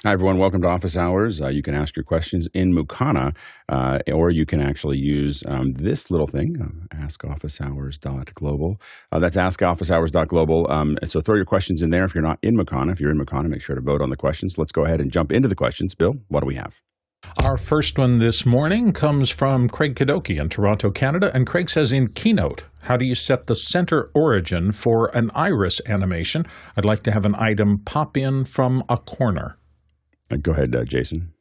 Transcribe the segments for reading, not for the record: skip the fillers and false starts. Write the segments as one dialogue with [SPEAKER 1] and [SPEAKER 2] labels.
[SPEAKER 1] Hi, everyone. Welcome to Office Hours. You can ask your questions in Mukana, or you can actually use this little thing, askofficehours.global. That's askofficehours.global. So throw your questions in there if you're not in Mukana. If you're in Mukana, make sure to vote on the questions. Let's go ahead and jump into the questions. Bill, what do we have?
[SPEAKER 2] Our first one this morning comes from Craig Kadoki in Toronto, Canada. And Craig says, in Keynote, how do you set the center origin for an iris animation? I'd like to have an item pop in from a corner.
[SPEAKER 1] Go ahead, Jason.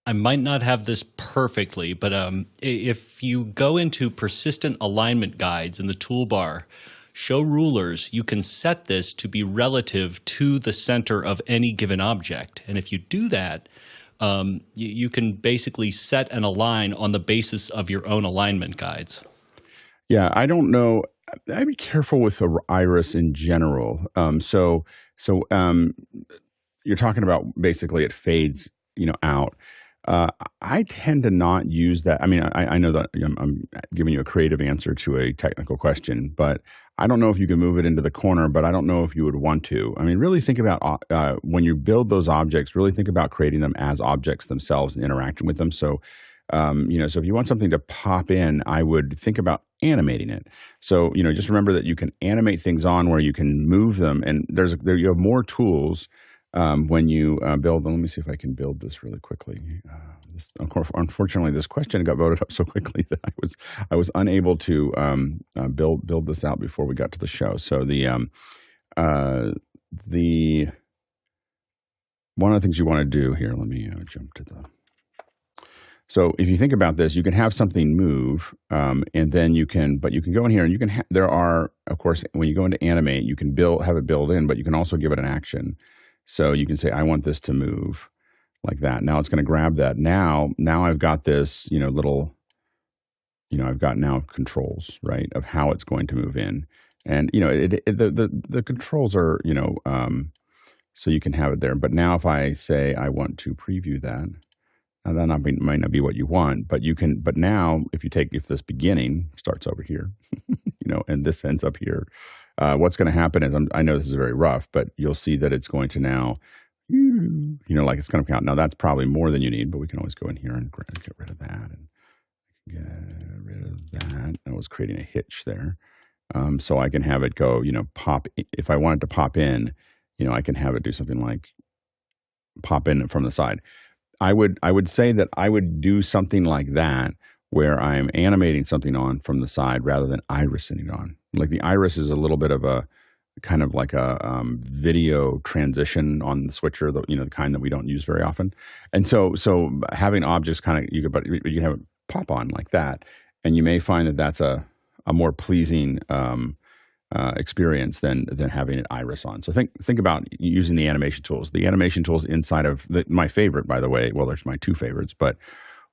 [SPEAKER 3] I might not have this perfectly, but if you go into persistent alignment guides in the toolbar, show rulers, you can set this to be relative to the center of any given object. And if you do that, you can basically set and align on the basis of your own alignment guides.
[SPEAKER 1] Yeah, I don't know. I'd be careful with the iris in general. You're talking about basically it fades, out. I tend to not use that. I mean, I know that I'm giving you a creative answer to a technical question, but I don't know if you can move it into the corner, but I don't know if you would want to. I mean, really think about when you build those objects, really think about creating them as objects themselves and interacting with them. So, so if you want something to pop in, I would think about animating it. So, just remember that you can animate things on where you can move them, and you have more tools when you build them. Let me see if I can build this really quickly. Unfortunately, this question got voted up so quickly that I was unable to build this out before we got to the show. So the one of the things you want to do here. Let me jump to the. So if you think about this, you can have something move, and then you can go in here and you can. There are, of course, when you go into animate, you can have it build in, but you can also give it an action. So you can say, I want this to move like that. Now it's going to grab that. Now I've got this, little, I've got now controls, right, of how it's going to move in. And, the controls are, so you can have it there. But now if I say I want to preview that, now that might not be what you want, but now if this beginning starts over here, and this ends up here, what's going to happen is, I know this is very rough, but you'll see that it's going to now, like it's going to count. Now that's probably more than you need, but we can always go in here and get rid of that and get rid of that. I was creating a hitch there. So I can have it go, pop. If I want it to pop in, I can have it do something like pop in from the side. I would say that I would do something like that where I'm animating something on from the side rather than irising it on. Like the iris is a little bit of a kind of like a video transition on the switcher, the kind that we don't use very often. And so having objects you can have it pop on like that, and you may find that that's a more pleasing experience than having it iris on. So think about using the animation tools. The animation tools inside of my favorite, by the way. Well, there's my two favorites, but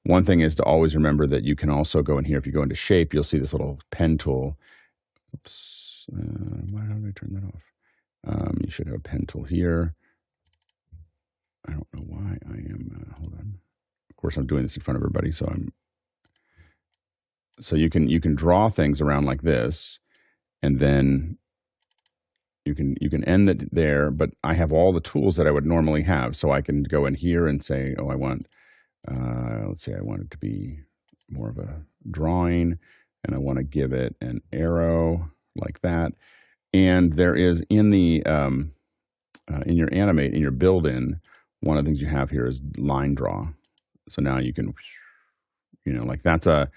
[SPEAKER 1] one thing is to always remember that you can also go in here. If you go into shape, you'll see this little pen tool. Oops, why don't I turn that off? You should have a pen tool here. I don't know why I am. Hold on. Of course, I'm doing this in front of everybody, so you can draw things around like this. And then you can end it there, but I have all the tools that I would normally have. So I can go in here and say, I want, let's say I want it to be more of a drawing, and I want to give it an arrow like that. And there is in your build-in, one of the things you have here is line draw. So now you can, like that's a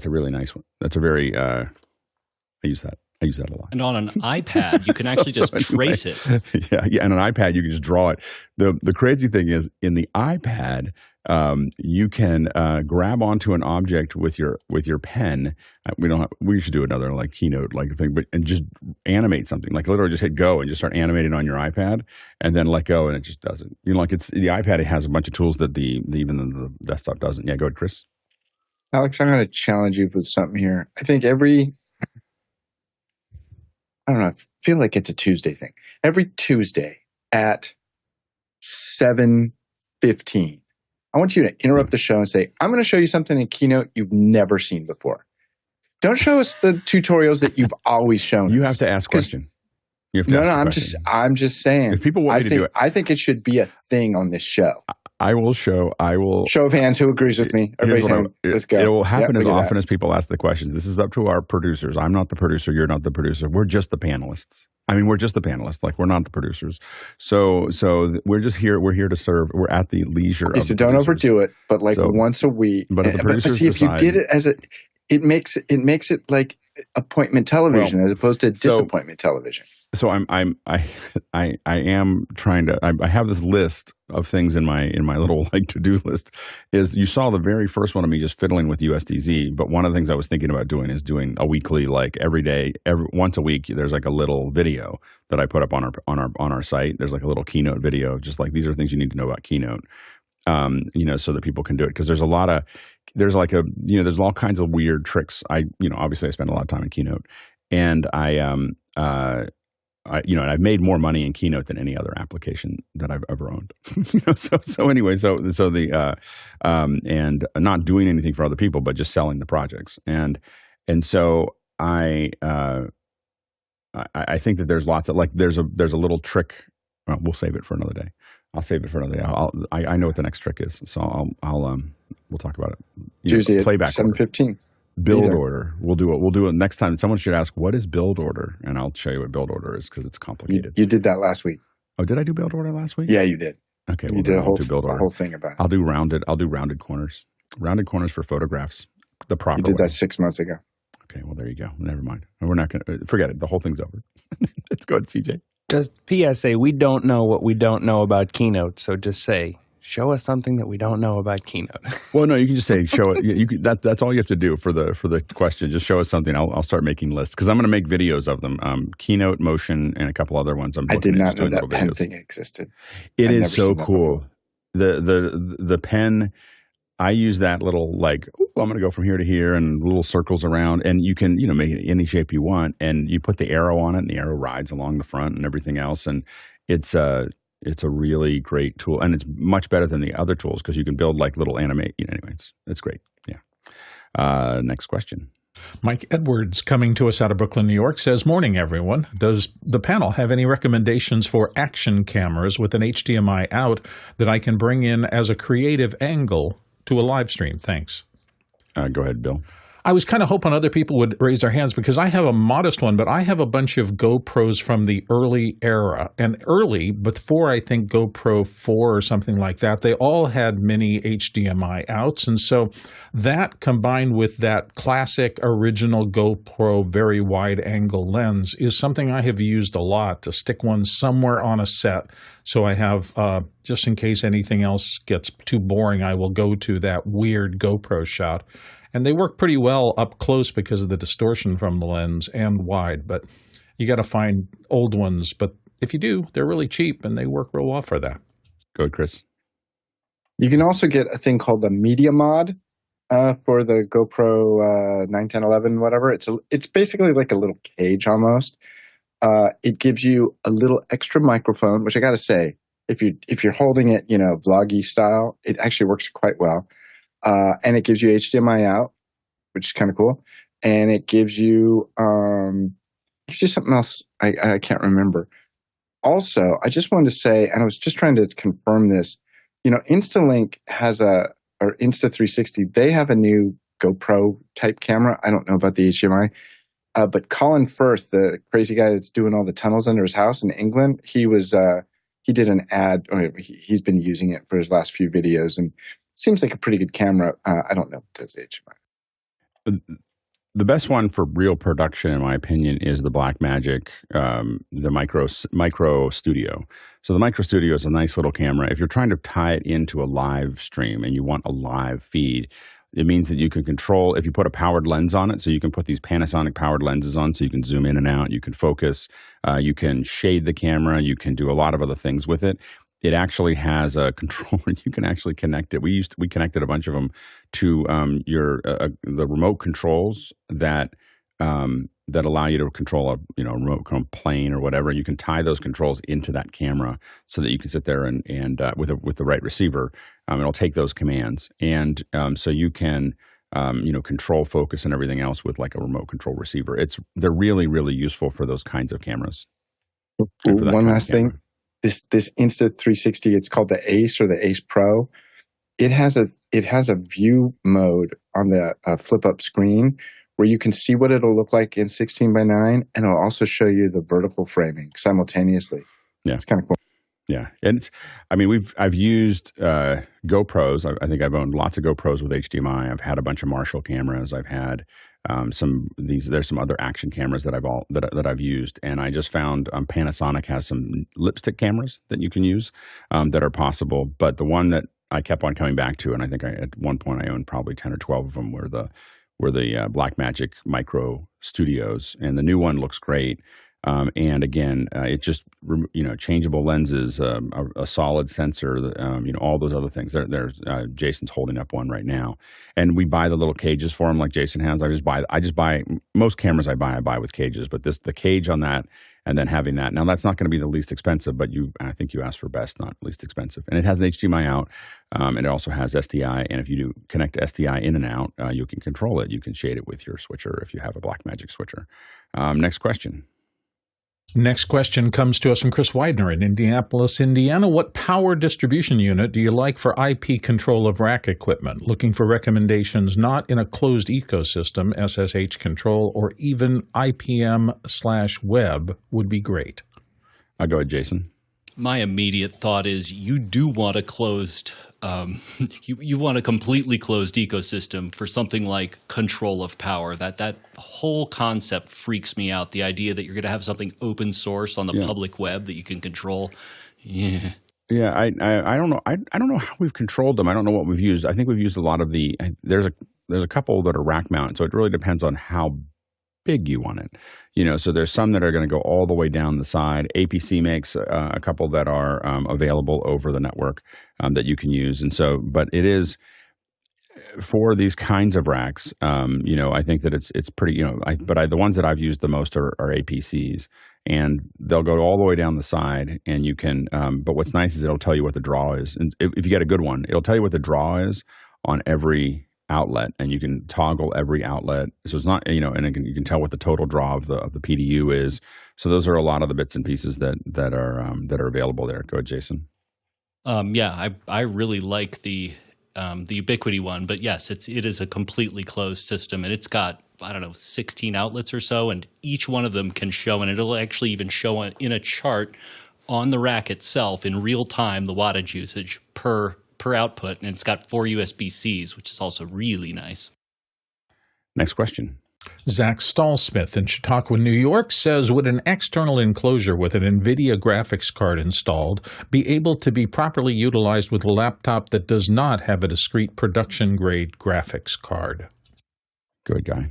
[SPEAKER 1] really nice one. That's a very, I use that a lot.
[SPEAKER 3] And on an iPad, you can actually just trace it.
[SPEAKER 1] Yeah. And on an iPad, you can just draw it. The crazy thing is, in the iPad, you can grab onto an object with your pen. We should do another like Keynote like thing, and just animate something. Like literally just hit go and just start animating on your iPad, and then let go, and it just doesn't. Like it's the iPad. It has a bunch of tools that even the desktop doesn't. Yeah, go ahead, Chris.
[SPEAKER 4] Alex, I'm going to challenge you with something here. I think I don't know, I feel like it's a Tuesday thing. Every Tuesday at 7:15, I want you to interrupt the show and say, I'm going to show you something in Keynote you've never seen before. Don't show us the tutorials that you've always shown us.
[SPEAKER 1] You have to ask questions. You have to
[SPEAKER 4] No,
[SPEAKER 1] ask
[SPEAKER 4] no,
[SPEAKER 1] the
[SPEAKER 4] I'm
[SPEAKER 1] question.
[SPEAKER 4] just saying.
[SPEAKER 1] If people want me to do it,
[SPEAKER 4] I think it should be a thing on this show.
[SPEAKER 1] I will. Show of
[SPEAKER 4] hands who agrees with me. Everybody's saying, let's go.
[SPEAKER 1] It will happen
[SPEAKER 4] Yep,
[SPEAKER 1] as often as people ask the questions. This is up to our producers. I'm not the producer. You're not the producer. We're just the panelists. I mean, we're just the panelists. Like, we're not the producers. So we're just here. We're here to serve. We're at the leisure of
[SPEAKER 4] so
[SPEAKER 1] the
[SPEAKER 4] don't
[SPEAKER 1] producers.
[SPEAKER 4] overdo it, but like once a week.
[SPEAKER 1] But if the producers
[SPEAKER 4] see, if you
[SPEAKER 1] decide,
[SPEAKER 4] did it as it makes it like appointment television as opposed to disappointment television.
[SPEAKER 1] So I am trying to. I have this list of things in my little like to-do list. Is you saw the very first one of me just fiddling with USDZ, but one of the things I was thinking about doing is doing a weekly, like every day, once a week. There's like a little video that I put up on our site. There's like a little Keynote video, just like these are things you need to know about Keynote. So that people can do it, because there's there's all kinds of weird tricks. Obviously I spend a lot of time in Keynote, and and I've made more money in Keynote than any other application that I've ever owned. And not doing anything for other people, but just selling the projects. And so I think that there's lots of there's a little trick. We'll save it for another day. I'll save it for another day. I know what the next trick is, so we'll talk about it.
[SPEAKER 4] Tuesday
[SPEAKER 1] playback
[SPEAKER 4] at 7:15.
[SPEAKER 1] Build order. We'll do it next time. Someone should ask, what is build order? And I'll show you what build order is, because it's complicated.
[SPEAKER 4] You did that last week.
[SPEAKER 1] Oh, did I do build order last week?
[SPEAKER 4] Yeah, you did.
[SPEAKER 1] Okay,
[SPEAKER 4] you did a whole thing about it.
[SPEAKER 1] I'll do rounded corners. Rounded corners for photographs. The proper
[SPEAKER 4] You did
[SPEAKER 1] way.
[SPEAKER 4] that 6 months ago.
[SPEAKER 1] Okay, well, there you go. Never mind. We're not going to forget it. The whole thing's over. Let's go ahead, CJ.
[SPEAKER 5] Just PSA, we don't know what we don't know about Keynote, so just say, show us something that we don't know about Keynote.
[SPEAKER 1] Well, no, you can just say, show it. That's all you have to do for the question. Just show us something. I'll start making lists, because I'm going to make videos of them. Keynote, Motion, and a couple other ones.
[SPEAKER 4] I did not know that pen thing existed.
[SPEAKER 1] It is so cool. The pen, I use that little I'm going to go from here to here and little circles around, and you can make it any shape you want, and you put the arrow on it, and the arrow rides along the front and everything else, and it's a really great tool, and it's much better than the other tools, because you can build little animate. Anyway, it's great. Yeah. Next question.
[SPEAKER 2] Mike Edwards, coming to us out of Brooklyn, New York, says, morning, everyone. Does the panel have any recommendations for action cameras with an HDMI out that I can bring in as a creative angle to a live stream? Thanks.
[SPEAKER 1] Go ahead, Bill.
[SPEAKER 2] I was kind of hoping other people would raise their hands, because I have a modest one, but I have a bunch of GoPros from the early era. And early, before I think GoPro 4 or something like that, they all had mini HDMI outs. And so that, combined with that classic original GoPro very wide angle lens, is something I have used a lot, to stick one somewhere on a set. So I have, just in case anything else gets too boring, I will go to that weird GoPro shot. And they work pretty well up close because of the distortion from the lens, and wide. But you got to find old ones. But if you do, they're really cheap, and they work real well for that.
[SPEAKER 1] Go ahead, Chris.
[SPEAKER 4] You can also get a thing called the Media Mod for the GoPro 9, 10, 11, whatever. It's basically like a little cage almost. It gives you a little extra microphone, which I got to say, if you're holding it, vloggy style, it actually works quite well. And it gives you HDMI out, which is kind of cool. And it gives you something else I can't remember. Also, I just wanted to say, and I was just trying to confirm this, Instalink has or Insta360, they have a new GoPro type camera. I don't know about the HDMI. But Colin Firth, the crazy guy that's doing all the tunnels under his house in England, he did an ad. He's been using it for his last few videos, and seems like a pretty good camera. I don't know if it does HDMI.
[SPEAKER 1] The best one for real production, in my opinion, is the Blackmagic, the Micro Studio. So the Micro Studio is a nice little camera. If you're trying to tie it into a live stream and you want a live feed, it means that you can control, if you put a powered lens on it, so you can put these Panasonic powered lenses on, so you can zoom in and out, you can focus, you can shade the camera, you can do a lot of other things with it. It actually has a controller. You can actually connect it. We connected a bunch of them to the remote controls that allow you to control a remote plane or whatever. You can tie those controls into that camera so that you can sit there and with the right receiver, it'll take those commands, and so you can control focus and everything else with like a remote control receiver. They're really, really useful for those kinds of cameras. Good for that
[SPEAKER 4] One
[SPEAKER 1] kind of
[SPEAKER 4] last thing.
[SPEAKER 1] camera.
[SPEAKER 4] This Insta360, it's called the Ace or the Ace Pro. It has a view mode on the flip up screen where you can see what it'll look like in 16:9, and it'll also show you the vertical framing simultaneously.
[SPEAKER 1] Yeah.
[SPEAKER 4] It's kind of cool.
[SPEAKER 1] Yeah, and I've used GoPros. I think I've owned lots of GoPros with HDMI. I've had a bunch of Marshall cameras. I've had there's some other action cameras that I've used, and I just found Panasonic has some lipstick cameras that you can use that are possible. But the one that I kept on coming back to, and I think at one point I owned probably 10 or 12 of them, were the Blackmagic Micro Studios, and the new one looks great. And again, it just changeable lenses, a solid sensor, all those other things. Jason's holding up one right now, and we buy the little cages for them, like Jason has. I just buy most cameras I buy with cages, but the cage on that, and then having that. Now that's not going to be the least expensive, but I think you asked for best, not least expensive, and it has an HDMI out, and it also has SDI. And if you do connect SDI in and out, you can control it. You can shade it with your switcher if you have a Blackmagic switcher. Next question.
[SPEAKER 2] Next question comes to us from Chris Widener in Indianapolis, Indiana. What power distribution unit do you like for IP control of rack equipment? Looking for recommendations not in a closed ecosystem, SSH control, or even IPM/web would be great.
[SPEAKER 1] I'll go ahead, Jason.
[SPEAKER 3] My immediate thought is you do want a closed, you want a completely closed ecosystem for something like control of power. That whole concept freaks me out. The idea that you're going to have something open source on the public web that you can control. Yeah.
[SPEAKER 1] Yeah, I don't know. I don't know how we've controlled them. I don't know what we've used. I think we've used a lot of there's a couple that are rack mounted, so it really depends on how big you want it. So there's some that are going to go all the way down the side. APC makes a couple that are available over the network that you can use. And so, but it is for these kinds of racks, I think that it's pretty, the ones that I've used the most are APCs, and they'll go all the way down the side, and you can, but what's nice is it'll tell you what the draw is. And if you get a good one, it'll tell you what the draw is on every outlet, and you can toggle every outlet. So it's not, and you can tell what the total draw of the PDU is. So those are a lot of the bits and pieces that are available there. Go ahead, Jason.
[SPEAKER 3] I really like the Ubiquiti one, but yes, it is a completely closed system, and it's got 16 outlets or so, and each one of them can show, and it'll actually even show in a chart on the rack itself in real time the wattage usage per output, and it's got 4 USB-Cs, which is also really nice.
[SPEAKER 1] Next question.
[SPEAKER 2] Zach Stallsmith in Chautauqua, New York says, would an external enclosure with an NVIDIA graphics card installed be able to be properly utilized with a laptop that does not have a discrete production-grade graphics card?
[SPEAKER 1] Good guy.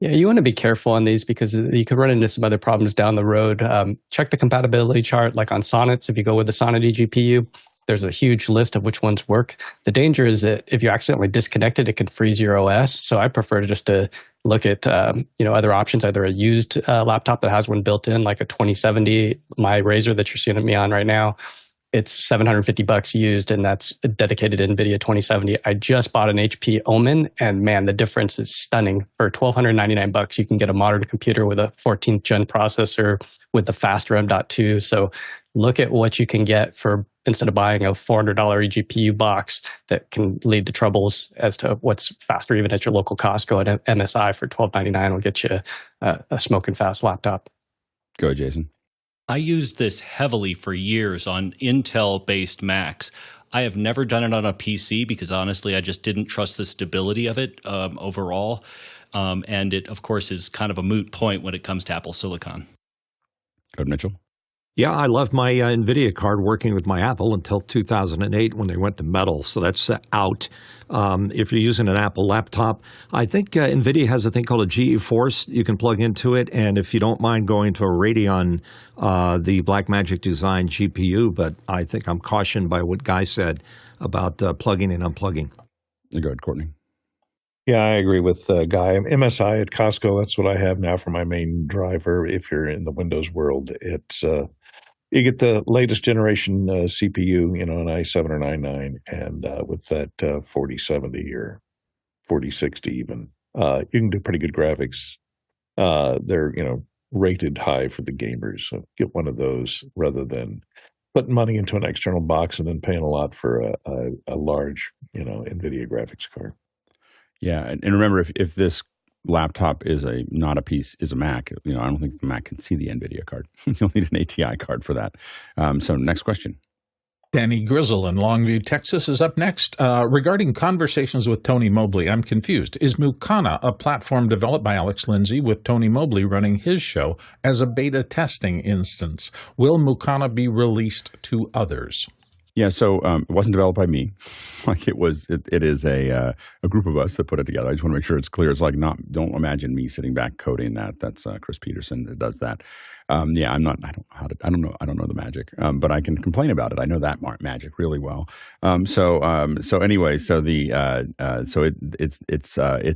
[SPEAKER 5] Yeah, you want to be careful on these because you could run into some other problems down the road. Check the compatibility chart, like on Sonnets. If you go with the Sonnet eGPU, there's a huge list of which ones work. The danger is that if you accidentally disconnect it, it can freeze your OS. So I prefer to look at other options, either a used laptop that has one built in, like a 2070, my Razer that you're seeing me on right now. It's $750 used, and that's a dedicated NVIDIA 2070. I just bought an HP Omen, and man, the difference is stunning. For $1,299, you can get a modern computer with a 14th gen processor with the faster M.2. So look at what you can get for, instead of buying a $400 eGPU box that can lead to troubles as to what's faster even at your local Costco at MSI for $12.99 will get you a smoking fast laptop.
[SPEAKER 1] Go ahead, Jason.
[SPEAKER 3] I used this heavily for years on Intel-based Macs. I have never done it on a PC because honestly, I just didn't trust the stability of it overall. And it, of course, is kind of a moot point when it comes to Apple Silicon.
[SPEAKER 1] Go ahead, Mitchell.
[SPEAKER 6] Yeah, I loved my NVIDIA card working with my Apple until 2008 when they went to metal. So that's out. If you're using an Apple laptop, I think NVIDIA has a thing called a GeForce you can plug into it. And if you don't mind going to a Radeon, the Blackmagic design GPU, but I think I'm cautioned by what Guy said about plugging and unplugging.
[SPEAKER 1] Go ahead, Courtney.
[SPEAKER 7] Yeah, I agree with Guy. MSI at Costco, that's what I have now for my main driver. If you're in the Windows world, it's you get the latest generation CPU, an i7 or an i9, and with that 4070 or 4060 even, you can do pretty good graphics. They're rated high for the gamers. So get one of those rather than putting money into an external box and then paying a lot for a large, NVIDIA graphics card.
[SPEAKER 1] Yeah, and remember, if this laptop is a Mac, I don't think the Mac can see the NVIDIA card. You'll need an ATI card for that. So next question.
[SPEAKER 2] Danny Grizzle in Longview, Texas is up next. Regarding conversations with Tony Mobley, I'm confused. Is Mukana a platform developed by Alex Lindsay with Tony Mobley running his show as a beta testing instance? Will Mukana be released to others?
[SPEAKER 1] Yeah, so it wasn't developed by me. Like it is a group of us that put it together. I just want to make sure it's clear. It's like don't imagine me sitting back coding that. That's Chris Peterson that does that. Yeah, I'm not. I don't know the magic, but I can complain about it. I know that magic really well. So anyway, so it's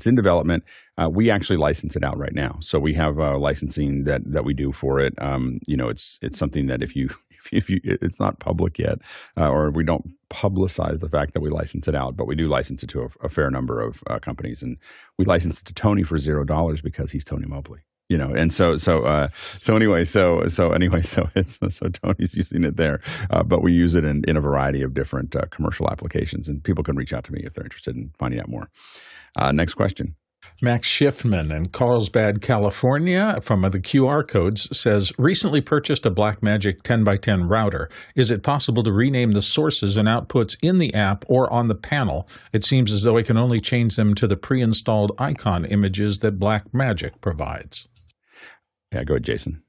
[SPEAKER 1] in development. We actually license it out right now. So we have licensing that we do for it. It's something that if you it's not public yet, or we don't publicize the fact that we license it out, but we do license it to a fair number of companies, and we license it to Tony for $0 because he's Tony Mobley. And so Tony's using it there, but we use it in a variety of different commercial applications, and people can reach out to me if they're interested in finding out more. Next question.
[SPEAKER 2] Max Schiffman in Carlsbad, California, from the QR codes, says, recently purchased a Blackmagic 10x10 router. Is it possible to rename the sources and outputs in the app or on the panel? It seems as though I can only change them to the pre-installed icon images that Blackmagic provides.
[SPEAKER 1] Yeah, go ahead, Jason.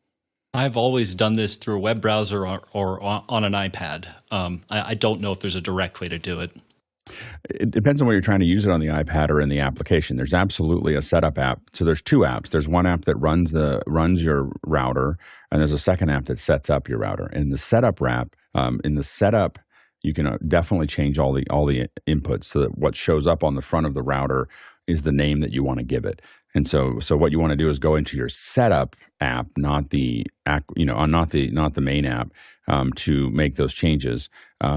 [SPEAKER 3] I've always done this through a web browser or on an iPad. I don't know if there's a direct way to do it.
[SPEAKER 1] It depends on where you're trying to use it on the iPad or in the application. There's absolutely a setup app. So there's two apps. There's one app that runs your router, and there's a second app that sets up your router. And the setup app, you can definitely change all the inputs so that what shows up on the front of the router is the name that you want to give it. And so what you want to do is go into your setup app, not the main app, to make those changes.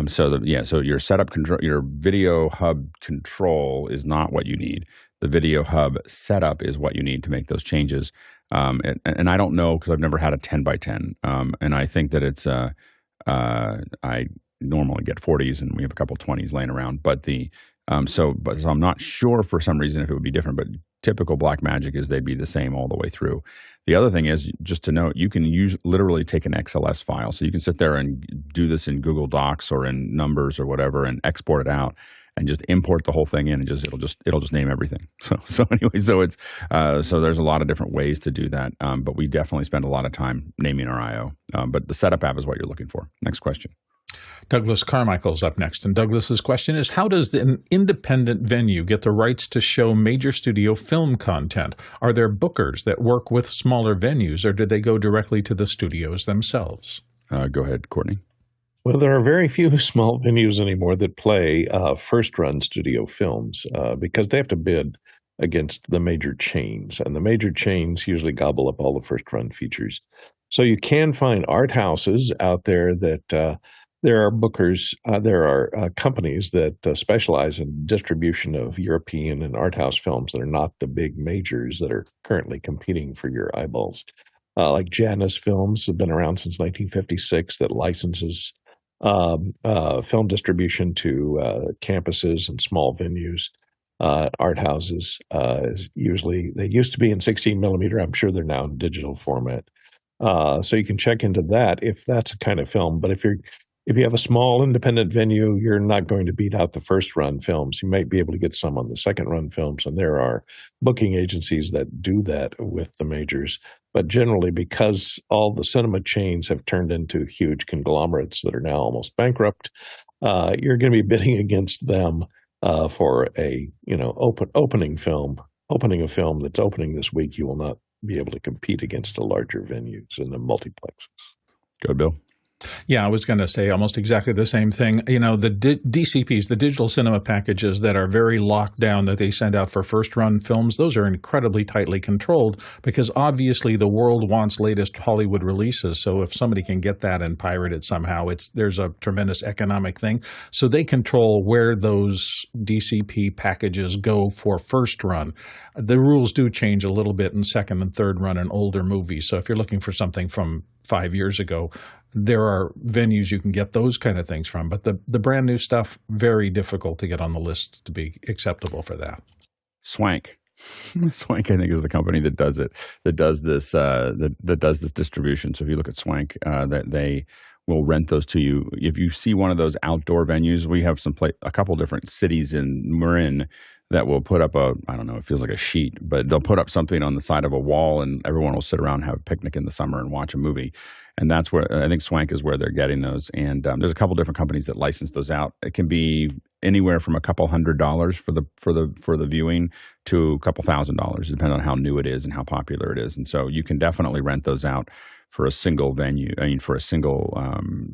[SPEAKER 1] So your setup control, your video hub control is not what you need. The video hub setup is what you need to make those changes. And I don't know because I've never had a 10x10, and I think that it's I normally get 40s and we have a couple 20s laying around, but so I'm not sure for some reason if it would be different, but typical Blackmagic is they'd be the same all the way through. The other thing is, just to note, you can literally take an XLS file. So you can sit there and do this in Google Docs or in Numbers or whatever and export it out and just import the whole thing in, and it'll just name everything. So anyway, so there's a lot of different ways to do that, but we definitely spend a lot of time naming our I/O. But the setup app is what you're looking for. Next question.
[SPEAKER 2] Douglas Carmichael's up next, and Douglas's question is, how does an independent venue get the rights to show major studio film content? Are there bookers that work with smaller venues, or do they go directly to the studios themselves?
[SPEAKER 1] Go ahead, Courtney.
[SPEAKER 7] Well, there are very few small venues anymore that play first-run studio films because they have to bid against the major chains, and the major chains usually gobble up all the first-run features. So you can find art houses out there that there are bookers, there are companies that specialize in distribution of European and art house films that are not the big majors that are currently competing for your eyeballs. Like Janus Films have been around since 1956 that licenses film distribution to campuses and small venues. Art houses, usually they used to be in 16 millimeter. I'm sure they're now in digital format. So you can check into that if that's a kind of film. But if you have a small independent venue, you're not going to beat out the first run films. You might be able to get some on the second run films, and there are booking agencies that do that with the majors. But generally, because all the cinema chains have turned into huge conglomerates that are now almost bankrupt, you're going to be bidding against them for a opening a film that's opening this week. You will not be able to compete against the larger venues and the multiplexes.
[SPEAKER 1] Go, Bill.
[SPEAKER 2] Yeah, I was going to say almost exactly the same thing. You know, the DCPs, the digital cinema packages that are very locked down that they send out for first-run films, those are incredibly tightly controlled because obviously the world wants latest Hollywood releases. So if somebody can get that and pirate it somehow, there's a tremendous economic thing. So they control where those DCP packages go for first run. The rules do change a little bit in second and third run in older movies. So if you're looking for something from 5 years ago, there are venues you can get those kind of things from. But the brand new stuff, very difficult to get on the list to be acceptable for that.
[SPEAKER 1] Swank. Swank, I think, is the company that does it, that does this distribution. So if you look at Swank, that they will rent those to you. If you see one of those outdoor venues, we have a couple different cities in Marin that will put up I don't know, it feels like a sheet, but they'll put up something on the side of a wall and everyone will sit around and have a picnic in the summer and watch a movie. And that's where, I think Swank is where they're getting those. And there's a couple different companies that license those out. It can be anywhere from a couple $100 for the viewing to a couple $1,000, depending on how new it is and how popular it is. And so you can definitely rent those out for a single venue. I mean, for a single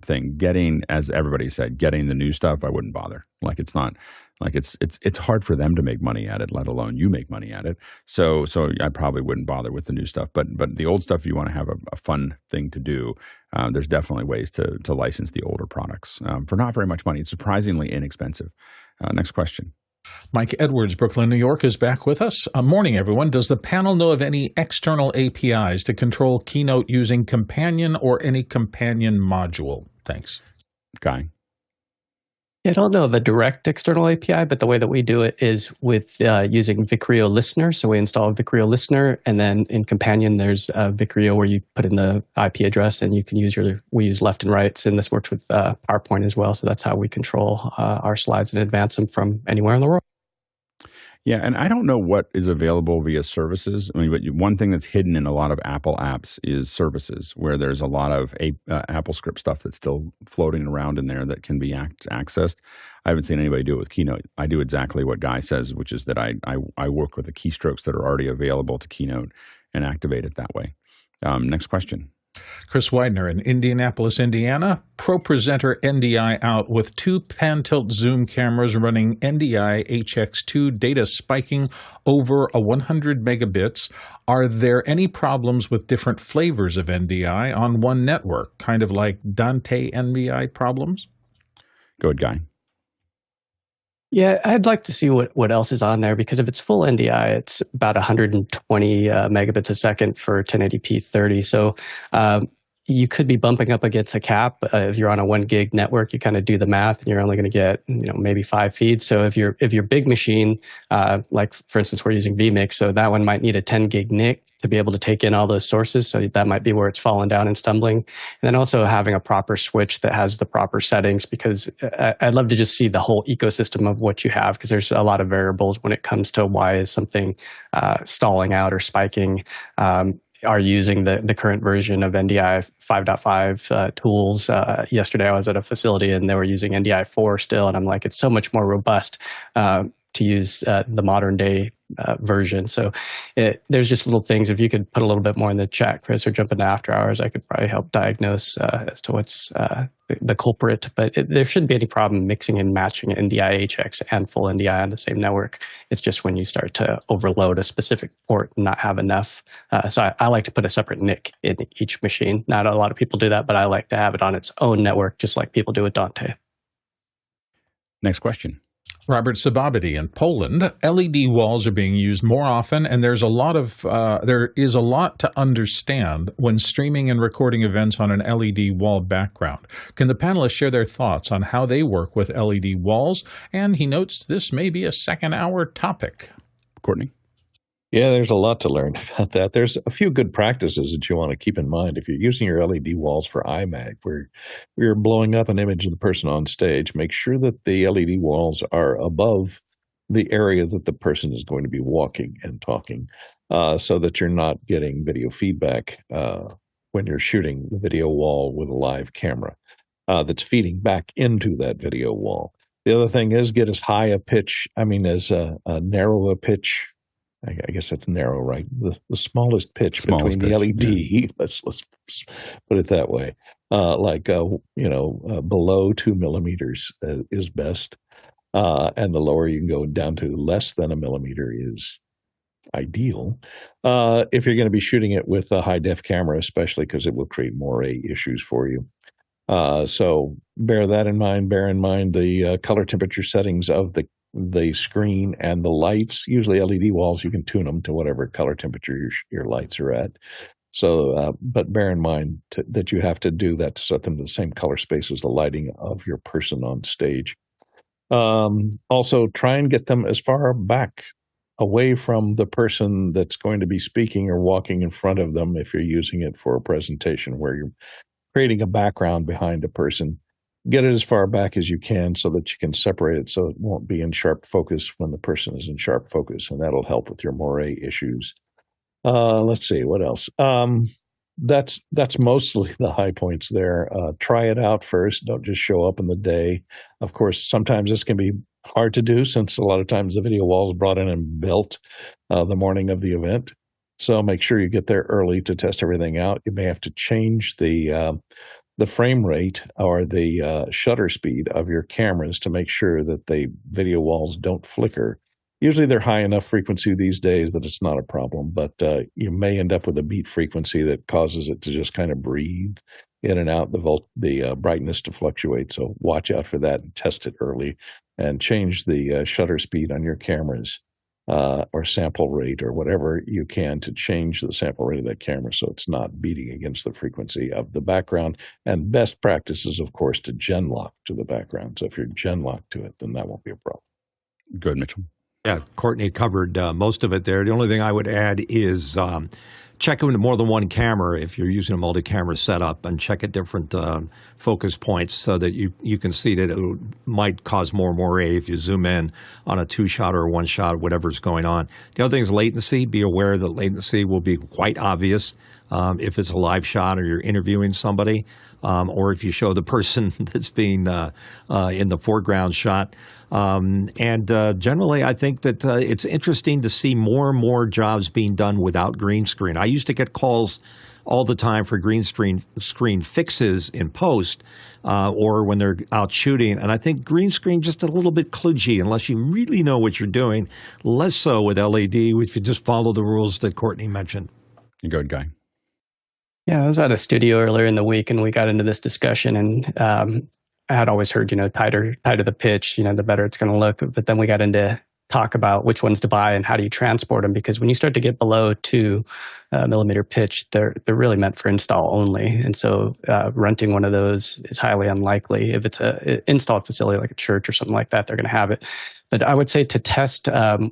[SPEAKER 1] thing. Getting, as everybody said, getting the new stuff, I wouldn't bother. Like it's not. Like it's hard for them to make money at it, let alone you make money at it. So I probably wouldn't bother with the new stuff. But the old stuff, if you want to have a fun thing to do, there's definitely ways to license the older products for not very much money. It's surprisingly inexpensive. Next question.
[SPEAKER 2] Mike Edwards, Brooklyn, New York, is back with us. Morning, everyone. Does the panel know of any external APIs to control Keynote using Companion or any Companion module? Thanks.
[SPEAKER 1] Guy.
[SPEAKER 5] I don't know of a direct external API, but the way that we do it is with using VicRio Listener. So we install VicRio Listener, and then in Companion, there's VicRio where you put in the IP address, and you can we use left and rights, and this works with PowerPoint as well. So that's how we control our slides and advance them from anywhere in the world.
[SPEAKER 1] Yeah, and I don't know what is available via services. I mean, but one thing that's hidden in a lot of Apple apps is services, where there's a lot of Apple script stuff that's still floating around in there that can be accessed. I haven't seen anybody do it with Keynote. I do exactly what Guy says, which is that I work with the keystrokes that are already available to Keynote and activate it that way. Next question.
[SPEAKER 2] Chris Widener in Indianapolis, Indiana. ProPresenter NDI out with 2 pan-tilt zoom cameras running NDI HX2 data spiking over 100 megabits. Are there any problems with different flavors of NDI on one network, kind of like Dante NDI problems?
[SPEAKER 1] Go ahead, Guy.
[SPEAKER 5] Yeah, I'd like to see what else is on there, because if it's full NDI, it's about 120 megabits a second for 1080p 30. So you could be bumping up against a cap. If you're on a 1 gig network, you kind of do the math, and you're only going to get maybe 5 feeds. So if your big machine, like for instance, we're using vMix, so that one might need a 10 gig NIC to be able to take in all those sources. So that might be where it's fallen down and stumbling. And then also having a proper switch that has the proper settings, because I'd love to just see the whole ecosystem of what you have, because there's a lot of variables when it comes to why is something stalling out or spiking. Are using the current version of NDI 5.5 tools. Yesterday I was at a facility and they were using NDI 4 still, and I'm like, it's so much more robust to use the modern day version. So there's just little things. If you could put a little bit more in the chat, Chris, or jump into after hours, I could probably help diagnose as to what's the culprit. But there shouldn't be any problem mixing and matching NDI HX and full NDI on the same network. It's just when you start to overload a specific port and not have enough. So I like to put a separate NIC in each machine. Not a lot of people do that, but I like to have it on its own network, just like people do with Dante.
[SPEAKER 1] Next question.
[SPEAKER 2] Robert Sababity in Poland. LED walls are being used more often, and there is a lot to understand when streaming and recording events on an LED wall background. Can the panelists share their thoughts on how they work with LED walls? And he notes this may be a second-hour topic.
[SPEAKER 1] Courtney?
[SPEAKER 7] Yeah, there's a lot to learn about that. There's a few good practices that you want to keep in mind. If you're using your LED walls for IMAG, where you're blowing up an image of the person on stage, make sure that the LED walls are above the area that the person is going to be walking and talking, so that you're not getting video feedback when you're shooting the video wall with a live camera that's feeding back into that video wall. The other thing is get as high a pitch, as narrow a pitch I guess that's narrow, right? The smallest pitch
[SPEAKER 1] Smallest
[SPEAKER 7] between the
[SPEAKER 1] pitch,
[SPEAKER 7] LED. Let's put it that way. Below 2 millimeters is best, and the lower you can go down to less than 1 millimeter is ideal. If you're going to be shooting it with a high def camera, especially because it will create moire issues for you. So bear that in mind. Bear in mind the color temperature settings of the screen and the lights. Usually LED walls, you can tune them to whatever color temperature your lights are at. So, but bear in mind that you have to do that to set them to the same color space as the lighting of your person on stage. Also, try and get them as far back away from the person that's going to be speaking or walking in front of them if you're using it for a presentation where you're creating a background behind a person. Get it as far back as you can so that you can separate it so it won't be in sharp focus when the person is in sharp focus, and that'll help with your moire issues. Let's see, what else? That's mostly the high points there. Try it out first. Don't just show up in the day. Of course, sometimes this can be hard to do since a lot of times the video wall is brought in and built the morning of the event. So make sure you get there early to test everything out. You may have to change the frame rate or the shutter speed of your cameras to make sure that the video walls don't flicker. Usually they're high enough frequency these days that it's not a problem, but you may end up with a beat frequency that causes it to just kind of breathe in and out, the brightness to fluctuate. So watch out for that and test it early, and change the shutter speed on your cameras or sample rate or whatever you can to change the sample rate of that camera so it's not beating against the frequency of the background. And best practice is, of course, to gen lock to the background. So if you're gen locked to it, then that won't be a problem.
[SPEAKER 1] Good, Mitchell.
[SPEAKER 6] Yeah, Courtney covered most of it there. The only thing I would add is check into more than one camera if you're using a multi-camera setup, and check at different focus points so that you can see that it might cause more moire if you zoom in on a two-shot or one-shot, whatever's going on. The other thing is latency. Be aware that latency will be quite obvious if it's a live shot or you're interviewing somebody, or if you show the person that's being in the foreground shot. Generally, I think that it's interesting to see more and more jobs being done without green screen. I used to get calls all the time for green screen fixes in post or when they're out shooting. And I think green screen just a little bit kludgy unless you really know what you're doing. Less so with LED, which you just follow the rules that Courtney mentioned.
[SPEAKER 1] You good, Guy?
[SPEAKER 5] Yeah, I was at a studio earlier in the week, and we got into this discussion, and I had always heard, tighter the pitch, the better it's going to look. But then we got into talk about which ones to buy and how do you transport them, because when you start to get below 2 millimeter pitch, they're really meant for install only. And so renting one of those is highly unlikely. If it's an installed facility like a church or something like that, they're going to have it. But I would say to test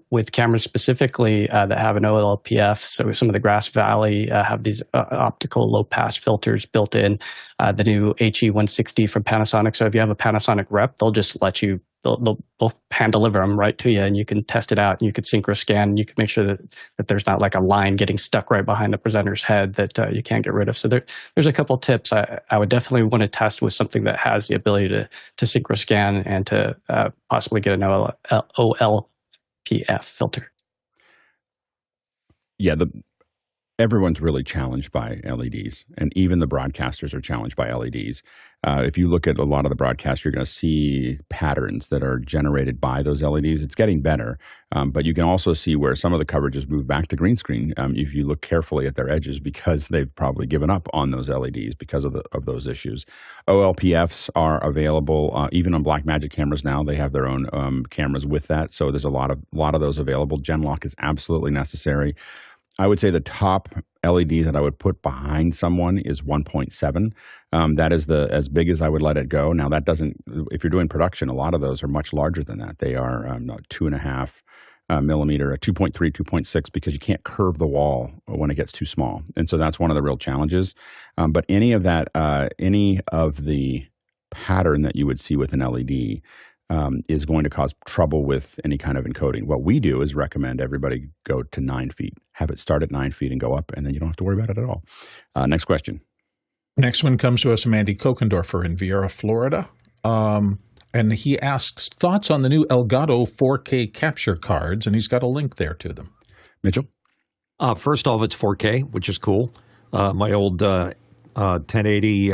[SPEAKER 5] with cameras specifically that have an OLPF, so some of the Grass Valley have these optical low-pass filters built in, the new HE160 from Panasonic. So if you have a Panasonic rep, they'll just let you, they'll hand deliver them right to you, and you can test it out, and you can synchro scan, and you can make sure that there's not like a line getting stuck right behind the presenter's head that you can't get rid of. So there's a couple tips. I would definitely want to test with something that has the ability to synchro scan and to possibly get an OLPF filter.
[SPEAKER 1] Yeah, everyone's really challenged by LEDs, and even the broadcasters are challenged by LEDs. If you look at a lot of the broadcasts, you're going to see patterns that are generated by those LEDs. It's getting better, but you can also see where some of the coverage has moved back to green screen if you look carefully at their edges, because they've probably given up on those LEDs because of those issues. OLPFs are available even on Blackmagic cameras now. They have their own cameras with that, so there's a lot of those available. Genlock is absolutely necessary. I would say the top LED that I would put behind someone is 1.7. That is as big as I would let it go. Now that doesn't, if you're doing production, a lot of those are much larger than that. They are 2.5 millimeter, 2.3, 2.6, because you can't curve the wall when it gets too small. And so that's one of the real challenges. But any of the pattern that you would see with an LED is going to cause trouble with any kind of encoding. What we do is recommend everybody go to 9 feet. Have it start at 9 feet and go up, and then you don't have to worry about it at all. Next question.
[SPEAKER 2] Next one comes to us from Andy Kokendorfer in Viera, Florida. And he asks thoughts on the new Elgato 4K capture cards, and he's got a link there to them.
[SPEAKER 1] Mitchell?
[SPEAKER 6] First off, it's 4K, which is cool. My old 1080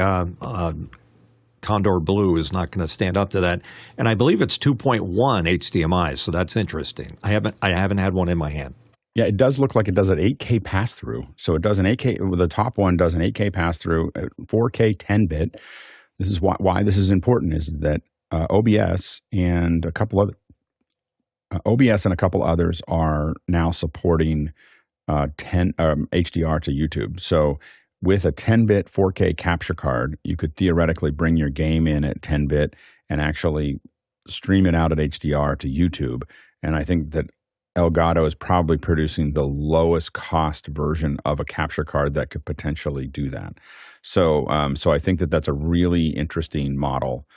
[SPEAKER 6] Condor Blue is not going to stand up to that, and I believe it's 2.1 HDMI, so that's interesting. I haven't had one in my hand.
[SPEAKER 1] Yeah, it does look like it does an 8K pass-through. So it does an 8K, the top one does an 8K pass-through, 4K 10-bit. This is why this is important, is that OBS and a couple others are now supporting HDR to YouTube. So with a 10-bit 4K capture card, you could theoretically bring your game in at 10-bit and actually stream it out at HDR to YouTube. And I think that Elgato is probably producing the lowest cost version of a capture card that could potentially do that. So I think that that's a really interesting model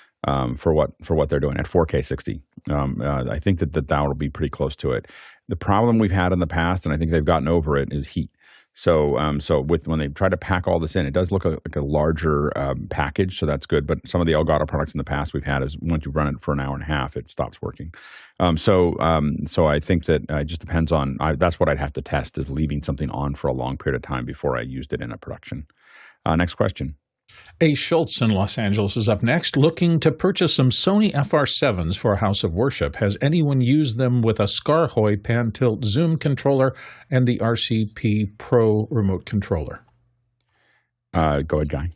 [SPEAKER 1] for what they're doing at 4K 60. I think that will be pretty close to it. The problem we've had in the past, and I think they've gotten over it, is heat. So when they try to pack all this in, it does look like a larger package, so that's good. But some of the Elgato products in the past we've had is once you run it for an hour and a half, it stops working. So I think that it just depends on. That's what I'd have to test, is leaving something on for a long period of time before I used it in a production. Next question.
[SPEAKER 2] A. Schultz in Los Angeles is up next, looking to purchase some Sony FR7s for a house of worship. Has anyone used them with a Skaarhoj pan-tilt zoom controller and the RCP Pro remote controller?
[SPEAKER 1] Go ahead, Guy.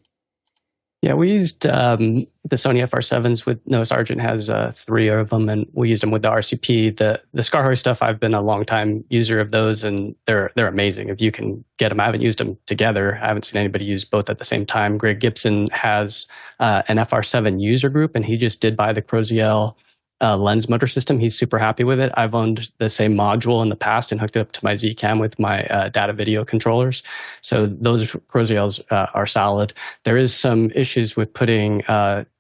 [SPEAKER 5] Yeah, we used the Sony FR7s with Noah Sargent has 3 of them, and we used them with the RCP. The Skaarhoj stuff, I've been a long time user of those, and they're amazing if you can get them. I haven't used them together. I haven't seen anybody use both at the same time. Greg Gibson has an FR7 user group, and he just did buy the Chrosziel Lens motor system. He's super happy with it. I've owned the same module in the past and hooked it up to my Zcam with my data video controllers. So those Chrosziels are solid. There is some issues with putting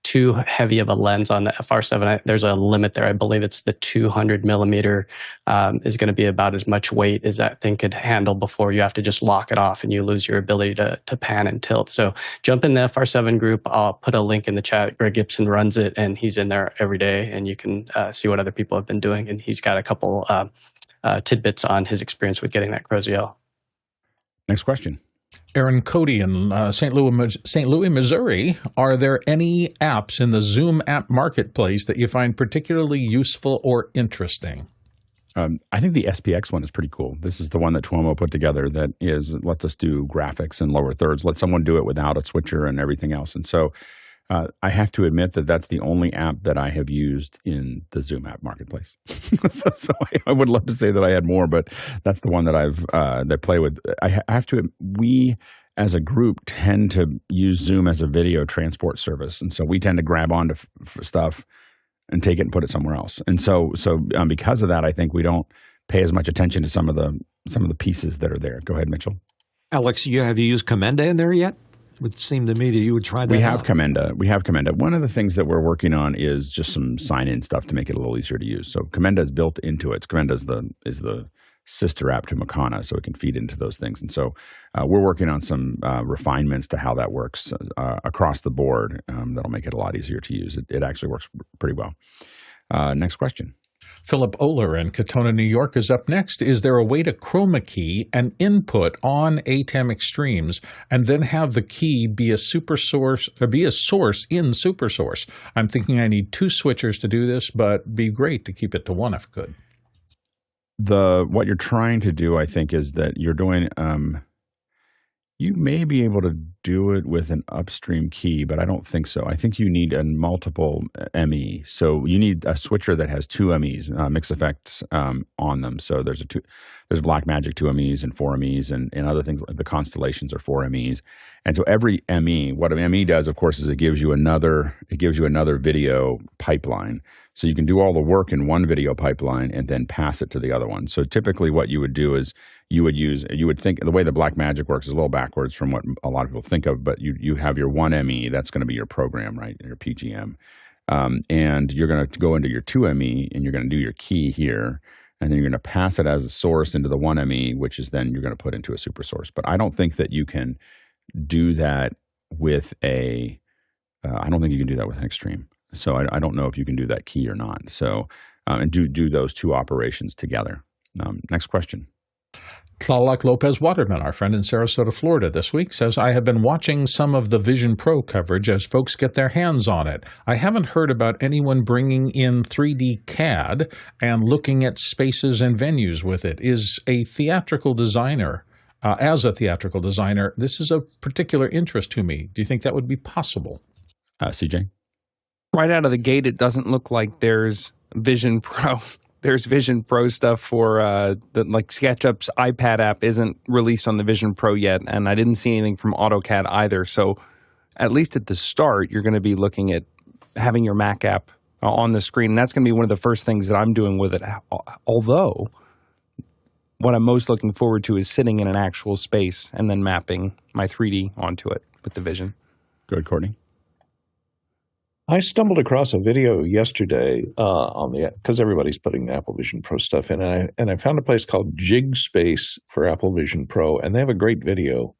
[SPEAKER 5] too heavy of a lens on the FR7. There's a limit there. I believe it's the 200 millimeter is going to be about as much weight as that thing could handle before you have to just lock it off and you lose your ability to pan and tilt. So jump in the FR7 group. I'll put a link in the chat. Greg Gibson runs it, and he's in there every day, and you can see what other people have been doing. And he's got a couple tidbits on his experience with getting that Chrosziel.
[SPEAKER 1] Next question.
[SPEAKER 2] Aaron Cody in St. Louis, Missouri. Are there any apps in the Zoom app marketplace that you find particularly useful or interesting?
[SPEAKER 1] I think the SPX one is pretty cool. This is the one that Tuomo put together that lets us do graphics in lower thirds, let someone do it without a switcher and everything else. And so I have to admit that that's the only app that I have used in the Zoom app marketplace. so I would love to say that I had more, but that's the one that that play with. I have to. We as a group tend to use Zoom as a video transport service, and so we tend to grab onto stuff and take it and put it somewhere else. And so because of that, I think we don't pay as much attention to some of the pieces that are there. Go ahead, Mitchell.
[SPEAKER 6] Alex, have you used Commenda in there yet? It would seem to me that you would try that. We have
[SPEAKER 1] Commenda. One of the things that we're working on is just some sign-in stuff to make it a little easier to use. So Commenda is built into it. Commenda is the sister app to Mukana, so it can feed into those things. And so we're working on some refinements to how that works across the board. That'll make it a lot easier to use. It actually works pretty well. Next question.
[SPEAKER 2] Philip Oler in Katona, New York is up next. Is there a way to chroma key an input on ATEM Extremes and then have the key be a source in SuperSource? I'm thinking I need 2 switchers to do this, but be great to keep it to 1 if good.
[SPEAKER 1] What you're trying to do, I think, is that you're doing. You may be able to do it with an upstream key, but I don't think so. I think you need a multiple ME. So you need a switcher that has 2 MEs, mix effects on them. So there's Blackmagic 2 MEs and 4 MEs and other things. The constellations are 4 MEs. And so every ME, what an ME does, of course, is it gives you another video pipeline. So you can do all the work in one video pipeline and then pass it to the other one. So typically what you would do is you would think the way the Blackmagic works is a little backwards from what a lot of people think of, but you have your 1 ME, that's going to be your program, right? Your PGM. And you're going to go into your 2 ME and you're going to do your key here. And then you're going to pass it as a source into the 1 ME, which is then you're going to put into a super source. But I don't think that you can do that with I don't think you can do that with an Extreme. So I don't know if you can do that key or not. So and do those 2 operations together. Next question.
[SPEAKER 2] Tlaloc Lopez Waterman, our friend in Sarasota, Florida this week, says, I have been watching some of the Vision Pro coverage as folks get their hands on it. I haven't heard about anyone bringing in 3D CAD and looking at spaces and venues with it. As a theatrical designer, this is of particular interest to me. Do you think that would be possible?
[SPEAKER 1] CJ?
[SPEAKER 8] Right out of the gate, it doesn't look like there's Vision Pro. There's Vision Pro stuff for like SketchUp's iPad app isn't released on the Vision Pro yet, and I didn't see anything from AutoCAD either. So at least at the start, you're going to be looking at having your Mac app on the screen, and that's going to be one of the first things that I'm doing with it. Although, what I'm most looking forward to is sitting in an actual space and then mapping my 3D onto it with the Vision.
[SPEAKER 1] Good, Courtney.
[SPEAKER 7] I stumbled across a video yesterday because everybody's putting Apple Vision Pro stuff in, and I found a place called Jig Space for Apple Vision Pro, and they have a great video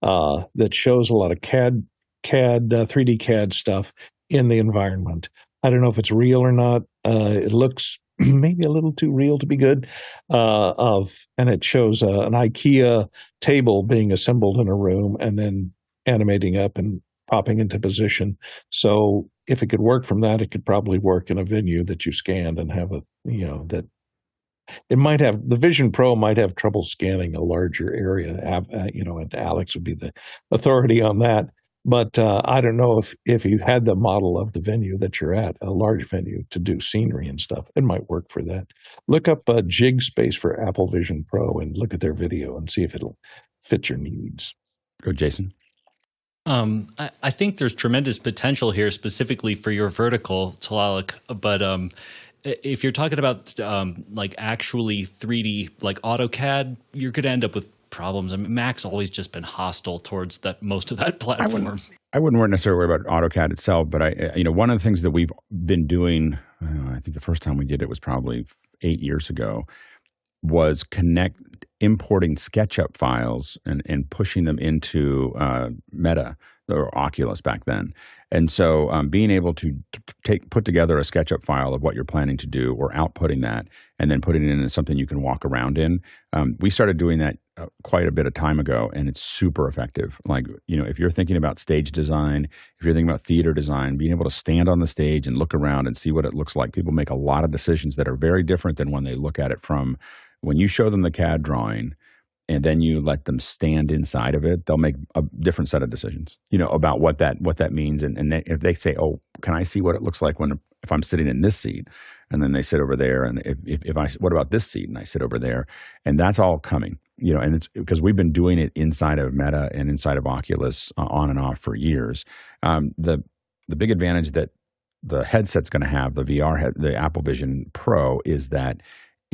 [SPEAKER 7] that shows a lot of 3D CAD stuff in the environment. I don't know if it's real or not. It looks maybe a little too real to be good. And it shows an IKEA table being assembled in a room and then animating up and popping into position. So if it could work from that, it could probably work in a venue that you scanned and have that it might have, the Vision Pro might have trouble scanning a larger area, and Alex would be the authority on that. But I don't know if you had the model of the venue that you're at, a large venue to do scenery and stuff, it might work for that. Look up Jig Space for Apple Vision Pro and look at their video and see if it'll fit your needs.
[SPEAKER 1] Go, Jason.
[SPEAKER 3] I think there's tremendous potential here specifically for your vertical, Tlaloc, but if you're talking about like actually 3D, like AutoCAD, you're going to end up with problems. I mean, Mac's always just been hostile towards most of that platform.
[SPEAKER 1] I wouldn't necessarily worry about AutoCAD itself, but one of the things that we've been doing, I think the first time we did it was probably 8 years ago, was importing SketchUp files and pushing them into Meta or Oculus back then. And so being able to put together a SketchUp file of what you're planning to do or outputting that and then putting it into something you can walk around in, we started doing that quite a bit of time ago, and it's super effective. Like, if you're thinking about stage design, if you're thinking about theater design, being able to stand on the stage and look around and see what it looks like, people make a lot of decisions that are very different than when they look at it from when you show them the CAD drawing and then you let them stand inside of it, they'll make a different set of decisions, about what that means. And if they say, oh, can I see what it looks like if I'm sitting in this seat? And then they sit over there. And what about this seat? And I sit over there. And that's all coming, and it's because we've been doing it inside of Meta and inside of Oculus on and off for years. The big advantage that the headset's going to have, the Apple Vision Pro, is that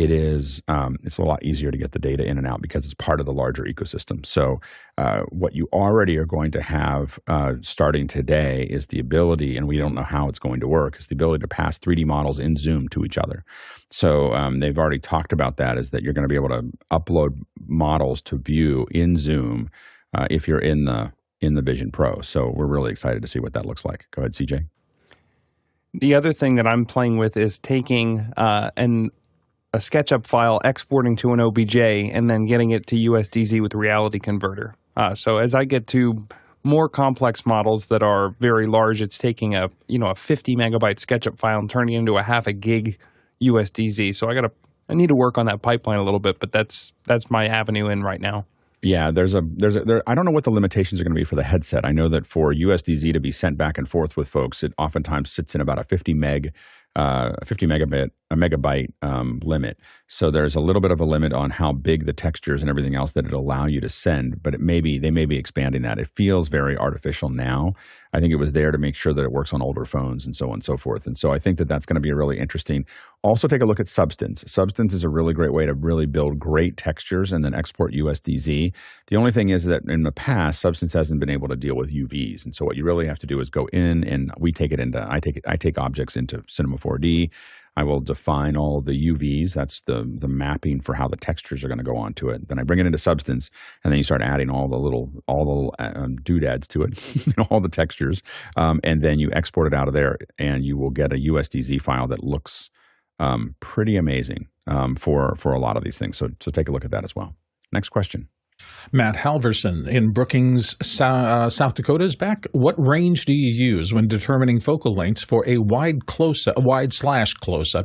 [SPEAKER 1] it's a lot easier to get the data in and out because it's part of the larger ecosystem. So what you already are going to have starting today is the ability, and we don't know how it's going to work, is the ability to pass 3D models in Zoom to each other. So they've already talked about that, is that you're going to be able to upload models to view in Zoom if you're in the Vision Pro. So we're really excited to see what that looks like. Go ahead, CJ.
[SPEAKER 8] The other thing that I'm playing with is taking a SketchUp file, exporting to an OBJ, and then getting it to USDZ with Reality Converter. So as I get to more complex models that are very large, it's taking a 50 megabyte SketchUp file and turning it into a half a gig USDZ. So I need to work on that pipeline a little bit, but that's my avenue in right now.
[SPEAKER 1] Yeah, I don't know what the limitations are going to be for the headset. I know that for USDZ to be sent back and forth with folks, it oftentimes sits in about a 50 megabyte limit. So there's a little bit of a limit on how big the textures and everything else that it allow you to send, but they may be expanding that. It feels very artificial now. I think it was there to make sure that it works on older phones and so on and so forth. And so I think that that's going to be really interesting. Also take a look at Substance. Substance is a really great way to really build great textures and then export USDZ. The only thing is that in the past, Substance hasn't been able to deal with UVs. And so what you really have to do is go in, and I take objects into Cinema 4D. I will define all the UVs. That's the mapping for how the textures are going to go onto it. Then I bring it into Substance, and then you start adding all the little doodads to it, all the textures, and then you export it out of there, and you will get a USDZ file that looks pretty amazing for a lot of these things. So take a look at that as well. Next question.
[SPEAKER 2] Matt Halverson in Brookings, South Dakota is back. What range do you use when determining focal lengths for a wide/close-up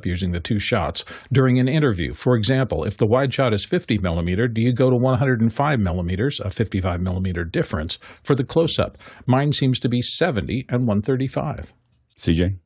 [SPEAKER 2] using the two shots during an interview? For example, if the wide shot is 50 millimeter, do you go to 105 millimeters, a 55 millimeter difference, for the close-up? Mine seems to be 70 and 135.
[SPEAKER 1] CJ?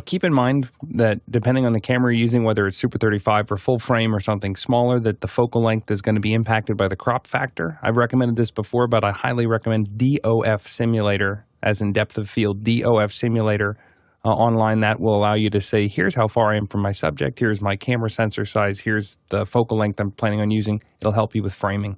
[SPEAKER 8] Keep in mind that depending on the camera you're using, whether it's Super 35 or full frame or something smaller, that the focal length is going to be impacted by the crop factor. I've recommended this before, but I highly recommend DOF Simulator, as in depth of field, DOF Simulator online. That will allow you to say, here's how far I am from my subject, here's my camera sensor size, here's the focal length I'm planning on using. It'll help you with framing.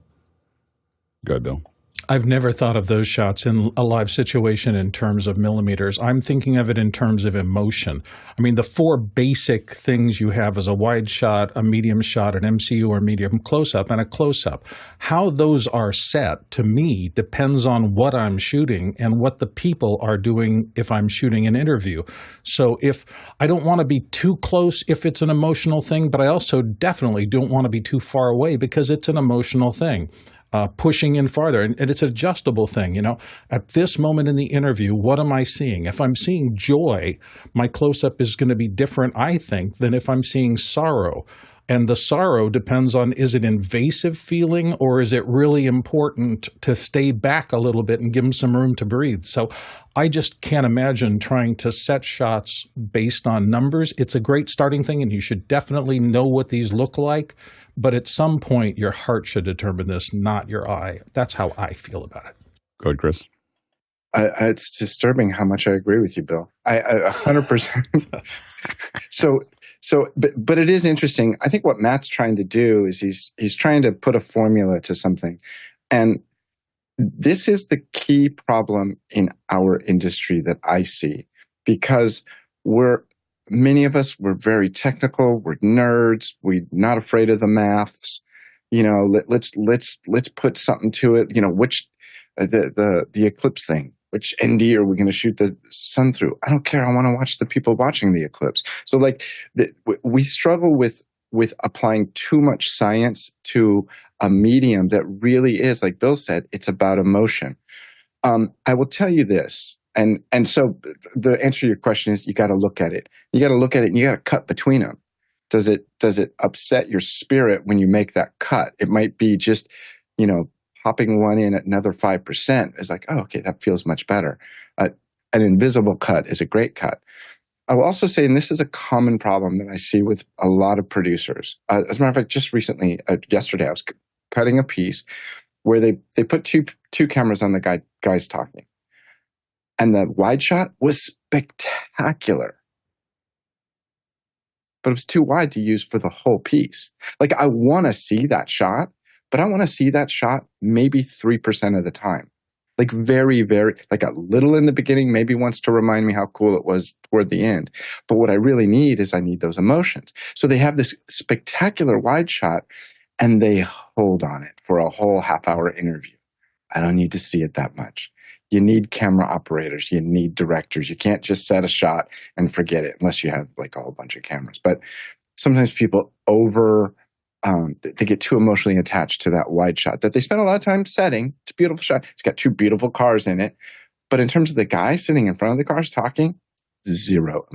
[SPEAKER 1] Go ahead, Bill.
[SPEAKER 2] I've never thought of those shots in a live situation in terms of millimeters. I'm thinking of it in terms of emotion. I mean, the four basic things you have is a wide shot, a medium shot, an MCU or medium close-up, and a close-up. How those are set, to me, depends on what I'm shooting and what the people are doing if I'm shooting an interview. So if I don't want to be too close if it's an emotional thing, but I also definitely don't want to be too far away because it's an emotional thing. Pushing in farther. And it's an adjustable thing. You know, at this moment in the interview, what am I seeing? If I'm seeing joy, my close-up is going to be different, I think, than if I'm seeing sorrow. And the sorrow depends on, is it invasive feeling or is it really important to stay back a little bit and give them some room to breathe? So I just can't imagine trying to set shots based on numbers. It's a great starting thing, and you should definitely know what these look like. But at some point, your heart should determine this, not your eye. That's how I feel about it.
[SPEAKER 1] Go ahead, Chris.
[SPEAKER 4] It's disturbing how much I agree with you, Bill. I 100%. But it is interesting. I think what Matt's trying to do is he's trying to put a formula to something. And this is the key problem in our industry that I see, because many of us, we're very technical, we're nerds, we're not afraid of the maths. You know, let's put something to it. You know, which the eclipse thing. Which ND are we going to shoot the sun through? I don't care. I want to watch the people watching the eclipse. So, like, we struggle with applying too much science to a medium that really is, like Bill said, it's about emotion. I will tell you this, and so the answer to your question is you got to look at it. You got to look at it, and you got to cut between them. Does it upset your spirit when you make that cut? It might be just, you know, popping one in at another 5% is like, oh, okay, that feels much better. An invisible cut is a great cut. I will also say, and this is a common problem that I see with a lot of producers. As a matter of fact, just recently, yesterday, I was cutting a piece where they put two cameras on the guys talking. And the wide shot was spectacular. But it was too wide to use for the whole piece. Like, I want to see that shot, but I want to see that shot maybe 3% of the time. Like very, very, like a little in the beginning, maybe wants to remind me how cool it was toward the end. But what I really need is I need those emotions. So they have this spectacular wide shot and they hold on it for a whole half-hour interview. I don't need to see it that much. You need camera operators. You need directors. You can't just set a shot and forget it unless you have like a whole bunch of cameras. But sometimes people they get too emotionally attached to that wide shot that they spend a lot of time setting. It's a beautiful shot. It's got two beautiful cars in it. But in terms of the guy sitting in front of the cars talking, zero.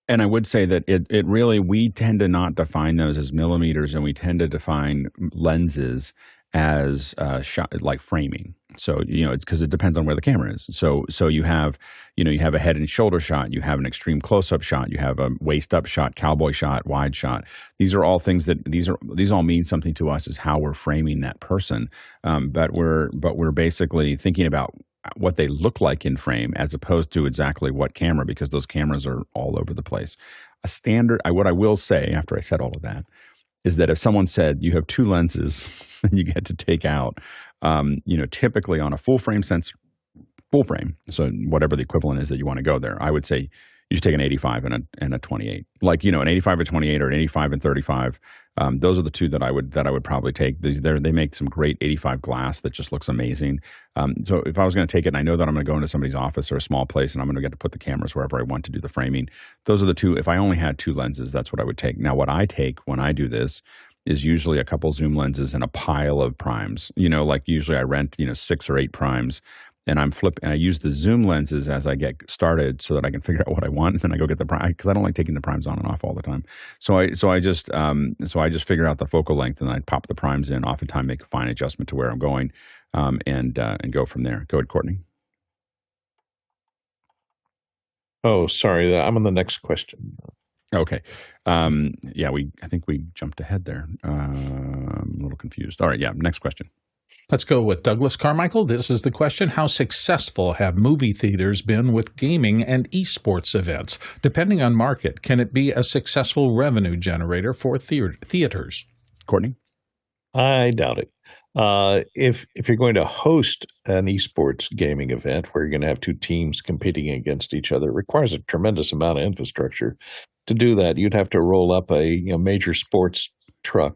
[SPEAKER 1] And I would say that it really, we tend to not define those as millimeters, and we tend to define lenses as shot, like framing. So, you know, because it depends on where the camera is. So you have a head and shoulder shot, you have an extreme close-up shot, you have a waist-up shot, cowboy shot, wide shot. These are all things that these all mean something to us as how we're framing that person. But we're basically thinking about what they look like in frame as opposed to exactly what camera, because those cameras are all over the place. What I will say after I said all of that is that if someone said you have two lenses and you get to take out, typically on a full frame, so whatever the equivalent is that you want to go there, I would say you should take an 85 and a 28. Like, an 85 and 28 or an 85 and 35. Those are the two that I would probably take. They make some great 85 glass that just looks amazing. So if I was going to take it, and I know that I'm going to go into somebody's office or a small place and I'm going to get to put the cameras wherever I want to do the framing, those are the two. If I only had two lenses, that's what I would take. Now, what I take when I do this is usually a couple zoom lenses and a pile of primes. Like usually I rent 6 or 8 primes, and I use the zoom lenses as I get started so that I can figure out what I want, and then I go get the prime, because I don't like taking the primes on and off all the time. So I just figure out the focal length, and I pop the primes in. Oftentimes make a fine adjustment to where I'm going, and go from there. Go ahead, Courtney.
[SPEAKER 7] Oh, sorry, I'm on the next question.
[SPEAKER 1] Okay. I think we jumped ahead there. I'm a little confused. All right. Yeah. Next question.
[SPEAKER 2] Let's go with Douglas Carmichael. This is the question. How successful have movie theaters been with gaming and eSports events? Depending on market, can it be a successful revenue generator for theaters?
[SPEAKER 1] Courtney?
[SPEAKER 7] I doubt it. If you're going to host an esports gaming event where you're going to have 2 teams competing against each other, it requires a tremendous amount of infrastructure. To do that, you'd have to roll up a major sports truck,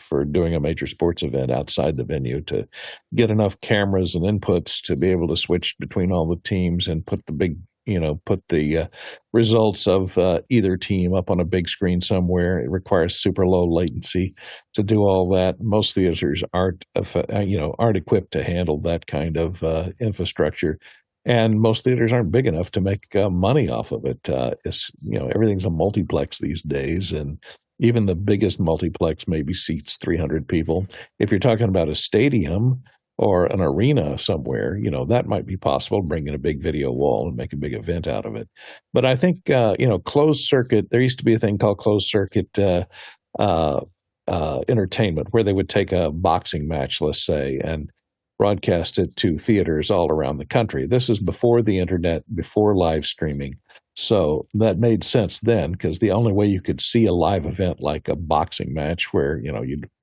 [SPEAKER 7] for doing a major sports event outside the venue, to get enough cameras and inputs to be able to switch between all the teams and put the results of either team up on a big screen somewhere. It requires super low latency to do all that. Most theaters aren't equipped to handle that kind of infrastructure. And most theaters aren't big enough to make money off of it. Everything's a multiplex these days, and even the biggest multiplex maybe seats 300 people. If you're talking about a stadium or an arena somewhere, that might be possible, bring in a big video wall and make a big event out of it. But I think, closed circuit, there used to be a thing called closed circuit entertainment, where they would take a boxing match, let's say, and broadcast it to theaters all around the country. This is before the internet, before live streaming. So that made sense then, because the only way you could see a live event like a boxing match, where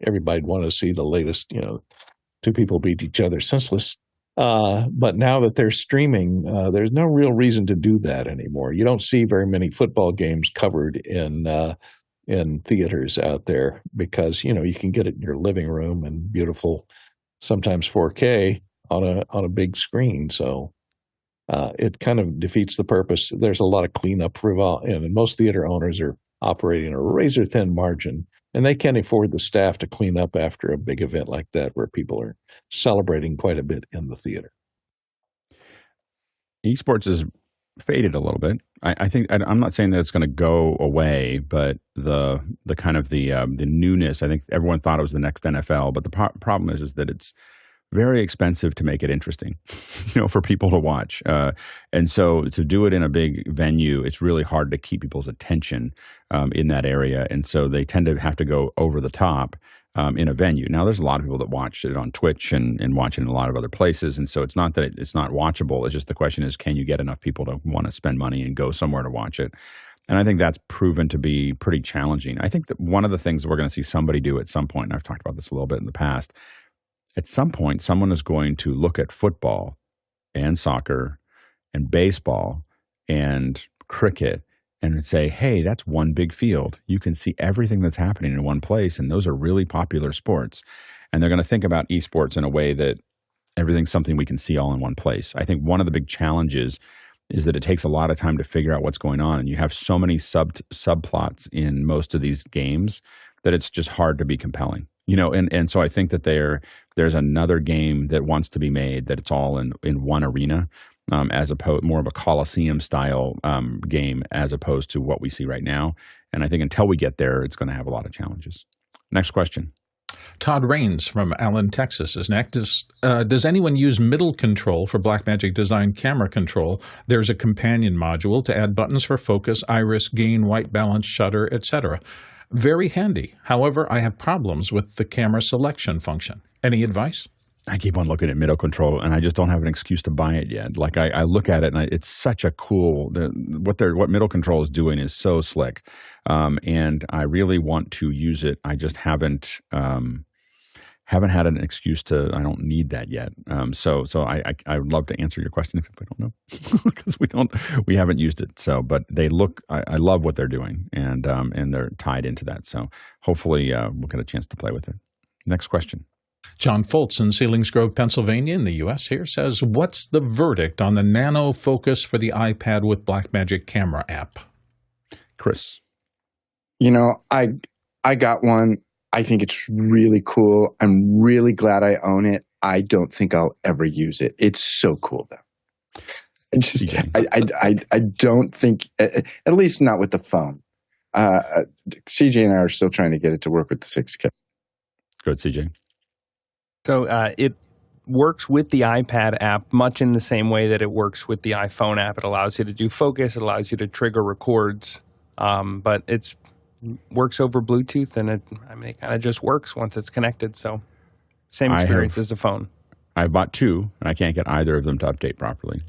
[SPEAKER 7] everybody'd want to see the latest, 2 people beat each other senseless. But now that they're streaming, there's no real reason to do that anymore. You don't see very many football games covered in theaters out there, because you can get it in your living room and beautiful, sometimes 4K on a big screen. So it kind of defeats the purpose. There's a lot of cleanup and most theater owners are operating a razor thin margin, and they can't afford the staff to clean up after a big event like that, where people are celebrating quite a bit in the theater.
[SPEAKER 1] Esports has faded a little bit. I think I'm not saying that it's going to go away, but the kind of the newness. I think everyone thought it was the next NFL, but the problem is that it's very expensive to make it interesting, for people to watch. And so to do it in a big venue, it's really hard to keep people's attention in that area. And so they tend to have to go over the top in a venue. Now, there's a lot of people that watch it on Twitch and watch it in a lot of other places. And so it's not that it's not watchable. It's just the question is, can you get enough people to want to spend money and go somewhere to watch it? And I think that's proven to be pretty challenging. I think that one of the things that we're going to see somebody do at some point, and I've talked about this a little bit in the past, at some point, someone is going to look at football and soccer and baseball and cricket and say, hey, that's one big field. You can see everything that's happening in one place, and those are really popular sports. And they're going to think about esports in a way that everything's something we can see all in one place. I think one of the big challenges is that it takes a lot of time to figure out what's going on, and you have so many subplots in most of these games that it's just hard to be compelling. And so I think that there's another game that wants to be made that it's all in one arena, as opposed more of a Coliseum style game, as opposed to what we see right now. And I think until we get there, it's going to have a lot of challenges. Next question.
[SPEAKER 2] Todd Rains from Allen, Texas is next. Does anyone use middle control for Blackmagic design camera control? There's a companion module to add buttons for focus, iris, gain, white balance, shutter, etc. Very handy. However, I have problems with the camera selection function. Any advice?
[SPEAKER 1] I keep on looking at middle control, and I just don't have an excuse to buy it yet. Like I look at it, and it's such a cool. What middle control is doing is so slick, and I really want to use it. I just haven't had an excuse to. I don't need that yet. So I would love to answer your question, except I don't know because we haven't used it. So, but they look. I love what they're doing, and they're tied into that. So hopefully we'll get a chance to play with it. Next question.
[SPEAKER 2] John Foltz in Selinsgrove, Pennsylvania, in the U.S. here says, what's the verdict on the Nano focus for the iPad with Blackmagic Camera app?
[SPEAKER 1] Chris.
[SPEAKER 4] I got one. I think it's really cool. I'm really glad I own it. I don't think I'll ever use it. It's so cool, though. I don't think, at least not with the phone. CJ and I are still trying to get it to work with the 6K.
[SPEAKER 1] Go ahead, CJ.
[SPEAKER 8] So it works with the iPad app much in the same way that it works with the iPhone app. It allows you to do focus. It allows you to trigger records. But it works over Bluetooth, and it kind of just works once it's connected. So same experience as the phone.
[SPEAKER 1] I bought two, and I can't get either of them to update properly.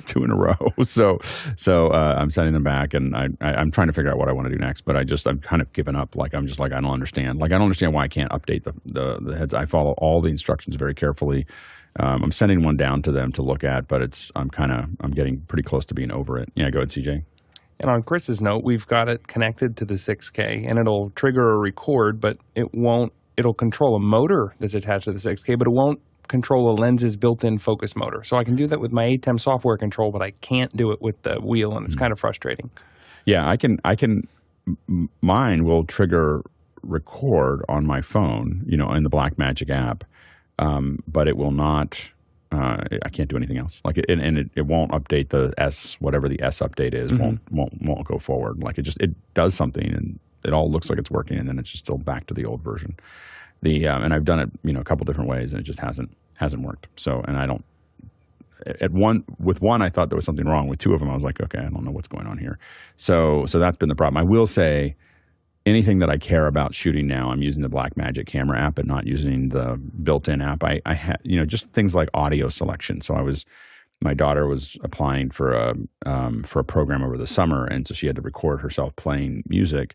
[SPEAKER 1] 2 in a row. So I'm sending them back, and I'm trying to figure out what I want to do next. But I'm kind of given up. Like I'm just like I don't understand. Like I don't understand why I can't update the heads. I follow all the instructions very carefully. I'm sending one down to them to look at, but I'm getting pretty close to being over it. Yeah, go ahead, CJ.
[SPEAKER 8] And on Chris's note, we've got it connected to the 6K, and it'll trigger a record, but it won't. It'll control a motor that's attached to the 6K, but it won't control a lens's built-in focus motor. So I can do that with my ATEM software control, but I can't do it with the wheel, and it's kind of frustrating. Yeah,
[SPEAKER 1] I can. Mine will trigger record on my phone, in the Blackmagic app, but it will not. I can't do anything else. Like it won't update the S, whatever the S update is. Won't go forward. Like it does something, and it all looks like it's working, and then it's just still back to the old version. And I've done it, a couple different ways, and it just hasn't worked. So, and I don't. With one, I thought there was something wrong. With two of them, I was like, okay, I don't know what's going on here. So that's been the problem. I will say, anything that I care about shooting now, I'm using the Blackmagic Camera app and not using the built-in app. I just things like audio selection. So my daughter was applying for a program over the summer, and so she had to record herself playing music.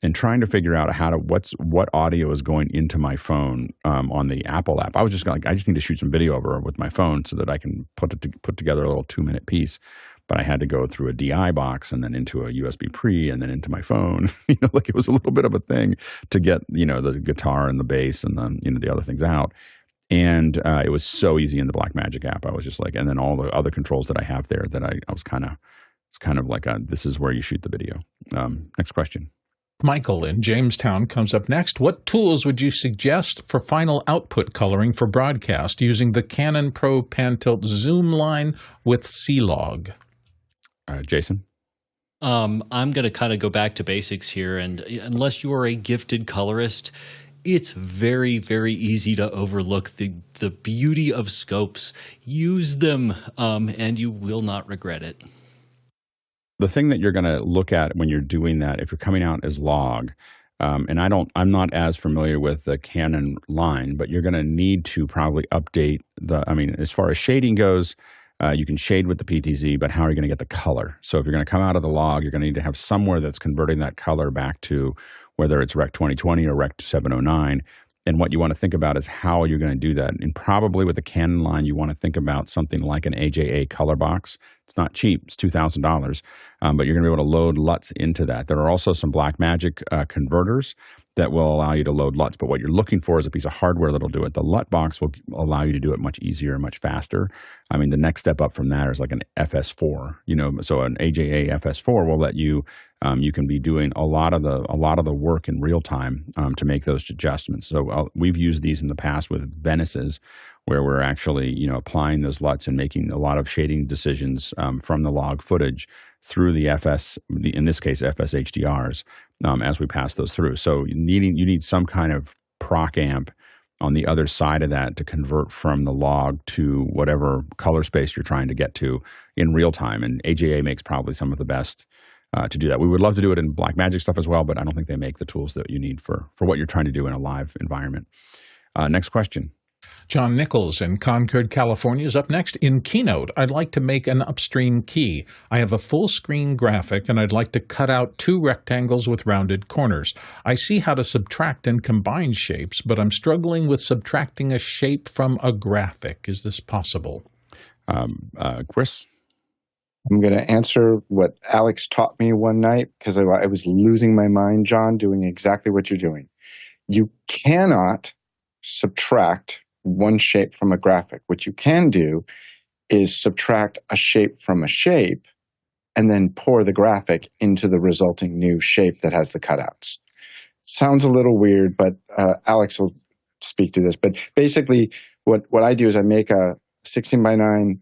[SPEAKER 1] And trying to figure out what audio is going into my phone on the Apple app. I was just I just need to shoot some video over with my phone so that I can put together a little 2-minute piece. But I had to go through a DI box and then into a USB pre and then into my phone. Like it was a little bit of a thing to get the guitar and the bass and then the other things out. And it was so easy in the Blackmagic app. I was just like, and then all the other controls that I have there that I was kind of like, this is where you shoot the video. Next question.
[SPEAKER 2] Michael in Jamestown comes up next. What tools would you suggest for final output coloring for broadcast using the Cannon Pro pan-tilt zoom line with C-Log?
[SPEAKER 1] Jason?
[SPEAKER 3] I'm going to kind of go back to basics here. And unless you are a gifted colorist, it's very, very easy to overlook the beauty of scopes. Use them, and you will not regret it.
[SPEAKER 1] The thing that you're going to look at when you're doing that, if you're coming out as log, and I'm not as familiar with the Canon line, but you're going to need to probably update as far as shading goes, you can shade with the PTZ, but how are you going to get the color? So if you're going to come out of the log, you're going to need to have somewhere that's converting that color back to whether it's Rec 2020 or Rec 709. And what you want to think about is how you're going to do that. And probably with the Canon line, you want to think about something like an AJA color box. It's not cheap. It's $2,000. But you're going to be able to load LUTs into that. There are also some Blackmagic converters that will allow you to load LUTs. But what you're looking for is a piece of hardware that'll do it. The LUT box will allow you to do it much easier and much faster. The next step up from that is like an FS4. So an AJA FS4 will let you you can be doing a lot of the work in real time to make those adjustments. So we've used these in the past with Venices, where we're actually applying those LUTs and making a lot of shading decisions from the log footage through the in this case FS HDRs as we pass those through. So you need some kind of proc amp on the other side of that to convert from the log to whatever color space you're trying to get to in real time. And AJA makes probably some of the best to do that. We would love to do it in Blackmagic stuff as well, but I don't think they make the tools that you need for what you're trying to do in a live environment. Next question.
[SPEAKER 2] John Nichols in Concord, California is up next. In Keynote, I'd like to make an upstream key. I have a full screen graphic and I'd like to cut out 2 rectangles with rounded corners. I see how to subtract and combine shapes, but I'm struggling with subtracting a shape from a graphic. Is this possible?
[SPEAKER 1] Chris?
[SPEAKER 4] I'm going to answer what Alex taught me one night because I was losing my mind, John, doing exactly what you're doing. You cannot subtract one shape from a graphic. What you can do is subtract a shape from a shape and then pour the graphic into the resulting new shape that has the cutouts. sounds a little weird, but Alex will speak to this. But basically, what I do is I make a 16:9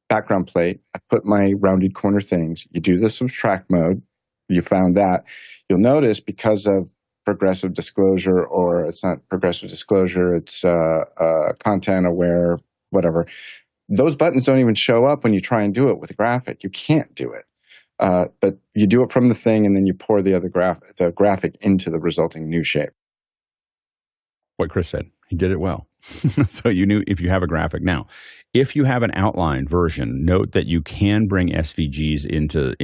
[SPEAKER 4] background plate. I put my rounded corner things. You do the subtract mode. You found that. You'll notice because of progressive disclosure, or it's not progressive disclosure, it's content aware, whatever. Those buttons don't even show up when you try and do it with a graphic. You can't do it. But you do it from the thing, and then you pour the other graphic into the resulting new shape.
[SPEAKER 1] What Chris said, he did it well. So you knew if you have a graphic. Now, if you have an outline version, note that you can bring SVGs into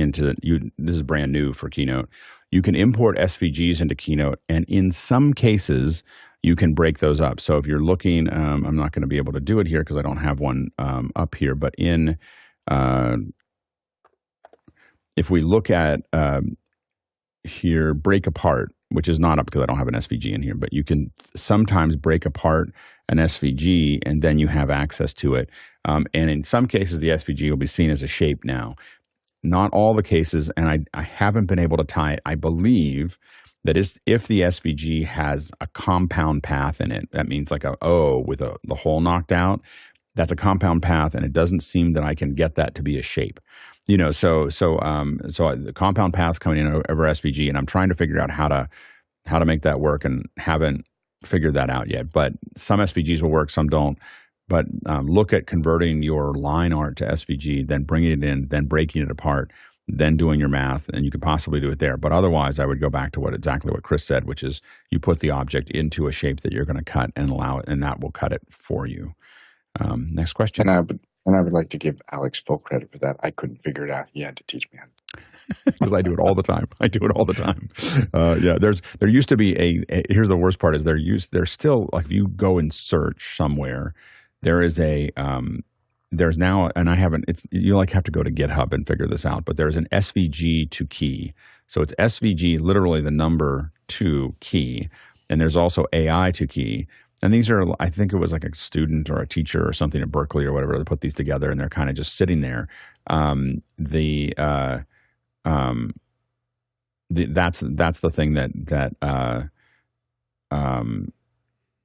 [SPEAKER 1] this is brand new for Keynote. You can import SVGs into Keynote, and in some cases, you can break those up. So if you're looking, I'm not going to be able to do it here because I don't have one up here, but if we look at here, break apart, which is not up because I don't have an SVG in here, but you can sometimes break apart an SVG and then you have access to it. And in some cases, the SVG will be seen as a shape now. Not all the cases, and I haven't been able to tie it. I believe that if the SVG has a compound path in it, that means like a O with the hole knocked out, that's a compound path, and it doesn't seem that I can get that to be a shape. You know, so the compound path's coming in over SVG, and I'm trying to figure out how to make that work, and haven't figured that out yet. But some SVGs will work, some don't. But look at converting your line art to SVG, then bringing it in, then breaking it apart, then doing your math, and you could possibly do it there. But otherwise, I would go back to exactly what Chris said, which is you put the object into a shape that you're going to cut and allow it, and that will cut it for you. Next question.
[SPEAKER 4] And I would like to give Alex full credit for that. I couldn't figure it out. He had to teach me how to.
[SPEAKER 1] Because I do it all the time. Yeah, there used to be here's the worst part is there's still, like, if you go and search somewhere, there is there's now, and you like have to go to GitHub and figure this out, but there's an SVG to key. So it's SVG, literally the number 2 key, and there's also AI to key. And these are, I think it was like a student or a teacher or something at Berkeley or whatever that put these together, and they're kind of just sitting there. That's the thing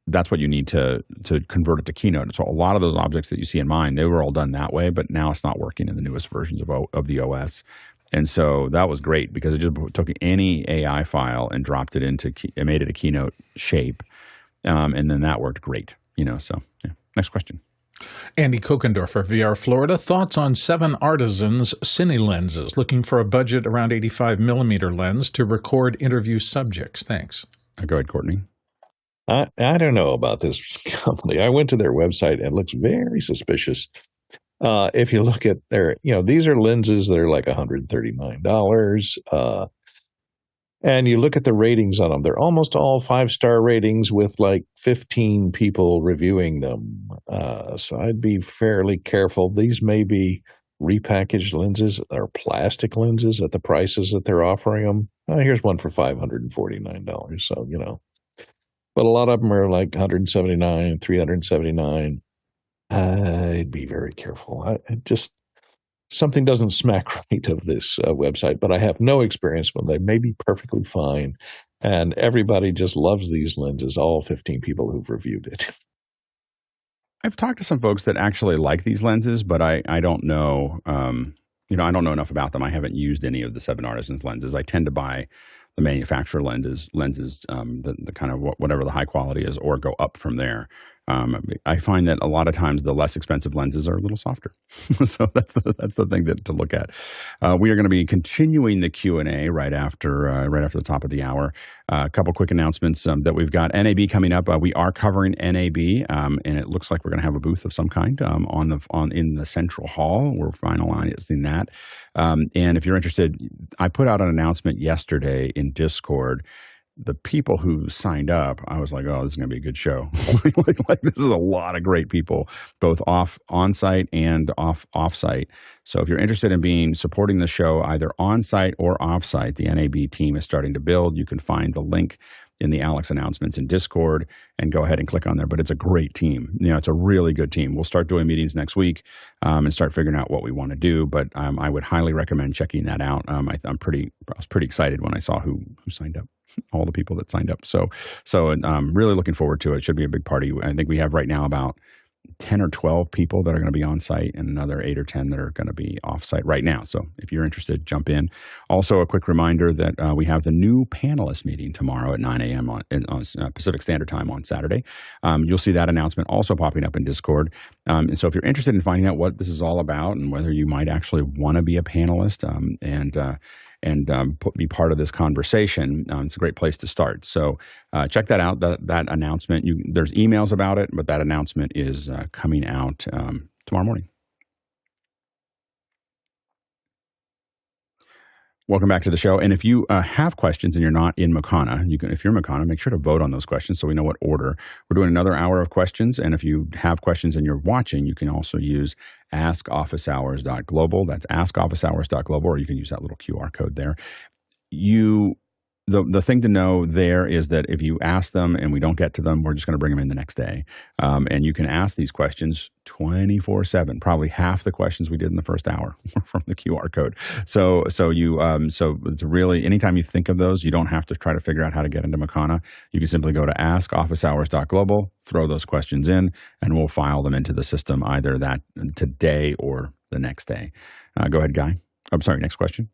[SPEAKER 1] that's what you need to convert it to Keynote. So a lot of those objects that you see in mine, they were all done that way, but now it's not working in the newest versions of the OS. And so that was great because it just took any AI file and dropped it it made it a Keynote shape. And then that worked great, so yeah. Next question.
[SPEAKER 2] Andy Kokendorfer, VR Florida. Thoughts on 7 Artisans cine lenses, looking for a budget around 85mm lens to record interview subjects. Thanks.
[SPEAKER 1] Go ahead, Courtney.
[SPEAKER 7] I don't know about this company. I went to their website and it looks very suspicious. If you look at their, these are lenses that are like $139. And you look at the ratings on them, they're almost all 5-star ratings with like 15 people reviewing them. So I'd be fairly careful. These may be repackaged lenses or plastic lenses at the prices that they're offering them. Here's one for $549. So, but a lot of them are like $179, $379. I'd be very careful. Something doesn't smack right of this website, but I have no experience with them. They may be perfectly fine, and everybody just loves these lenses, all 15 people who've reviewed it.
[SPEAKER 1] I've talked to some folks that actually like these lenses, but I don't know, I don't know enough about them. I haven't used any of the 7 Artisans lenses. I tend to buy the manufacturer lenses, the kind of whatever the high quality is, or go up from there. I find that a lot of times the less expensive lenses are a little softer. So that's the thing to look at. We are going to be continuing the Q&A right after the top of the hour. A couple quick announcements that we've got. NAB coming up. We are covering NAB, and it looks like we're going to have a booth of some kind in the central hall. We're finalizing that. And if you're interested, I put out an announcement yesterday in Discord. The people who signed up, I was like, oh, this is going to be a good show. like this is a lot of great people, both on-site and off-site. So if you're interested in supporting the show either on-site or off-site, the NAB team is starting to build. You can find the link in the Alex announcements in Discord and go ahead and click on there. But it's a great team. It's a really good team. We'll start doing meetings next week and start figuring out what we want to do. But I would highly recommend checking that out. I was pretty excited when I saw who signed up. all the people that signed up. So I'm really looking forward to it. It should be a big party. I think we have right now about 10 or 12 people that are going to be on site and another 8 or 10 that are going to be off site right now. So if you're interested, jump in. Also, a quick reminder that we have the new panelist meeting tomorrow at 9 a.m. on Pacific Standard Time on Saturday. You'll see that announcement also popping up in Discord. And so if you're interested in finding out what this is all about and whether you might actually want to be a panelist be part of this conversation, it's a great place to start. So check that out, that announcement. There's emails about it, but that announcement is coming out tomorrow morning. Welcome back to the show. And if you have questions and you're not in Mukana, if you're in Mukana, make sure to vote on those questions so we know what order. We're doing another hour of questions. And if you have questions and you're watching, you can also use askofficehours.global. That's askofficehours.global, or you can use that little QR code there. The thing to know there is that if you ask them and we don't get to them, we're just going to bring them in the next day. And you can ask these questions 24/7. Probably half the questions we did in the first hour from the QR code. So it's really, anytime you think of those, you don't have to try to figure out how to get into Mukana. You can simply go to askofficehours.global, throw those questions in, and we'll file them into the system either that today or the next day. Go ahead, Guy. I'm sorry, next question.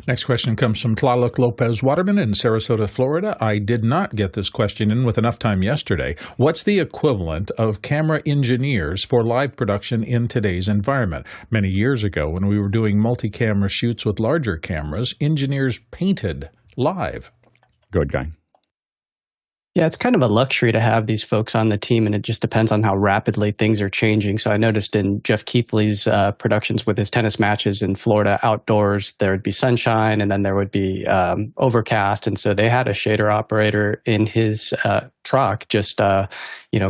[SPEAKER 2] Next question comes from Tlaloc Lopez Waterman in Sarasota, Florida. I did not get this question in with enough time yesterday. What's the equivalent of camera engineers for live production in today's environment? Many years ago, when we were doing multi-camera shoots with larger cameras, engineers painted live.
[SPEAKER 1] Go ahead, Guy.
[SPEAKER 5] Yeah, it's kind of a luxury to have these folks on the team, and it just depends on how rapidly things are changing. So I noticed in Jeff Keithley's productions with his tennis matches in Florida outdoors, there would be sunshine and then there would be overcast. And so they had a shader operator in his truck just,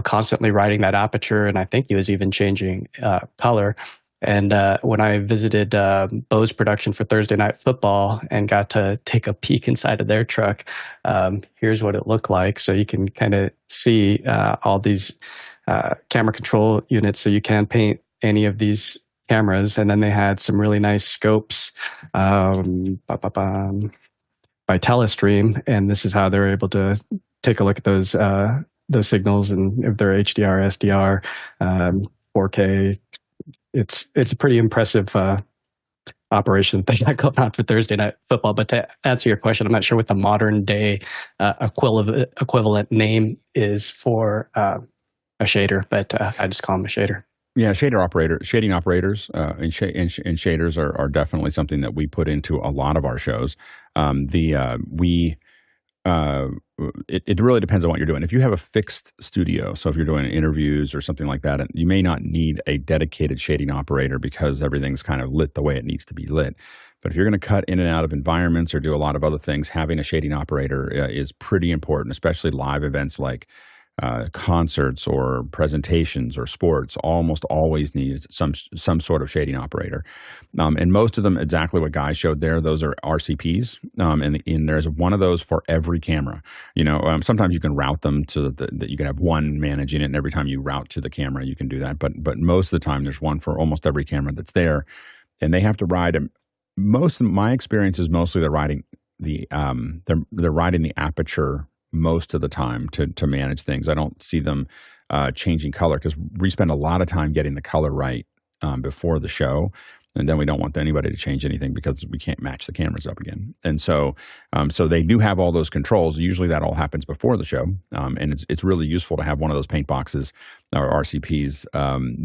[SPEAKER 5] constantly riding that aperture. And I think he was even changing color. And when I visited Bo's production for Thursday Night Football and got to take a peek inside of their truck, here's what it looked like. So you can kind of see all these camera control units, so you can paint any of these cameras. And then they had some really nice scopes by Telestream, and this is how they're able to take a look at those signals, and if they're HDR, SDR, 4K. It's a pretty impressive operation they got going on for Thursday Night Football. But to answer your question, I'm not sure what the modern day equivalent name is for a shader, but I just call them a shader.
[SPEAKER 1] Yeah, shading operators and shaders are definitely something that we put into a lot of our shows. It really depends on what you're doing. If you have a fixed studio, so if you're doing interviews or something like that, you may not need a dedicated shading operator because everything's kind of lit the way it needs to be lit. But if you're going to cut in and out of environments or do a lot of other things, having a shading operator is pretty important, especially live events like concerts or presentations or sports. Almost always need some sort of shading operator, and most of them exactly what Guy showed there. Those are RCPs, and there's one of those for every camera. Sometimes you can route them to that you can have one managing it, and every time you route to the camera, you can do that. But most of the time, there's one for almost every camera that's there, and they have to ride. Most of my experience is mostly they're riding the aperture most of the time to manage things. I don't see them changing color because we spend a lot of time getting the color right before the show, and then we don't want anybody to change anything because we can't match the cameras up again. And so they do have all those controls. Usually that all happens before the show, and it's really useful to have one of those paint boxes or RCPs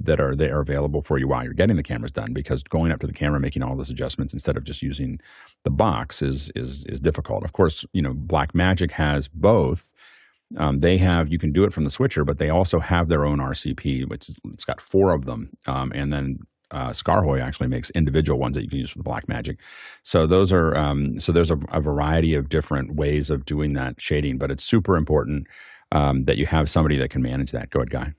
[SPEAKER 1] that are there available for you while you're getting the cameras done, because going up to the camera, making all those adjustments instead of just using the box is difficult. Of course, Blackmagic has both. You can do it from the switcher, but they also have their own RCP, which it's got 4 of them, and then Skaarhoj actually makes individual ones that you can use with Blackmagic. So those are so there's a variety of different ways of doing that shading, but it's super important that you have somebody that can manage that. Go ahead, Guy.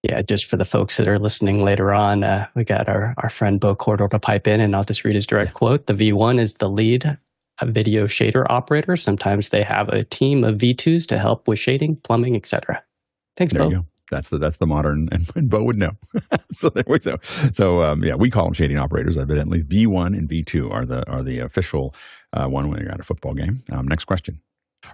[SPEAKER 5] Yeah, just for the folks that are listening later on, we got our friend Bo Cordell to pipe in, and I'll just read his direct quote. The V1 is the lead video shader operator. Sometimes they have a team of V2s to help with shading, plumbing, etc. Thanks,
[SPEAKER 1] There
[SPEAKER 5] Bo.
[SPEAKER 1] you go. That's the modern, and Bo would know. So there we go. So yeah, we call them shading operators. Evidently, V1 and V2 are the official one when you're at a football game. Next question.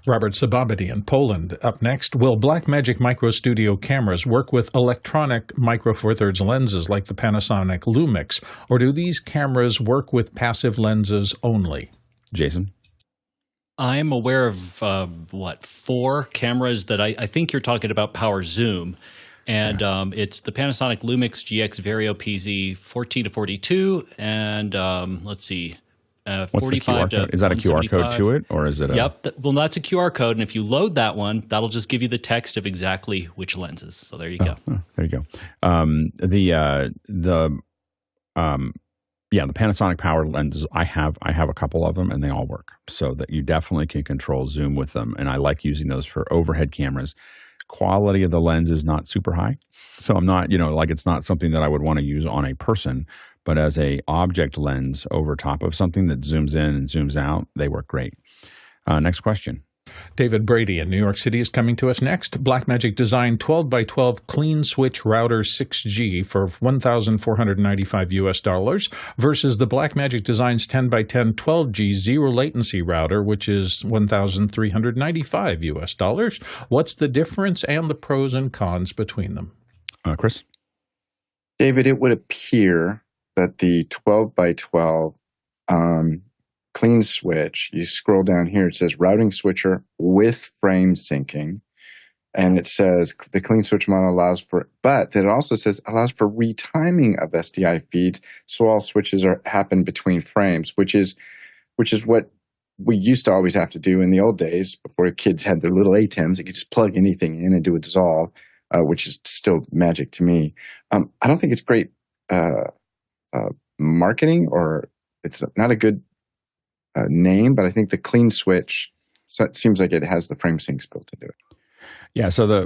[SPEAKER 2] Robert Sababity in Poland up next. Will Blackmagic Micro Studio cameras work with electronic Micro Four Thirds lenses like the Panasonic Lumix, or do these cameras work with passive lenses only?
[SPEAKER 1] Jason?
[SPEAKER 3] I'm aware of, 4 cameras that I think you're talking about power zoom. And it's the Panasonic Lumix GX Vario PZ 14 to 42, and let's see.
[SPEAKER 1] What's the QR code? Is that a QR code to it, or is it?
[SPEAKER 3] Yep. Well, that's a QR code, and if you load that one, that'll just give you the text of exactly which lenses. So there you go.
[SPEAKER 1] There you go. The Panasonic power lenses. I have a couple of them, and they all work. So that you definitely can control zoom with them, and I like using those for overhead cameras. Quality of the lens is not super high, so I'm not, it's not something that I would want to use on a person. But as a object lens over top of something that zooms in and zooms out, they work great. Next question.
[SPEAKER 2] David Brady in New York City is coming to us next. Blackmagic designed 12x12 Cleanswitch Router 6G for $1,495 versus the Blackmagic Design's 10x10 12G zero latency router, which is $1,395. What's the difference and the pros and cons between them?
[SPEAKER 1] Chris?
[SPEAKER 4] David, it would appear that the 12x12 clean switch, you scroll down here, it says routing switcher with frame syncing. And it says the clean switch model allows for, but it also says allows for retiming of SDI feeds. So all switches happen between frames, which is what we used to always have to do in the old days before kids had their little ATEMs. They could just plug anything in and do a dissolve, which is still magic to me. I don't think it's great marketing, or it's not a good name, but I think the clean switch seems like it has the frame syncs built into it.
[SPEAKER 1] Yeah. So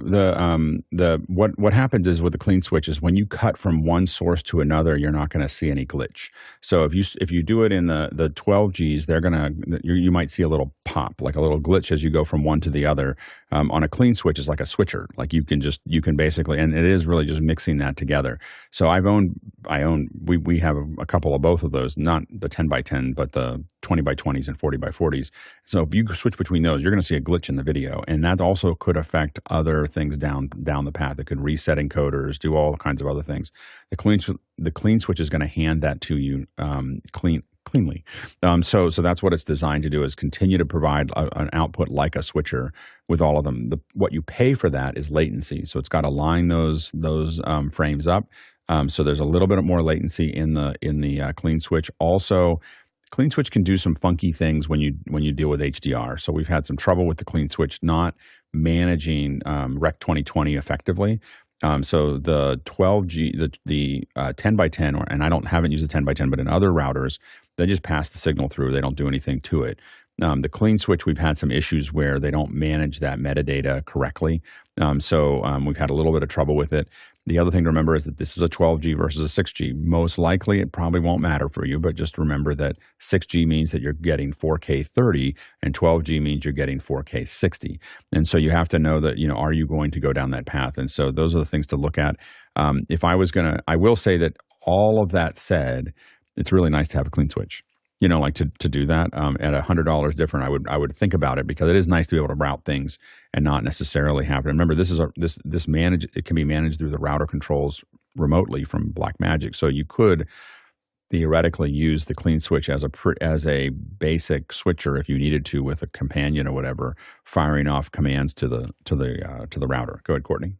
[SPEAKER 1] what happens is with the clean switch is when you cut from one source to another, you're not going to see any glitch. So if you do it in the 12Gs, you might see a little pop, like a little glitch as you go from one to the other. On a clean switch is like a switcher, like you can basically, and it is really just mixing that together. So we have a couple of both of those, not the 10x10, but the 20x20s and 40x40s. So if you switch between those, you're going to see a glitch in the video, and that also could affect other things down the path. It could reset encoders, do all kinds of other things. The clean switch is going to hand that to you cleanly. So that's what it's designed to do, is continue to provide an output like a switcher with all of them. What you pay for that is latency. So it's got to line those frames up. So there's a little bit more latency in the clean switch. Also, clean switch can do some funky things when you deal with HDR. So we've had some trouble with the clean switch not managing Rec 2020 effectively. So the 12G, the 10x10, and I haven't used the 10x10, but in other routers, they just pass the signal through. They don't do anything to it. The clean switch, we've had some issues where they don't manage that metadata correctly. So we've had a little bit of trouble with it. The other thing to remember is that this is a 12G versus a 6G. Most likely, it probably won't matter for you, but just remember that 6G means that you're getting 4K 30, and 12G means you're getting 4K 60. And so you have to know that, are you going to go down that path? And so those are the things to look at. I will say that all of that said, it's really nice to have a clean switch. To do that at $100 different, I would think about it, because it is nice to be able to route things and not necessarily have. Remember, it can be managed through the router controls remotely from Blackmagic. So you could theoretically use the clean switch as a basic switcher if you needed to, with a companion or whatever, firing off commands to the router. Go ahead, Courtney.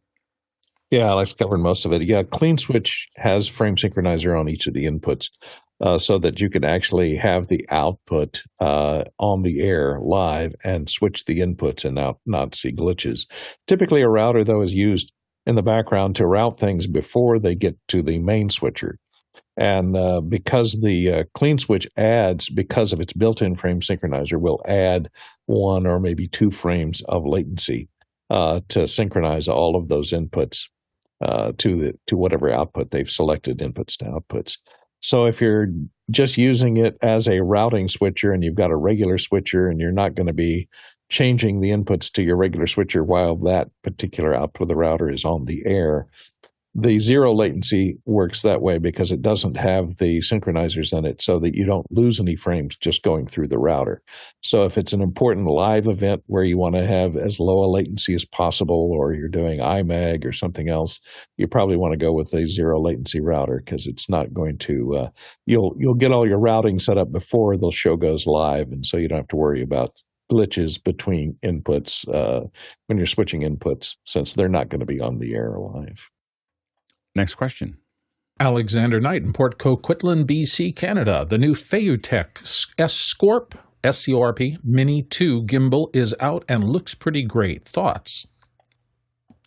[SPEAKER 7] Yeah, Alex covered most of it. Yeah, clean switch has frame synchronizer on each of the inputs. So that you can actually have the output on the air live and switch the inputs and not see glitches. Typically, a router, though, is used in the background to route things before they get to the main switcher. And because the clean switch because of its built-in frame synchronizer, will add 1 or maybe 2 frames of latency to synchronize all of those inputs to whatever output they've selected, inputs to outputs. So if you're just using it as a routing switcher, and you've got a regular switcher, and you're not going to be changing the inputs to your regular switcher while that particular output of the router is on the air. The zero latency works that way because it doesn't have the synchronizers in it, so that you don't lose any frames just going through the router. So if it's an important live event where you want to have as low a latency as possible, or you're doing iMag or something else, you probably want to go with a zero latency router, because it's not going to you'll get all your routing set up before the show goes live, and so you don't have to worry about glitches between inputs when you're switching inputs, since they're not going to be on the air live.
[SPEAKER 1] Next question.
[SPEAKER 2] Alexander Knight in Port Coquitlam, BC, Canada. The new FeiyuTech Scorp, S-C-O-R-P, Mini 2 gimbal is out and looks pretty great. Thoughts?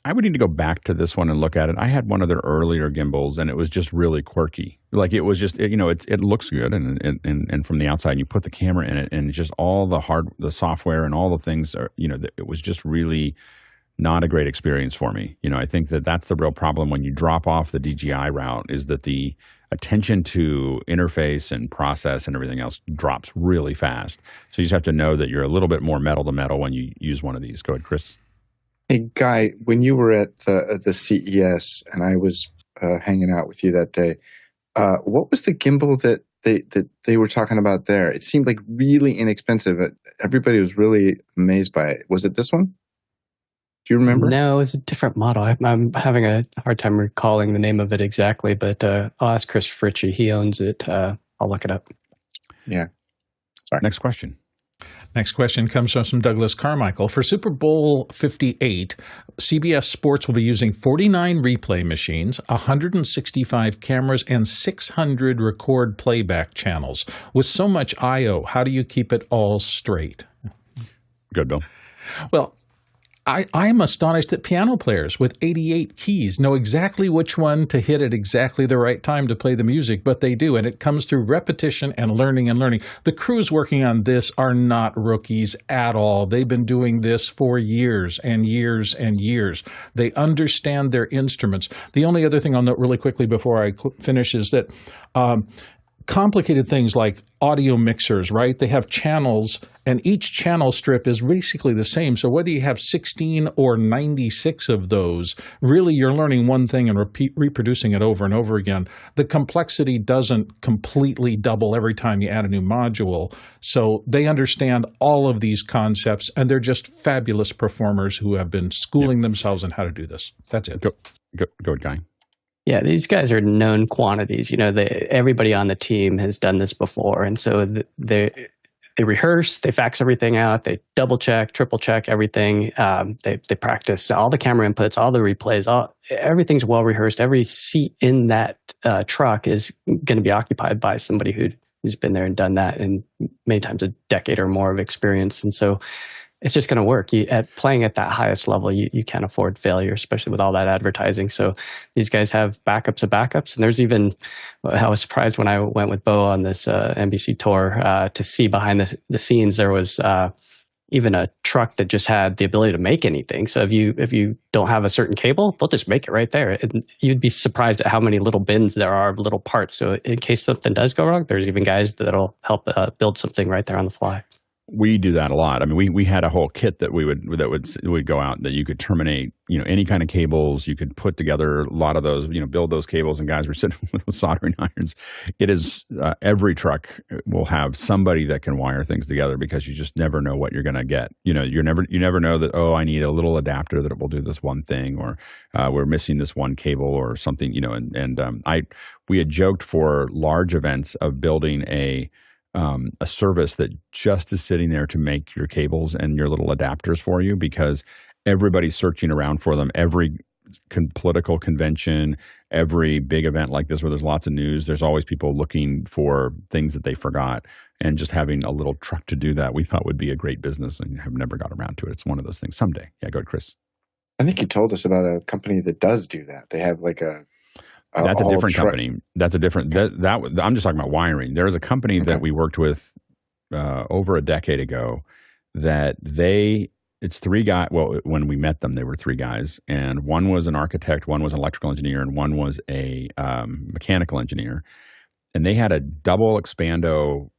[SPEAKER 1] I would need to go back to this one and look at it. I had one of their earlier gimbals, and it was just really quirky. Like, it was just, it looks good, and from the outside, you put the camera in it, and just all the software and all the things are, it was just really not a great experience for me. I think that's the real problem when you drop off the DJI route, is that the attention to interface and process and everything else drops really fast. So you just have to know that you're a little bit more metal to metal when you use one of these. Go ahead, Chris.
[SPEAKER 4] Hey, Guy, when you were at the CES and I was hanging out with you that day, what was the gimbal that they were talking about there? It seemed like really inexpensive. Everybody was really amazed by it. Was it this one? Do you remember?
[SPEAKER 5] No, it's a different model. I'm having a hard time recalling the name of it exactly, but I'll ask Chris Fritchie. He owns it. I'll look it up.
[SPEAKER 4] Yeah.
[SPEAKER 1] Sorry. Next question.
[SPEAKER 2] Next question comes from some Douglas Carmichael. For Super Bowl 58, CBS Sports will be using 49 replay machines, 165 cameras, and 600 record playback channels. With so much I/O, how do you keep it all straight?
[SPEAKER 1] Good, Bill.
[SPEAKER 2] Well, I'm astonished that piano players with 88 keys know exactly which one to hit at exactly the right time to play the music, but they do, and it comes through repetition and learning and learning. The crews working on this are not rookies at all. They've been doing this for years and years and years. They understand their instruments. The only other thing I'll note really quickly before I finish is that complicated things like audio mixers, right? They have channels, and each channel strip is basically the same. So whether you have 16 or 96 of those, really you're learning one thing and reproducing it over and over again. The complexity doesn't completely double every time you add a new module. So they understand all of these concepts, and they're just fabulous performers who have been schooling themselves on how to do this. That's it.
[SPEAKER 1] Go, Guy.
[SPEAKER 5] Yeah, these guys are known quantities. Everybody on the team has done this before, and so they rehearse, they fax everything out, they double check, triple check everything. They practice all the camera inputs, all the replays, everything's well rehearsed. Every seat in that truck is going to be occupied by somebody who's been there and done that, and many times a decade or more of experience. And so it's just going to work. Playing at that highest level, you can't afford failure, especially with all that advertising. So these guys have backups of backups. And there's even, I was surprised when I went with Bo on this NBC tour to see behind the scenes, there was even a truck that just had the ability to make anything. So if you don't have a certain cable, they'll just make it right there. And you'd be surprised at how many little bins there are of little parts. So in case something does go wrong, there's even guys that'll help build something right there on the fly.
[SPEAKER 1] We do that a lot. I mean, we had a whole kit that would go out that you could terminate, any kind of cables. You could put together a lot of those, build those cables, and guys were sitting with soldering irons. It is every truck will have somebody that can wire things together, because you just never know what you're going to get. You never know that, I need a little adapter that will do this one thing, or we're missing this one cable or something. We had joked for large events of building a service that just is sitting there to make your cables and your little adapters for you, because everybody's searching around for them. Every political convention, every big event like this where there's lots of news, there's always people looking for things that they forgot. And just having a little truck to do that, we thought would be a great business, and have never got around to it. It's one of those things. Someday. Yeah, go ahead, Chris.
[SPEAKER 4] I think you told us about a company that does do that. They have like
[SPEAKER 1] that's a different company. That's a different. I'm just talking about wiring. There is a company that we worked with over a decade ago. It's three guys. Well, when we met them, they were three guys, and one was an architect, one was an electrical engineer, and one was a mechanical engineer. and they had a double expando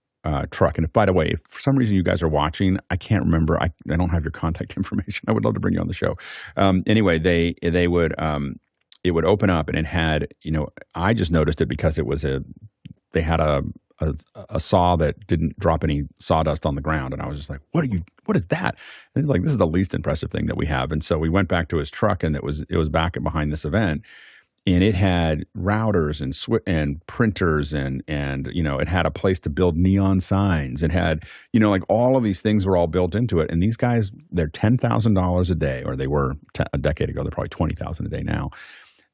[SPEAKER 1] truck. And if, by the way, if for some reason you guys are watching, I can't remember. I don't have your contact information. I would love to bring you on the show. Anyway, they would it would open up, and it had, I just noticed it because they had a saw that didn't drop any sawdust on the ground, and I was just like, what is that? And he's like, this is the least impressive thing that we have. And so we went back to his truck, and it was back behind this event. And it had routers and printers and it had a place to build neon signs. It had, like all of these things were all built into it. And these guys, they're $10,000 a day, or they were a decade ago. They're probably $20,000 a day now.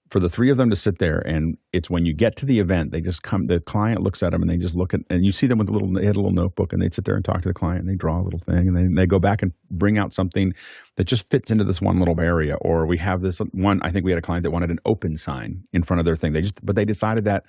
[SPEAKER 1] For the three of them to sit there, and it's when you get to the event, they just come, the client looks at them and they just look at, and you see them with they had a little notebook, and they'd sit there and talk to the client, and they draw a little thing, and then they go back and bring out something that just fits into this one little area. Or we have this one, I think we had a client that wanted an open sign in front of their thing. But they decided that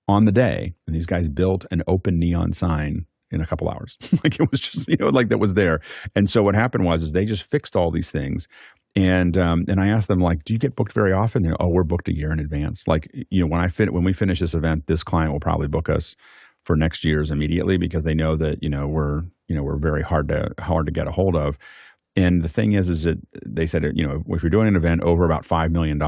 [SPEAKER 1] on the day, and these guys built an open neon sign in a couple hours. Like it was just, like that was there. And so what happened was they just fixed all these things. And I asked them, like, do you get booked very often? They're, we're booked a year in advance. Like, when we finish this event, this client will probably book us for next year's immediately, because they know that, we're very hard to get a hold of. And the thing is that they said, if you're doing an event over about $5 million,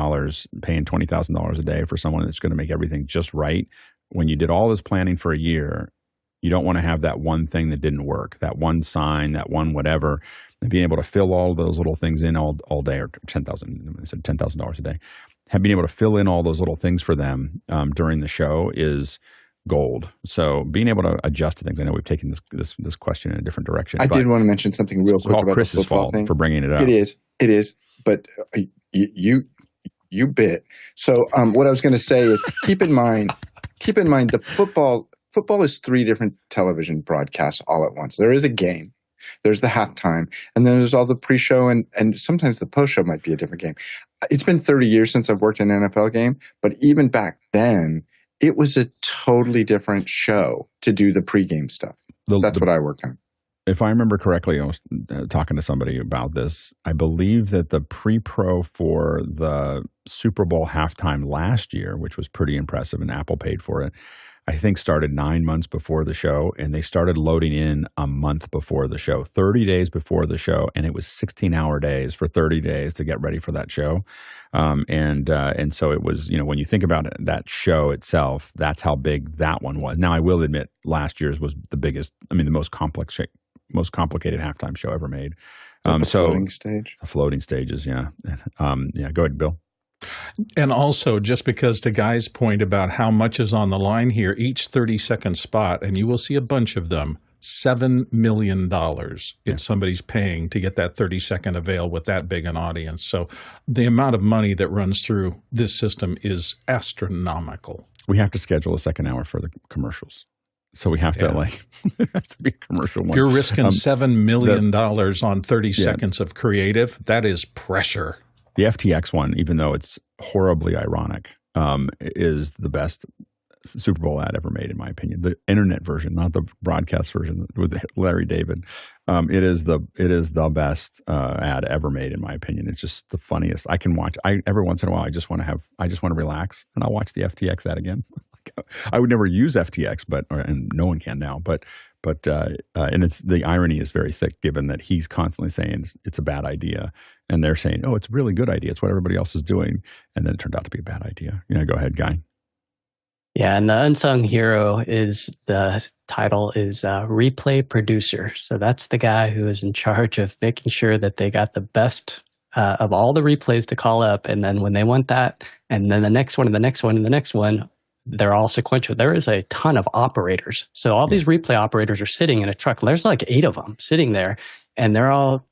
[SPEAKER 1] paying $20,000 a day for someone that's going to make everything just right, when you did all this planning for a year, you don't want to have that one thing that didn't work, that one sign, that one whatever. And being able to fill all those little things in all day, or $10,000 a day, being able to fill in all those little things for them during the show is gold. So being able to adjust to things. I know we've taken this question in a different direction.
[SPEAKER 4] I did want to mention something real quick about
[SPEAKER 1] Chris's
[SPEAKER 4] the football
[SPEAKER 1] fault
[SPEAKER 4] thing.
[SPEAKER 1] for bringing it up.
[SPEAKER 4] It is. But you bit. So what I was going to say is keep in mind the football is 3 different television broadcasts all at once. There is a game. There's the halftime, and then there's all the pre-show, and sometimes the post-show might be a different game. It's been 30 years since I've worked in an NFL game, but even back then, it was a totally different show to do the pre-game stuff. That's what I worked on.
[SPEAKER 1] If I remember correctly, I was talking to somebody about this. I believe that the pre-pro for the Super Bowl halftime last year, which was pretty impressive, and Apple paid for it, I think started 9 months before the show, and they started loading in a month before the show, 30 days before the show, and it was 16-hour days for 30 days to get ready for that show. And so it was, when you think about it, that show itself, that's how big that one was. Now, I will admit last year's was the biggest, the most complicated halftime show ever made.
[SPEAKER 4] Floating stage?
[SPEAKER 1] The floating stages, yeah. Go ahead, Bill.
[SPEAKER 2] And also, just because to Guy's point about how much is on the line here, each 30-second spot, and you will see a bunch of them, $7 million somebody's paying to get that 30-second avail with that big an audience. So the amount of money that runs through this system is astronomical.
[SPEAKER 1] We have to schedule a second hour for the commercials. So we have to, it has to be a commercial one.
[SPEAKER 2] If you're risking $7 million on 30 seconds of creative, that is pressure.
[SPEAKER 1] The FTX one, even though it's horribly ironic, is the best Super Bowl ad ever made, in my opinion. The internet version, not the broadcast version with Larry David. It is the best ad ever made, in my opinion. It's just the funniest. I can watch. Every once in a while, I just want to relax, and I'll watch the FTX ad again. I would never use FTX, and no one can now. But and it's, the irony is very thick, given that he's constantly saying it's a bad idea, and they're saying, oh, it's a really good idea. It's what everybody else is doing, and then it turned out to be a bad idea. Go ahead, Guy.
[SPEAKER 5] Yeah, and the unsung hero is, the title is replay producer. So that's the guy who is in charge of making sure that they got the best of all the replays to call up, and then when they want that, and then the next one, and the next one, and the next one, they're all sequential. There is a ton of operators. So all these replay operators are sitting in a truck. There's like 8 of them sitting there, and they're all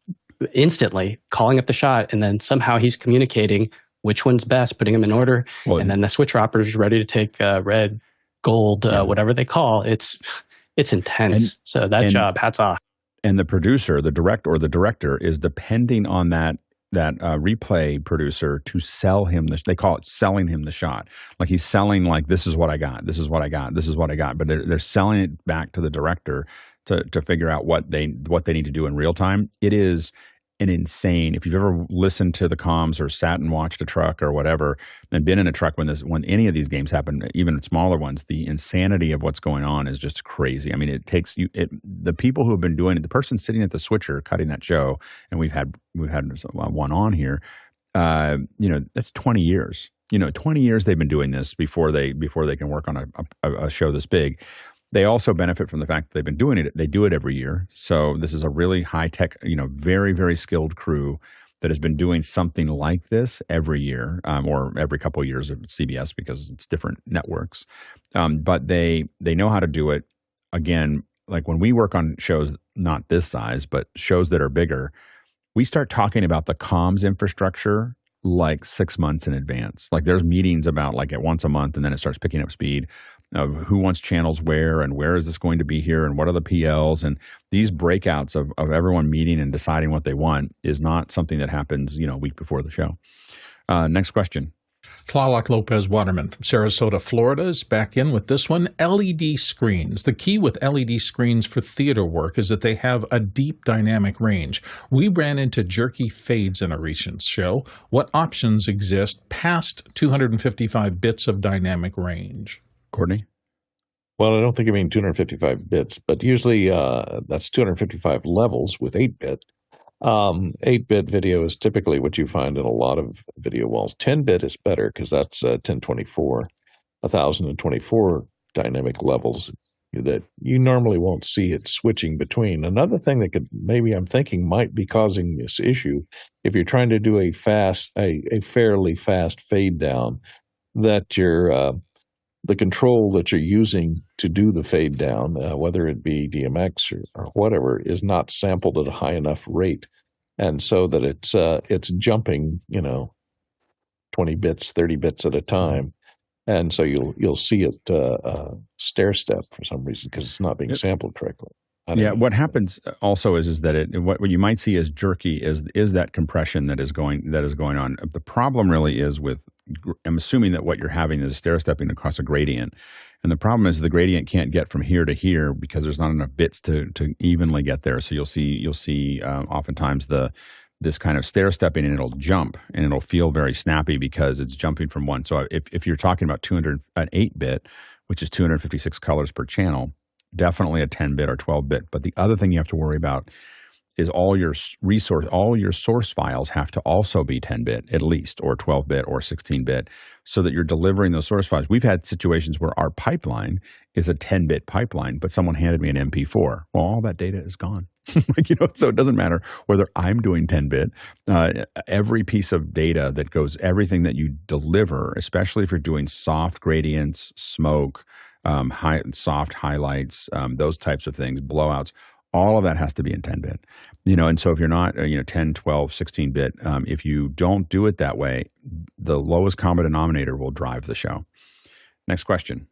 [SPEAKER 5] instantly calling up the shot. And then somehow he's communicating which one's best, putting them in order. And then the switcher operator is ready to take red, gold, whatever they call. It's intense. So that job, hats off.
[SPEAKER 1] And the producer, the director is depending on that replay producer to sell him they call it selling him the shot. Like he's selling, like, this is what I got, this is what I got, this is what I got. But they're selling it back to the director to figure out what they need to do in real time. It is an insane. If you've ever listened to the comms or sat and watched a truck or whatever, and been in a truck when any of these games happen, even smaller ones, the insanity of what's going on is just crazy. I mean, it takes you. The people who have been doing it, the person sitting at the switcher cutting that show, and we've had one on here. That's 20 years. 20 years they've been doing this before they can work on a show this big. They also benefit from the fact that they've been doing it. They do it every year. So this is a really high tech, very, very skilled crew that has been doing something like this every year, or every couple of years at CBS, because it's different networks. But they know how to do it. Again, like when we work on shows not this size, but shows that are bigger, we start talking about the comms infrastructure like 6 months in advance. Like there's meetings about like at once a month, and then it starts picking up speed of who wants channels where and where is this going to be here and what are the PLs, and these breakouts of everyone meeting and deciding what they want is not something that happens, a week before the show. Next question.
[SPEAKER 2] Tlaloc Lopez Waterman from Sarasota, Florida is back in with this one. LED screens. The key with LED screens for theater work is that they have a deep dynamic range. We ran into jerky fades in a recent show. What options exist past 255 bits of dynamic range?
[SPEAKER 1] Courtney?
[SPEAKER 7] Well, I don't think I mean 255 bits, but usually that's 255 levels with 8-bit. 8-bit video is typically what you find in a lot of video walls. 10-bit is better because that's 1024, 1024 dynamic levels that you normally won't see it switching between. Another thing that I'm thinking might be causing this issue, if you're trying to do a fairly fast fade down, that the control that you're using to do the fade down, whether it be DMX or whatever, is not sampled at a high enough rate, and so that it's jumping, 20 bits, 30 bits at a time, and so you'll see it stair step for some reason because it's not being sampled correctly.
[SPEAKER 1] Yeah, what happens also is that what you might see as jerky is that compression that is going on. The problem really is I'm assuming that what you're having is stair stepping across a gradient, and the problem is the gradient can't get from here to here because there's not enough bits to evenly get there. So you'll see oftentimes this kind of stair stepping, and it'll jump and it'll feel very snappy because it's jumping from one. So if you're talking about an 8-bit, which is 256 colors per channel, definitely a 10-bit or 12-bit. But the other thing you have to worry about is all your source files have to also be 10-bit at least, or 12-bit or 16-bit, so that you're delivering those source files. We've had situations where our pipeline is a 10-bit pipeline, but someone handed me an MP4. Well, all that data is gone. So it doesn't matter whether I'm doing 10-bit. Every piece of data that goes, everything that you deliver, especially if you're doing soft gradients, smoke, soft highlights, those types of things, blowouts, all of that has to be in 10-bit. And so if you're not 10, 12, 16-bit, if you don't do it that way, the lowest common denominator will drive the show. Next question.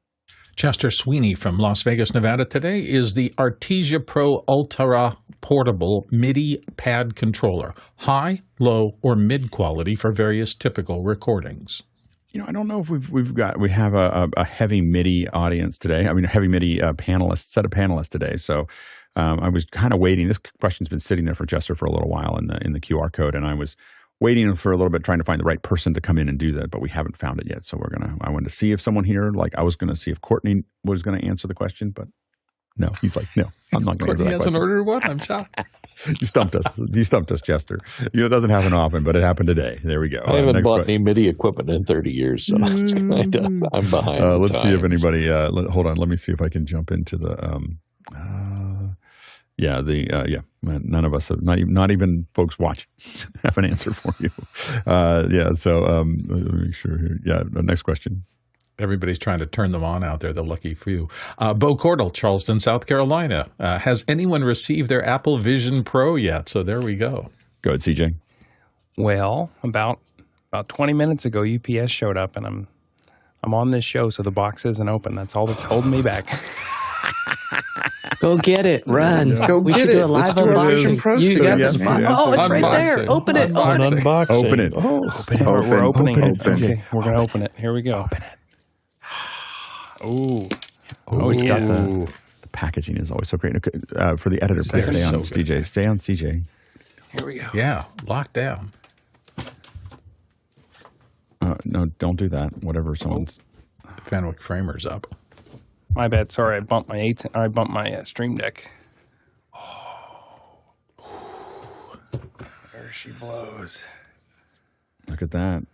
[SPEAKER 2] Chester Sweeney from Las Vegas, Nevada today is the Artesia Pro Ultra Portable MIDI Pad Controller. High, low, or mid quality for various typical recordings.
[SPEAKER 1] I don't know if we have a heavy MIDI audience today. I mean, a heavy MIDI set of panelists today. So I was kind of waiting. This question's been sitting there for Chester for a little while in the QR code, and I was waiting for a little bit, trying to find the right person to come in and do that, but we haven't found it yet. So I wanted to see if someone here, I was going to see if Courtney was going to answer the question, but no, he's like, no, I'm not going to answer that question.
[SPEAKER 2] Courtney hasn't ordered one? I'm shocked.
[SPEAKER 1] You stumped us, Chester. It doesn't happen often, but it happened today. There we go.
[SPEAKER 7] I haven't bought any MIDI equipment in 30 years, so I'm behind.
[SPEAKER 1] Let's see if anybody, hold on. Let me see if I can jump into the, none of us have, not even folks watch have an answer for you. Let me make sure here. Yeah, the next question.
[SPEAKER 2] Everybody's trying to turn them on out there, the lucky few. Bo Cordell, Charleston, South Carolina. Has anyone received their Apple Vision Pro yet? So there we go.
[SPEAKER 1] Go ahead, CJ.
[SPEAKER 8] Well, about 20 minutes ago, UPS showed up, and I'm on this show, so the box isn't open. That's all that's holding me back.
[SPEAKER 5] Go get it. Run.
[SPEAKER 4] Go
[SPEAKER 5] we
[SPEAKER 4] get
[SPEAKER 5] should
[SPEAKER 4] it.
[SPEAKER 5] do a live
[SPEAKER 4] Let's do our Vision
[SPEAKER 5] unboxing.
[SPEAKER 4] Pro
[SPEAKER 5] You
[SPEAKER 4] studio.
[SPEAKER 5] got
[SPEAKER 1] Yes,
[SPEAKER 5] this.
[SPEAKER 1] yes.
[SPEAKER 5] Oh, it's right there.
[SPEAKER 2] Unboxing.
[SPEAKER 5] Open it.
[SPEAKER 7] Unboxing.
[SPEAKER 1] Open it.
[SPEAKER 8] We're opening it.
[SPEAKER 4] Open.
[SPEAKER 8] Okay, we're going to open it. Here we go.
[SPEAKER 1] Open it.
[SPEAKER 8] Oh, it's got
[SPEAKER 1] the packaging is always so great. For the editor, please stay on
[SPEAKER 2] so
[SPEAKER 1] CJ. Stay on CJ.
[SPEAKER 8] Here we go.
[SPEAKER 2] Yeah, locked down.
[SPEAKER 1] No, don't do that. Whatever someone's.
[SPEAKER 2] Fenwick Framer's up.
[SPEAKER 8] My bad. Sorry, I bumped my Stream Deck. There she blows.
[SPEAKER 1] Look at that.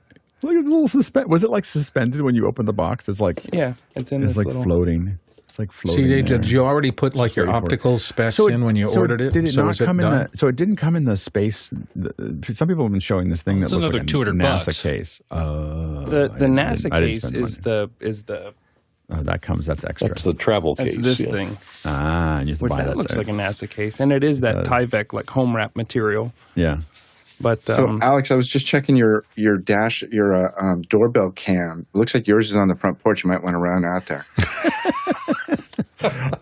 [SPEAKER 1] Look at the little suspend. Was it like suspended when you opened the box? It's like
[SPEAKER 8] it's in
[SPEAKER 1] it's
[SPEAKER 8] this
[SPEAKER 1] like
[SPEAKER 8] little
[SPEAKER 1] floating. It's like floating.
[SPEAKER 2] CJ,
[SPEAKER 1] there.
[SPEAKER 2] did you already put like your
[SPEAKER 1] Ready for it.
[SPEAKER 2] optical specs
[SPEAKER 1] So
[SPEAKER 2] in when you ordered it?
[SPEAKER 1] Did it not
[SPEAKER 2] is it
[SPEAKER 1] come in
[SPEAKER 2] done?
[SPEAKER 1] so it didn't come in the space. Some people have been showing this thing that
[SPEAKER 3] It's
[SPEAKER 1] looks
[SPEAKER 3] another
[SPEAKER 1] like a
[SPEAKER 3] $200
[SPEAKER 1] NASA case.
[SPEAKER 8] the NASA case is the
[SPEAKER 1] that's extra.
[SPEAKER 7] That's the travel
[SPEAKER 8] that's
[SPEAKER 7] case.
[SPEAKER 8] this
[SPEAKER 7] yeah.
[SPEAKER 8] thing,
[SPEAKER 1] And you have to
[SPEAKER 8] which
[SPEAKER 1] buy
[SPEAKER 8] that
[SPEAKER 1] that.
[SPEAKER 8] looks like a NASA case, and it is that
[SPEAKER 1] does.
[SPEAKER 8] Tyvek like home wrap material.
[SPEAKER 1] Yeah.
[SPEAKER 8] But
[SPEAKER 4] So, Alex, I was just checking your doorbell cam. It looks like yours is on the front porch. You might want to run out there.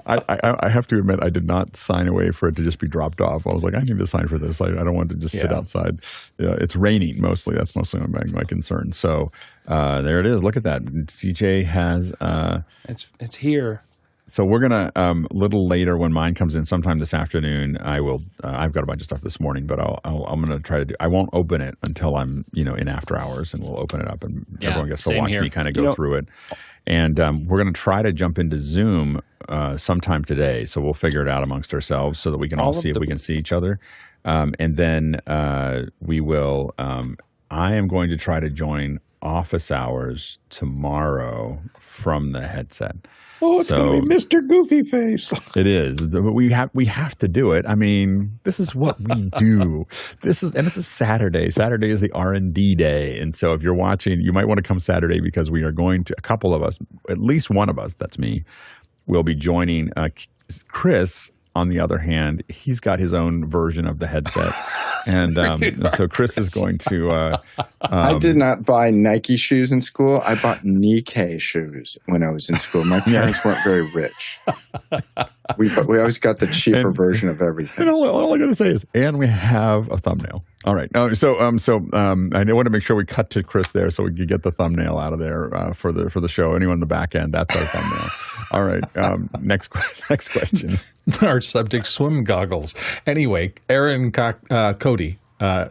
[SPEAKER 1] I have to admit, I did not sign away for it to just be dropped off. I was like, I need to sign for this. I don't want to just sit outside. It's raining mostly. That's mostly my concern. So there it is. Look at that. CJ has.
[SPEAKER 8] it's here.
[SPEAKER 1] So we're gonna a little later when mine comes in sometime this afternoon. I will. I've got a bunch of stuff this morning, but I'm gonna try to do. I won't open it until I'm in after hours, and we'll open it up, and everyone gets to watch me kind of go through it. And we're gonna try to jump into Zoom sometime today. So we'll figure it out amongst ourselves so that we can all see if we can see each other, and then we will. I am going to try to join office hours tomorrow from the headset.
[SPEAKER 7] Oh, it's going to be Mr. Goofy Face.
[SPEAKER 1] It is. We have to do it. I mean, this is what we do. And it's a Saturday. Saturday is the R&D day, and so if you're watching, you might want to come Saturday because we are going to. A couple of us, at least one of us, that's me, will be joining. Chris, on the other hand, he's got his own version of the headset. And so Chris is going to.
[SPEAKER 4] I did not buy Nike shoes in school. I bought Nikkei shoes when I was in school. My parents weren't very rich. We always got the cheaper version of everything.
[SPEAKER 1] And all I got to say is, and we have a thumbnail. All right. So I want to make sure we cut to Chris there so we can get the thumbnail out of there for the show. Anyone in the back end, that's our thumbnail. All right. Next question.
[SPEAKER 2] Our subject, swim goggles. Anyway, Aaron Cody,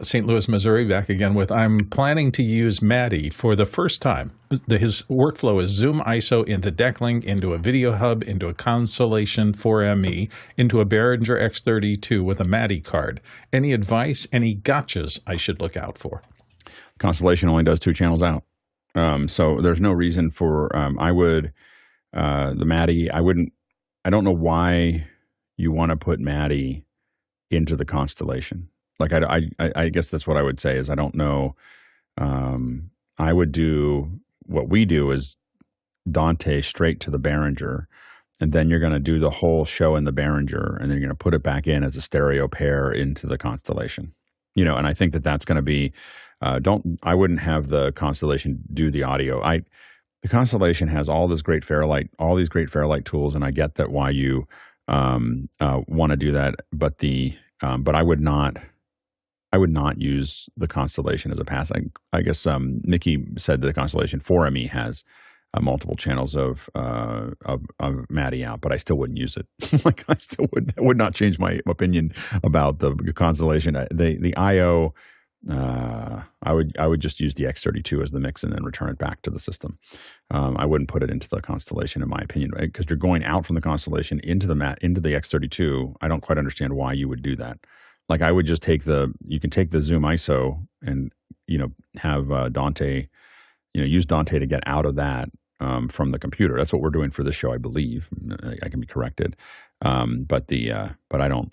[SPEAKER 2] St. Louis, Missouri, back again with, I'm planning to use Maddie for the first time. His workflow is zoom ISO into Decklink, into a video hub, into a Constellation 4ME, into a Behringer X32 with a Maddie card. Any advice, any gotchas I should look out for?
[SPEAKER 1] Constellation only does 2 channels out. So there's no reason for, the Maddie, I don't know why you want to put Maddie into the Constellation. Like, I guess that's what I would say is I don't know. I would do what we do is Dante straight to the Behringer, and then you're going to do the whole show in the Behringer, and then you're going to put it back in as a stereo pair into the Constellation. And I think that's going to be, I wouldn't have the Constellation do the audio. The Constellation has all these great Fairlight tools, and I get that why you want to do that, but I would not use the Constellation as a pass. I guess Nikki said that the Constellation 4ME has multiple channels of Maddie out, but I still wouldn't use it. Like, I still would not change my opinion about the Constellation. The IO, I would just use the X32 as the mix and then return it back to the system. I wouldn't put it into the Constellation, in my opinion, because you're going out from the Constellation into the X32. I don't quite understand why you would do that. Like, I would just you can take the zoom ISO and, have Dante, use Dante to get out of that from the computer. That's what we're doing for this show, I believe. I can be corrected. But I don't,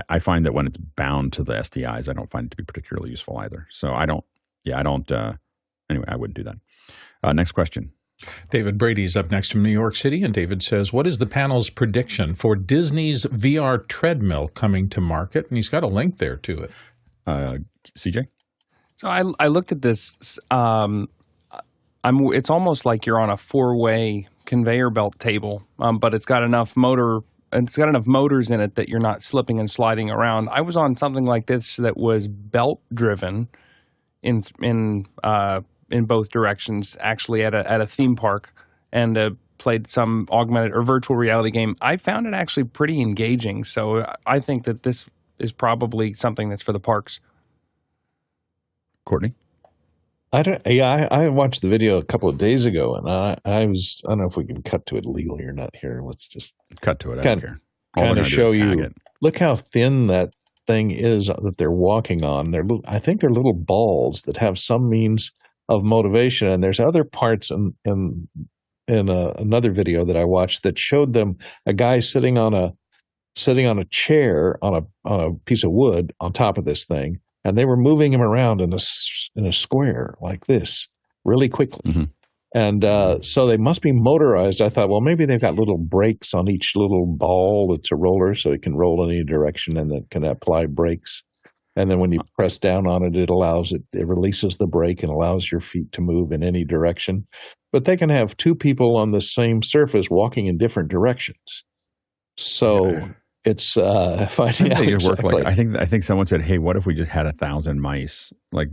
[SPEAKER 1] I find that when it's bound to the SDIs, I don't find it to be particularly useful either. So anyway, I wouldn't do that. Next question.
[SPEAKER 2] David Brady's up next from New York City, and David says, what is the panel's prediction for Disney's VR treadmill coming to market? And he's got a link there to it.
[SPEAKER 1] CJ?
[SPEAKER 8] So I looked at this. It's almost like you're on a 4-way conveyor belt table, but it's got enough motors in it that you're not slipping and sliding around. I was on something like this that was belt driven in both directions, actually at a theme park, and played some augmented or virtual reality game. I found it actually pretty engaging. So I think that this is probably something that's for the parks.
[SPEAKER 1] Courtney?
[SPEAKER 7] I watched the video a couple of days ago, and I don't know if we can cut to it legally or not here. Let's just
[SPEAKER 1] cut to it out here.
[SPEAKER 7] Kind of show you. Look how thin that thing is that they're walking on. I think they're little balls that have some means of motivation, and there's other parts in another video that I watched that showed them a guy sitting on a chair on a piece of wood on top of this thing. And they were moving him around in a square like this really quickly.
[SPEAKER 1] Mm-hmm.
[SPEAKER 7] And so they must be motorized. I thought, well, maybe they've got little brakes on each little ball that's a roller so it can roll in any direction and it can apply brakes. And then when you press down on it, it releases the brake and allows your feet to move in any direction. But they can have two people on the same surface walking in different directions. So... It's finding out exactly.
[SPEAKER 1] Work I think someone said, "Hey, what if we just had 1,000 mice, like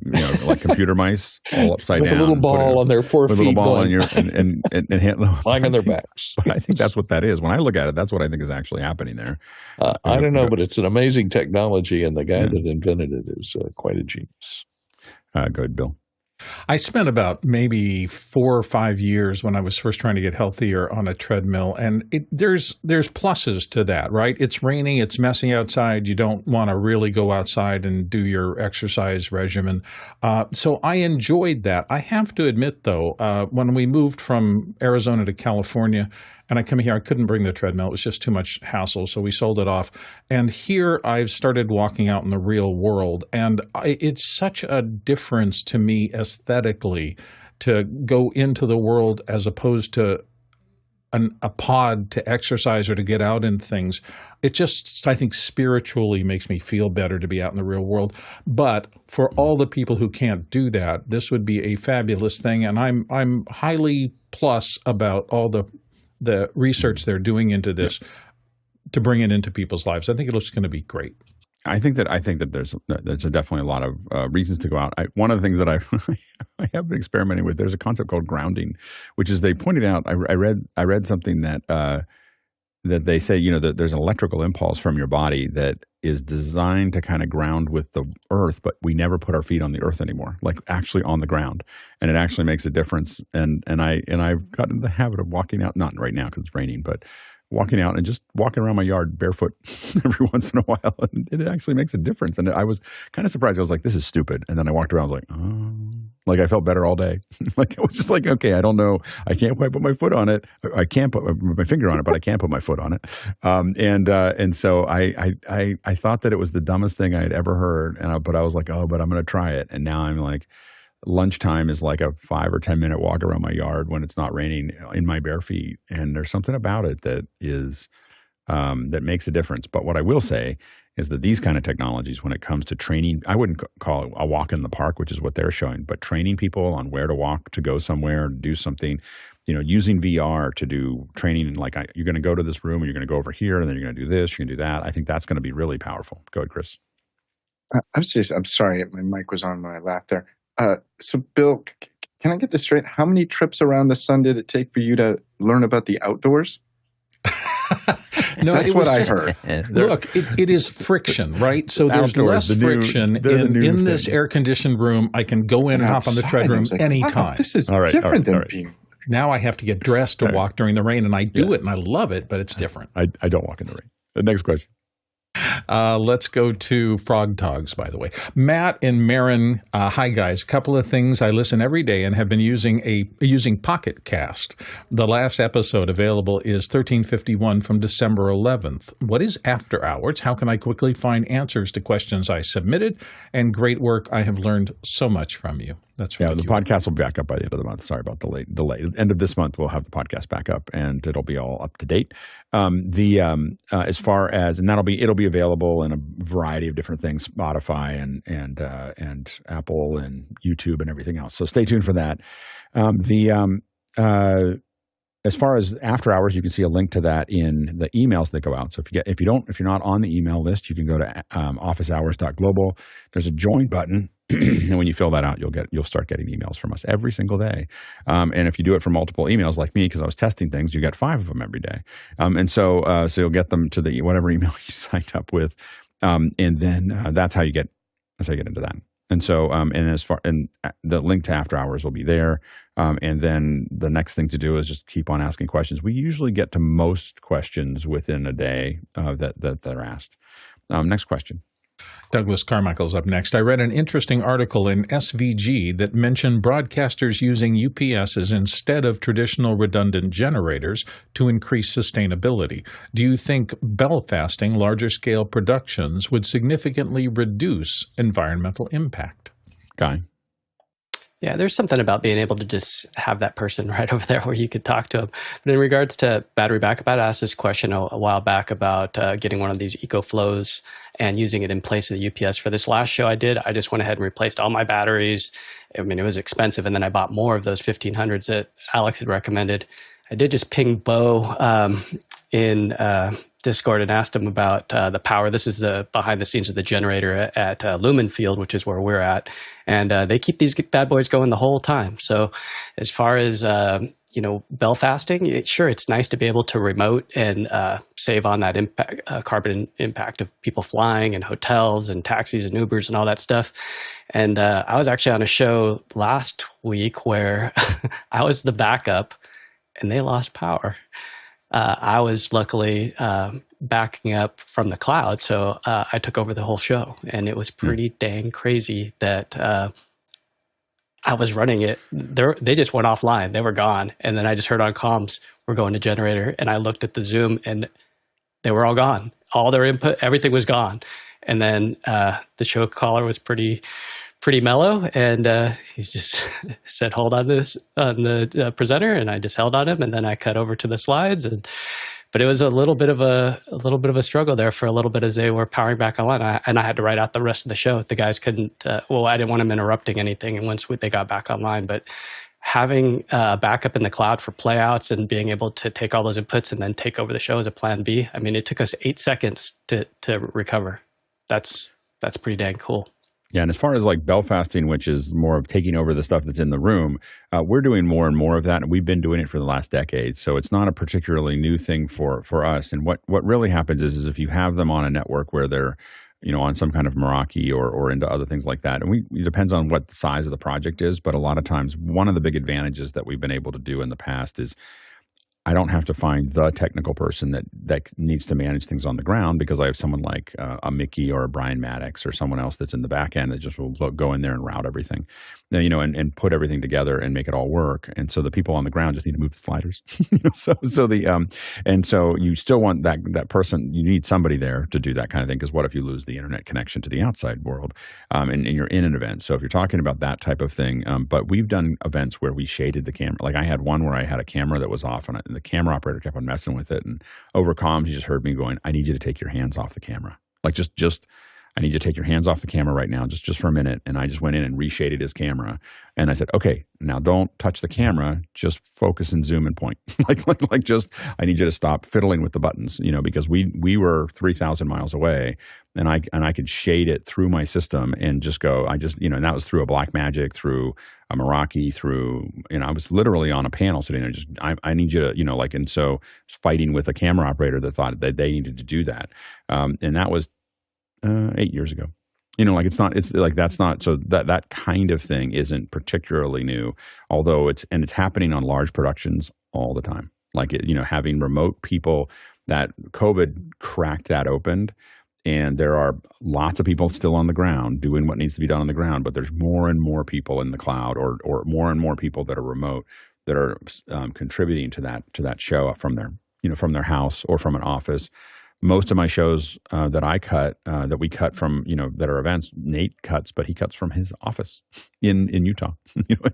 [SPEAKER 1] computer mice, all upside
[SPEAKER 7] with
[SPEAKER 1] down,
[SPEAKER 7] a little ball on their 4 feet,
[SPEAKER 1] with a little ball on your and
[SPEAKER 7] lying on their backs."
[SPEAKER 1] But I think that's what that is. When I look at it, that's what I think is actually happening there.
[SPEAKER 7] I don't know, but it's an amazing technology, and the guy that invented it is quite a genius.
[SPEAKER 1] Go ahead, Bill.
[SPEAKER 2] I spent about maybe 4 or 5 years when I was first trying to get healthier on a treadmill, and there's pluses to that, right? It's raining, it's messy outside. You don't want to really go outside and do your exercise regimen. So I enjoyed that. I have to admit, though, when we moved from Arizona to California, and I come here, I couldn't bring the treadmill. It was just too much hassle, so we sold it off. And here I've started walking out in the real world, and it's such a difference to me aesthetically to go into the world as opposed to a pod to exercise or to get out in things. It just, I think, spiritually makes me feel better to be out in the real world. But for all the people who can't do that, this would be a fabulous thing, and I'm highly plus about all the research they're doing into this to bring it into people's lives. I think it's going to be great.
[SPEAKER 1] I think that there's definitely a lot of reasons to go out. One of the things that I have been experimenting with, there's a concept called grounding, which is they pointed out. I read something that they say, that there's an electrical impulse from your body that is designed to kind of ground with the earth, but we never put our feet on the earth anymore, like actually on the ground, and it actually makes a difference. And I've gotten in the habit of walking out, not right now because it's raining, but walking out and just walking around my yard barefoot every once in a while, and it actually makes a difference. And I was kind of surprised. I was like, "This is stupid," and then I walked around. I was like, "Oh," like I felt better all day. Like I was just like, "Okay, I don't know. I can't quite put my foot on it. I can't put my finger on it, but I can put my foot on it." And so I thought that it was the dumbest thing I had ever heard, but I was like, "Oh, but I'm going to try it." And now I'm like, lunchtime is like a 5 or 10 minute walk around my yard when it's not raining in my bare feet. And there's something about it that is, that makes a difference. But what I will say is that these kind of technologies, when it comes to training, I wouldn't call it a walk in the park, which is what they're showing, but training people on where to walk, to go somewhere, to do something, using VR to do training. Like you're going to go to this room and you're going to go over here and then you're going to do this, you're going to do that. I think that's going to be really powerful. Go ahead, Chris.
[SPEAKER 4] I'm sorry, my mic was on when I laughed there. So, Bill, can I get this straight? How many trips around the sun did it take for you to learn about the outdoors?
[SPEAKER 2] No,
[SPEAKER 4] that's what I heard.
[SPEAKER 2] Look, it is friction, right? So there's less friction in this air-conditioned room. I can go in and hop on the tread room anytime.
[SPEAKER 4] Wow, this is different than being...
[SPEAKER 2] Now I have to get dressed to walk during the rain, and I do it, and I love it, but it's different.
[SPEAKER 1] I don't walk in the rain. The next question.
[SPEAKER 2] Let's go to Frog Togs, by the way. Matt and Marin, hi guys. Couple of things. I listen every day and have been using Pocket Cast. The last episode available is 1351 from December 11th. What is After Hours? How can I quickly find answers to questions I submitted? And great work. I have learned so much from you. That's
[SPEAKER 1] the podcast will be back up by the end of the month. Sorry about the delay. End of this month, we'll have the podcast back up, and it'll be all up to date. As far as, and it'll be available in a variety of different things, Spotify and Apple and YouTube and everything else. So stay tuned for that. As far as After Hours, you can see a link to that in the emails that go out. So if you're not on the email list, you can go to officehours.global. There's a join button. And when you fill that out, you'll start getting emails from us every single day. And if you do it for multiple emails like me, because I was testing things, you get 5 of them every day. And so you'll get them to the whatever email you signed up with. And then that's how you get into that. And so, and the link to After Hours will be there. And then the next thing to do is just keep on asking questions. We usually get to most questions within a day that are asked. Next question.
[SPEAKER 2] Douglas Carmichael's up next. I read an interesting article in SVG that mentioned broadcasters using UPSs instead of traditional redundant generators to increase sustainability. Do you think Belfasting larger scale productions would significantly reduce environmental impact?
[SPEAKER 1] Guy?
[SPEAKER 5] Yeah, there's something about being able to just have that person right over there where you could talk to them. But in regards to battery backup, I'd asked this question a while back about getting one of these EcoFlows and using it in place of the UPS. For this last show I did, I just went ahead and replaced all my batteries. I mean, it was expensive, and then I bought more of those 1500s that Alex had recommended. I did just ping Bo in Discord and asked him about the power. This is the behind the scenes of the generator at Lumen Field, which is where we're at. And they keep these bad boys going the whole time. So as far as, Belfasting, sure, it's nice to be able to remote and save on that impact, carbon impact of people flying and hotels and taxis and Ubers and all that stuff. And I was actually on a show last week where I was the backup and they lost power. I was luckily backing up from the cloud, so I took over the whole show, and it was pretty dang crazy that I was running it. They just went offline; they were gone, and then I just heard on comms, "We're going to generator," and I looked at the Zoom, and they were all gone. All their input, everything was gone, and then the show caller was pretty mellow, and he just said, "Hold on this on the presenter," and I just held on him, and then I cut over to the slides. But it was a little bit of a struggle there for a little bit as they were powering back online, and I had to write out the rest of the show. The guys couldn't. I didn't want them interrupting anything, and once they got back online, but having a backup in the cloud for playouts and being able to take all those inputs and then take over the show as a plan B. I mean, it took us 8 seconds to recover. That's pretty dang cool.
[SPEAKER 1] Yeah, and as far as like Belfasting, which is more of taking over the stuff that's in the room, we're doing more and more of that, and we've been doing it for the last decade. So it's not a particularly new thing for us. And what really happens is if you have them on a network where they're, on some kind of Meraki or into other things like that, and it depends on what the size of the project is. But a lot of times, one of the big advantages that we've been able to do in the past is I don't have to find the technical person that needs to manage things on the ground because I have someone like a Mickey or a Brian Maddox or someone else that's in the back end that just will go in there and route everything, and put everything together and make it all work. And so the people on the ground just need to move the sliders. So you still want that person. You need somebody there to do that kind of thing because what if you lose the internet connection to the outside world, and you're in an event? So if you're talking about that type of thing, but we've done events where we shaded the camera. Like I had one where I had a camera that was off on it. The camera operator kept on messing with it, and over comms, you just heard me going, "I need you to take your hands off the camera. Like just, I need you to take your hands off the camera right now, just for a minute." And I just went in and reshaded his camera, and I said, "Okay, now don't touch the camera. Just focus and zoom and point. like just, I need you to stop fiddling with the buttons, because we were 3,000 miles away, and I could shade it through my system and just go. And that was through a Blackmagic, through a Meraki, through, I was literally on a panel sitting there. Just, I need you to, and so fighting with a camera operator that thought that they needed to do that, and that was 8 years ago. That's not, so that kind of thing isn't particularly new, although it's happening on large productions all the time. Having remote people, that COVID cracked that open, and there are lots of people still on the ground doing what needs to be done on the ground, but there's more and more people in the cloud or more and more people that are remote that are contributing to that show from their house or from an office. Most of my shows that I cut, that we cut from, that are events, Nate cuts, but he cuts from his office in Utah.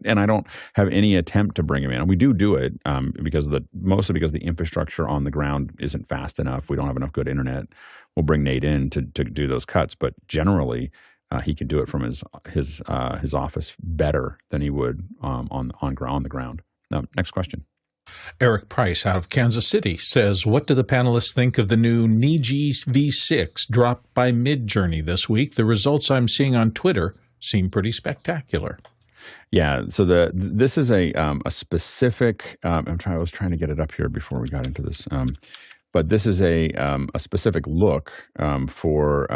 [SPEAKER 1] And I don't have any attempt to bring him in. And we do it mostly because the infrastructure on the ground isn't fast enough. We don't have enough good internet. We'll bring Nate in to do those cuts, but generally he can do it from his office better than he would on the ground. Next question.
[SPEAKER 2] Eric Price out of Kansas City says, what do the panelists think of the new Niji V6 dropped by Midjourney this week? The results I'm seeing on Twitter seem pretty spectacular.
[SPEAKER 1] Yeah, so this is a specific. I was trying to get it up here before we got into this. but this is a specific look for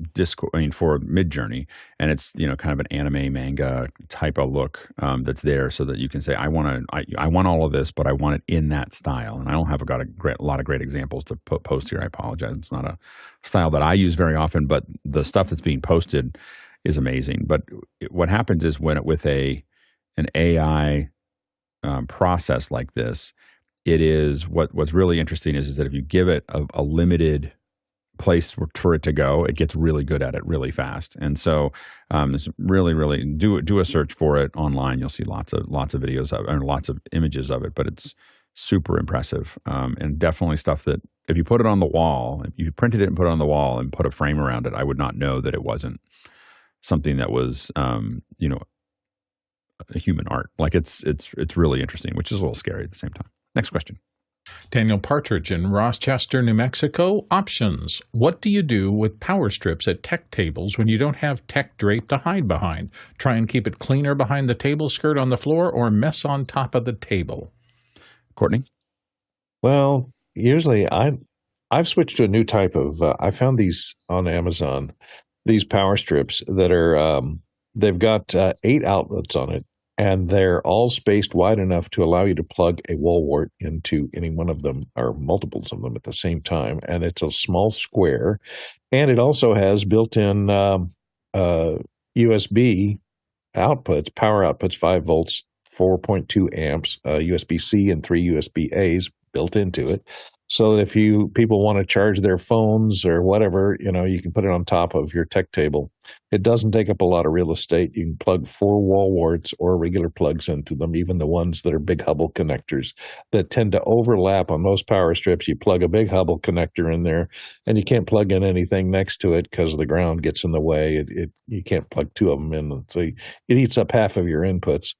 [SPEAKER 1] Midjourney, and it's kind of an anime manga type of look that's there, so that you can say I want all of this, but I want it in that style. And I don't have got a lot of great examples to post here. I apologize. It's not a style that I use very often, but the stuff that's being posted is amazing. But what happens is with an AI process like this, it is what's really interesting is that if you give it a limited place for it to go, it gets really good at it really fast. And so it's really do a search for it online. You'll see lots of videos of it, and lots of images of it, but it's super impressive, and definitely stuff that if you put it on the wall, if you printed it and put it on the wall and put a frame around it, I would not know that it wasn't something that was a human art. Like it's really interesting, which is a little scary at the same time. Next question.
[SPEAKER 2] Daniel Partridge in Rochester, New Mexico. Options. What do you do with power strips at tech tables when you don't have tech drape to hide behind? Try and keep it cleaner behind the table skirt on the floor, or mess on top of the table?
[SPEAKER 1] Courtney?
[SPEAKER 7] Well, usually I've switched to a new type of, I found these on Amazon, these power strips that are, they've got 8 outlets on it, and they're all spaced wide enough to allow you to plug a wall wart into any one of them or multiples of them at the same time. And it's a small square. And it also has built-in USB outputs, power outputs, 5 volts, 4.2 amps, USB-C and 3 USB-As built into it. So if people want to charge their phones or whatever, you can put it on top of your tech table. It doesn't take up a lot of real estate. You can plug 4 wall warts or regular plugs into them, even the ones that are big Hubble connectors that tend to overlap on most power strips. You plug a big Hubble connector in there, and you can't plug in anything next to it because the ground gets in the way. You can't plug 2 of them in. So it eats up half of your inputs.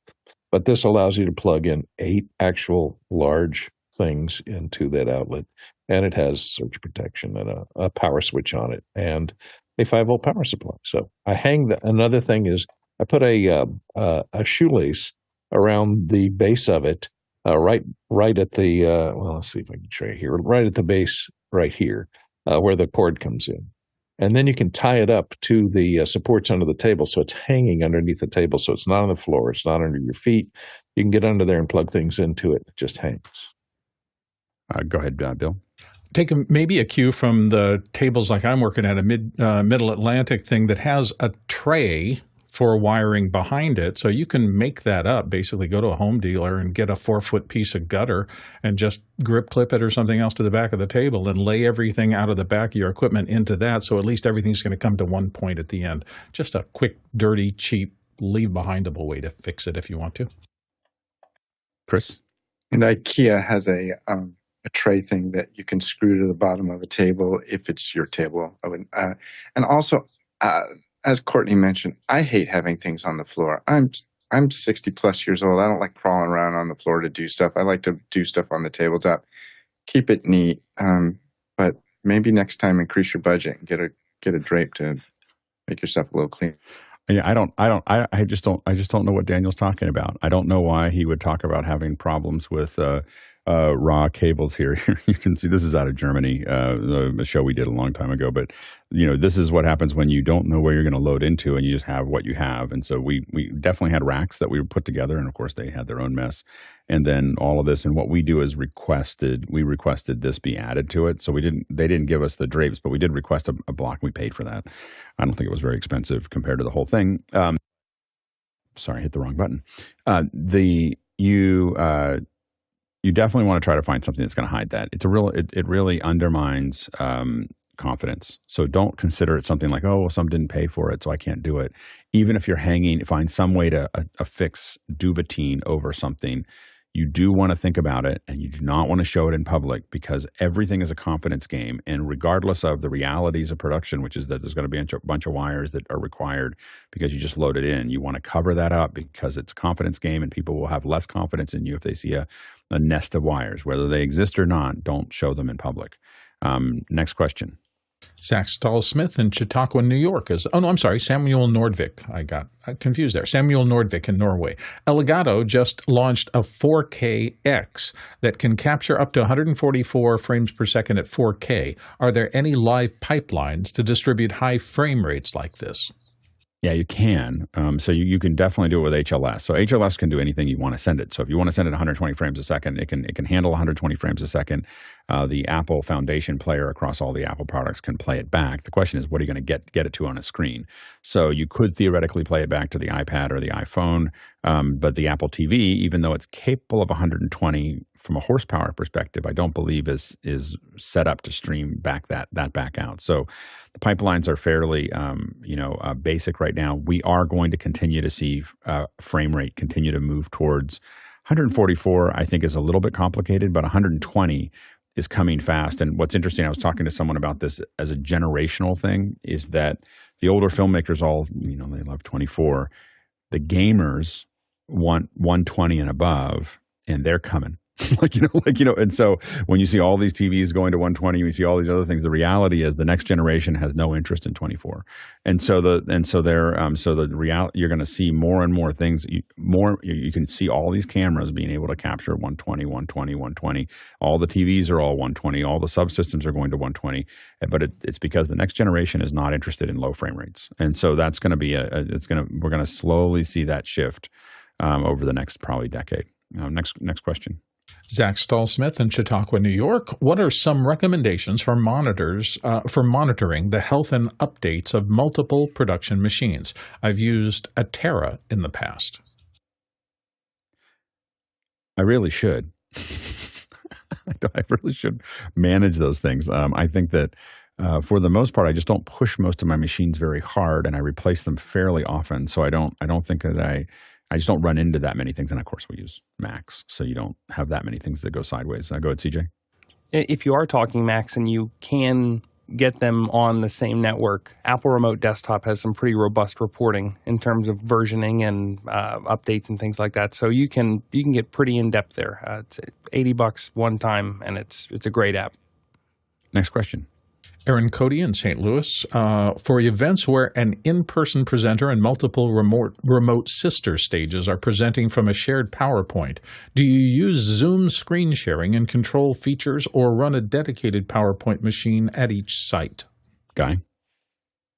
[SPEAKER 7] But this allows you to plug in 8 actual large things into that outlet, and it has surge protection and a power switch on it and a 5-volt power supply. So I hang another thing is I put a shoelace around the base of it, right at the let's see if I can show you here, right at the base right here, where the cord comes in. And then you can tie it up to the supports under the table, so it's hanging underneath the table, so it's not on the floor, it's not under your feet. You can get under there and plug things into it. It just hangs.
[SPEAKER 1] Go ahead, Bill.
[SPEAKER 2] Take maybe a cue from the tables like I'm working at, a Middle Atlantic thing that has a tray for wiring behind it. So you can make that up, basically go to a home dealer and get a 4-foot piece of gutter and just grip clip it or something else to the back of the table and lay everything out of the back of your equipment into that. So at least everything's going to come to one point at the end. Just a quick, dirty, cheap, leave-behindable way to fix it if you want to.
[SPEAKER 1] Chris?
[SPEAKER 4] And IKEA has a tray thing that you can screw to the bottom of a table if it's your table. And also, as Courtney mentioned, I hate having things on the floor. I'm 60 plus years old. I don't like crawling around on the floor to do stuff. I like to do stuff on the tabletop. Keep it neat, but maybe next time increase your budget and get a drape to make yourself a little clean.
[SPEAKER 1] Yeah, I just don't know what Daniel's talking about. I don't know why he would talk about having problems with raw cables here. You can see this is out of Germany, a show we did a long time ago. But this is what happens when you don't know where you're going to load into, and you just have what you have. And so we definitely had racks that we put together, and of course they had their own mess. And then all of this, and what we do is we requested this be added to it. So they didn't give us the drapes, but we did request a block. We paid for that. I don't think it was very expensive compared to the whole thing. Sorry, hit the wrong button. You definitely want to try to find something that's going to hide that. It really undermines confidence. So don't consider it something like, oh, well, some didn't pay for it, so I can't do it. Even if you're find some way to affix Duvetine over something, you do want to think about it, and you do not want to show it in public, because everything is a confidence game. And regardless of the realities of production, which is that there's going to be a bunch of wires that are required because you just load it in, you want to cover that up because it's a confidence game, and people will have less confidence in you if they see a nest of wires. Whether they exist or not, don't show them in public. Next question.
[SPEAKER 2] Zach Stahl-Smith in Chautauqua, New York Samuel Nordvik. I got confused there. Samuel Nordvik in Norway. Elgato just launched a 4K-X that can capture up to 144 frames per second at 4K. Are there any live pipelines to distribute high frame rates like this?
[SPEAKER 1] Yeah, you can. So you can definitely do it with HLS. So HLS can do anything you want to send it. So if you want to send it 120 frames a second, it can handle 120 frames a second. The Apple Foundation player across all the Apple products can play it back. The question is, what are you going to get it to on a screen? So you could theoretically play it back to the iPad or the iPhone, but the Apple TV, even though it's capable of 120 from a horsepower perspective, I don't believe is set up to stream back that back out. So the pipelines are fairly basic right now. We are going to continue to see frame rate continue to move towards 144. I think is a little bit complicated, but 120 is coming fast. And what's interesting, I was talking to someone about this as a generational thing, is that the older filmmakers all, they love 24. The gamers want 120 and above, and they're coming. And so when you see all these TVs going to 120, you see all these other things. The reality is the next generation has no interest in 24, you're going to see more and more things. You can see all these cameras being able to capture 120, 120, 120. All the TVs are all 120. All the subsystems are going to 120, but it's because the next generation is not interested in low frame rates, and so that's going to be we're going to slowly see that shift over the next probably decade. Next question.
[SPEAKER 2] Zach Stahl-Smith in Chautauqua, New York. What are some recommendations for monitoring the health and updates of multiple production machines? I've used Atera in the past.
[SPEAKER 1] I really should. I really should manage those things. I think that for the most part, I just don't push most of my machines very hard, and I replace them fairly often. So I don't think that I just don't run into that many things. And of course, we use Macs, so you don't have that many things that go sideways. Go ahead, CJ.
[SPEAKER 8] If you are talking Macs and you can get them on the same network, Apple Remote Desktop has some pretty robust reporting in terms of versioning and updates and things like that. So you can get pretty in depth there. It's $80 one time, and it's a great app.
[SPEAKER 1] Next question.
[SPEAKER 2] Aaron Cody in St. Louis. For events where an in-person presenter and multiple remote sister stages are presenting from a shared PowerPoint, do you use Zoom screen sharing and control features or run a dedicated PowerPoint machine at each site?
[SPEAKER 1] Guy?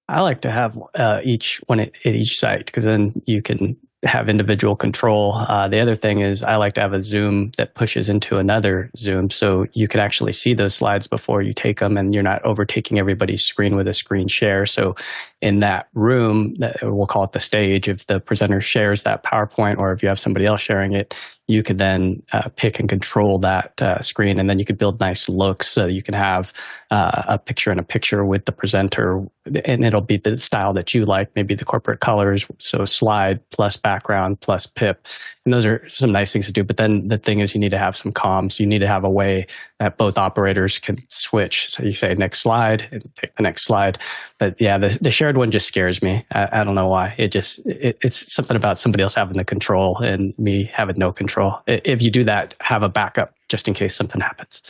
[SPEAKER 5] I like to have each one at each site because then you can have individual control. The other thing is I like to have a Zoom that pushes into another Zoom so you can actually see those slides before you take them and you're not overtaking everybody's screen with a screen share. So in that room, we'll call it the stage, if the presenter shares that PowerPoint or if you have somebody else sharing it, you could then pick and control that screen, and then you could build nice looks so that you can have a picture in a picture with the presenter, and it'll be the style that you like, maybe the corporate colors, so slide plus background plus pip, and those are some nice things to do. But then the thing is you need to have some comms. You need to have a way that both operators can switch. So you say next slide and take the next slide. But yeah, the shared one just scares me. I don't know why. It's something about somebody else having the control and me having no control. If you do that, have a backup just in case something happens.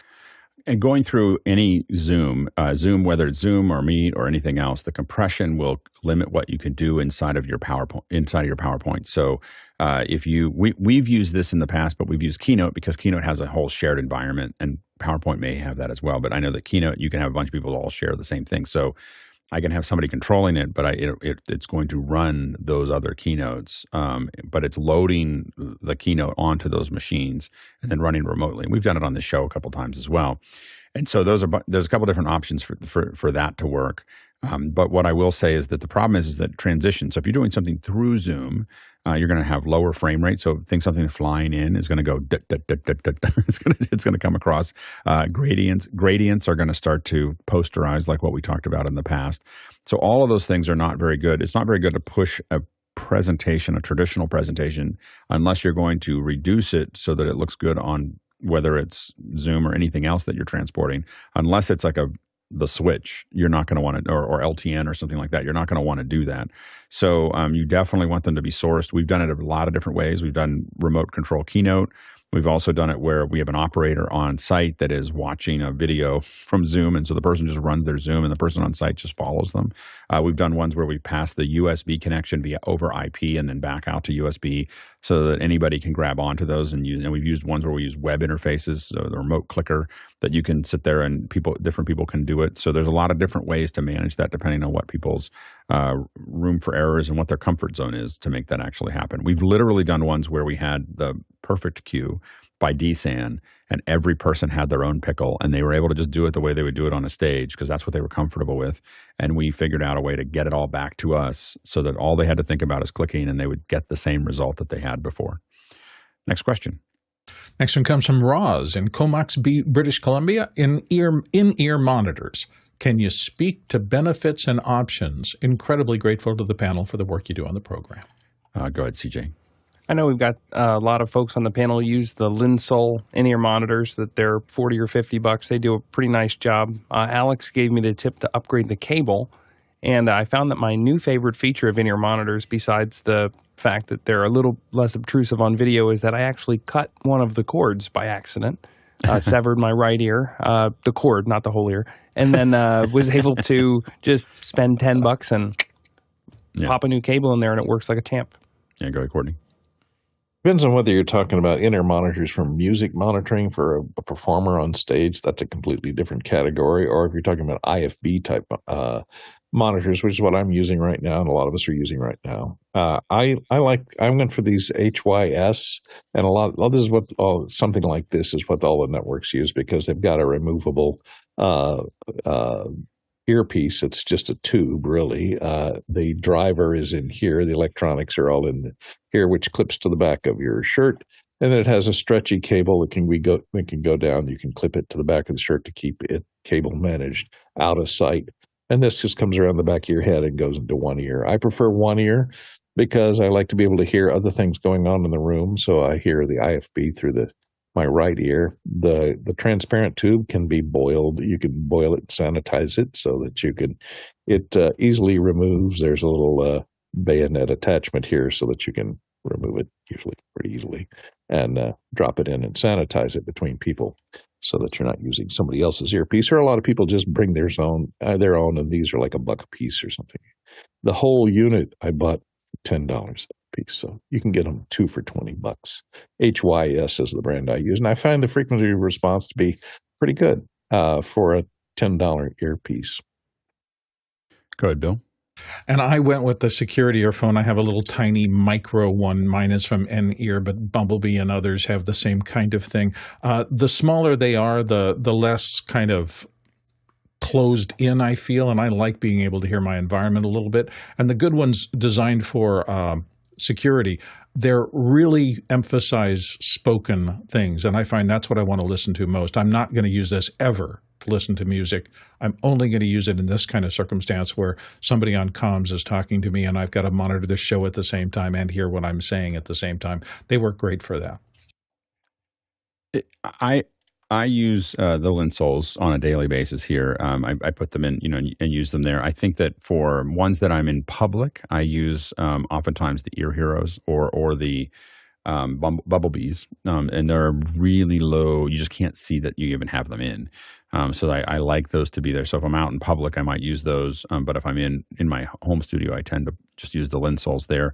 [SPEAKER 1] And going through any Zoom, whether it's Zoom or Meet or anything else, the compression will limit what you can do inside of your PowerPoint. So we've used this in the past, but we've used Keynote because Keynote has a whole shared environment, and PowerPoint may have that as well. But I know that Keynote, you can have a bunch of people all share the same thing. So I can have somebody controlling it, but it's going to run those other keynotes. But it's loading the keynote onto those machines and then running remotely. And we've done it on this show a couple times as well. And so there's a couple different options for that to work. But what I will say is that the problem is that transition. So if you're doing something through Zoom, you're going to have lower frame rate. So something flying in is going to go, it's going to come across gradients. Gradients are going to start to posterize like what we talked about in the past. So all of those things are not very good. It's not very good to push a traditional presentation, unless you're going to reduce it so that it looks good on whether it's Zoom or anything else that you're transporting, unless it's like the switch, you're not going to want to, or LTN or something like that. You're not going to want to do that. So you definitely want them to be sourced. We've done it a lot of different ways. We've done remote control Keynote. We've also done it where we have an operator on site that is watching a video from Zoom, and so the person just runs their Zoom, and the person on site just follows them. We've done ones where we pass the USB connection over IP and then back out to USB so that anybody can grab onto those and use. And we've used ones where we use web interfaces, so the remote clicker that you can sit there and different people can do it. So there's a lot of different ways to manage that depending on what people's room for errors and what their comfort zone is to make that actually happen. We've literally done ones where we had the perfect cue by DSAN, and every person had their own pickle, and they were able to just do it the way they would do it on a stage because that's what they were comfortable with. And we figured out a way to get it all back to us so that all they had to think about is clicking, and they would get the same result that they had before. Next question.
[SPEAKER 2] Next one comes from Roz in Comox, British Columbia. In-ear monitors. Can you speak to benefits and options? Incredibly grateful to the panel for the work you do on the program.
[SPEAKER 1] Go ahead, CJ.
[SPEAKER 8] I know we've got a lot of folks on the panel use the Linsol in-ear monitors that they're $40 or $50. They do a pretty nice job. Alex gave me the tip to upgrade the cable, and I found that my new favorite feature of in-ear monitors, besides the fact that they're a little less obtrusive on video, is that I actually cut one of the cords by accident, severed my right ear, the cord, not the whole ear, and then was able to just spend $10 and pop a new cable in there, and it works like a champ.
[SPEAKER 1] Yeah, go ahead, Courtney.
[SPEAKER 7] Depends on whether you're talking about in-ear monitors for music monitoring for a performer on stage. That's a completely different category. Or if you're talking about IFB type monitors, which is what I'm using right now, and a lot of us are using right now. I went for these HYS, and this is what something like this is what all the networks use because they've got a removable earpiece. It's just a tube, really. The driver is in here. The electronics are all in here, which clips to the back of your shirt. And it has a stretchy cable that can go down. You can clip it to the back of the shirt to keep it cable managed out of sight. And this just comes around the back of your head and goes into one ear. I prefer one ear because I like to be able to hear other things going on in the room. So I hear the IFB through my right ear. The transparent tube can be boiled. You can boil it, sanitize it so that it easily removes. There's a little bayonet attachment here so that you can remove it usually pretty easily and drop it in and sanitize it between people so that you're not using somebody else's earpiece. Or a lot of people just bring their own, and these are like $1 a piece or something. The whole unit I bought $10 a piece, so you can get them 2 for $20. HYS is the brand I use, and I find the frequency response to be pretty good for a $10 earpiece.
[SPEAKER 1] Go ahead, Bill.
[SPEAKER 2] And I went with the security earphone. I have a little tiny micro one. Mine is from N-Ear, but Bumblebee and others have the same kind of thing. The smaller they are, the less kind of closed in I feel, and I like being able to hear my environment a little bit. And the good ones designed for security, they're really emphasize spoken things, and I find that's what I want to listen to most. I'm not going to use this ever to listen to music. I'm only going to use it in this kind of circumstance where somebody on comms is talking to me and I've got to monitor the show at the same time and hear what I'm saying at the same time. They work great for that.
[SPEAKER 1] I use the Linsols on a daily basis here. I put them in, and use them there. I think that for ones that I'm in public, I use oftentimes the Ear Heroes or the Bumblebees, and they're really low. You just can't see that you even have them in. So I like those to be there. So if I'm out in public, I might use those. But if I'm in my home studio, I tend to just use the Linsols there.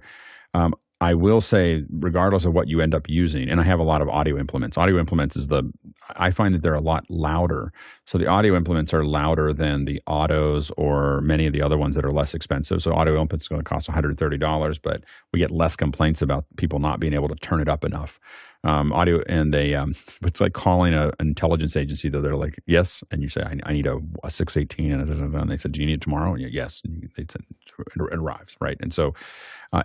[SPEAKER 1] I will say, regardless of what you end up using, and I have a lot of audio implements. Audio implements I find that they're a lot louder. So the audio implements are louder than the autos or many of the other ones that are less expensive. So audio implements is going to cost $130, but we get less complaints about people not being able to turn it up enough. Audio, and it's like calling an intelligence agency, though. They're like, yes. And you say, I need a 618. And they said, do you need it tomorrow? And yes. And they said, it arrives, right? And so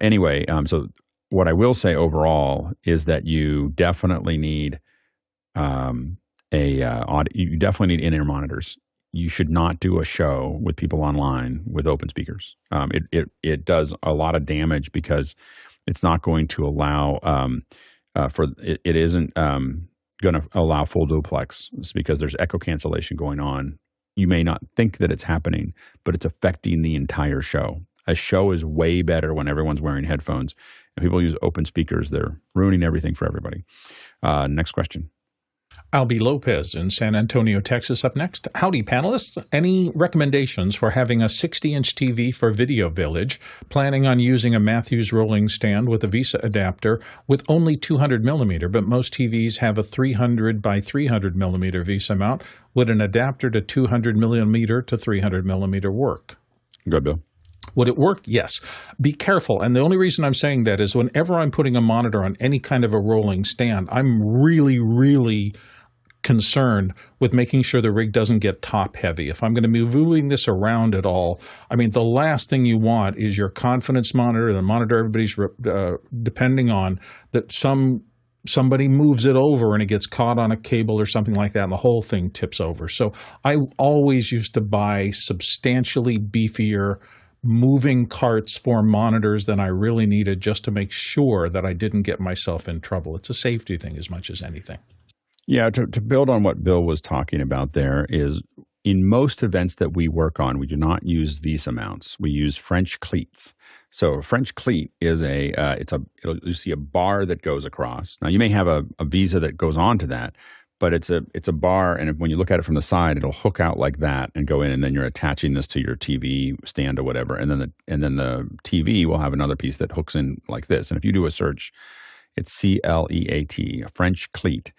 [SPEAKER 1] anyway, so what I will say overall is that you definitely need you definitely need in-ear monitors. You should not do a show with people online with open speakers. It does a lot of damage because it's not going to allow it isn't going to allow full duplex. It's because there's echo cancellation going on. You may not think that it's happening, but it's affecting the entire show. A show is way better when everyone's wearing headphones. And people use open speakers. They're ruining everything for everybody. Next question.
[SPEAKER 2] Albie Lopez in San Antonio, Texas, up next. Howdy, panelists. Any recommendations for having a 60-inch TV for Video Village? Planning on using a Matthews rolling stand with a VESA adapter with only 200 millimeter, but most TVs have a 300 by 300 millimeter VESA mount. Would an adapter to 200 millimeter to 300 millimeter work?
[SPEAKER 1] Good, Bill.
[SPEAKER 2] Would it work? Yes. Be careful. And the only reason I'm saying that is whenever I'm putting a monitor on any kind of a rolling stand, I'm really, really concerned with making sure the rig doesn't get top heavy. If I'm going to be moving this around at all, I mean, the last thing you want is your confidence monitor, the monitor everybody's depending on, that somebody moves it over and it gets caught on a cable or something like that and the whole thing tips over. So I always used to buy substantially beefier moving carts for monitors than I really needed just to make sure that I didn't get myself in trouble. It's a safety thing as much as anything.
[SPEAKER 1] Yeah, to build on what Bill was talking about there is in most events that we work on, we do not use VESA mounts. We use French cleats. So a French cleat is you see a bar that goes across. Now you may have a VESA that goes onto that, but it's a bar, and when you look at it from the side, it'll hook out like that and go in, and then you're attaching this to your TV stand or whatever, and then the TV will have another piece that hooks in like this. And if you do a search, it's CLEAT, a French cleat.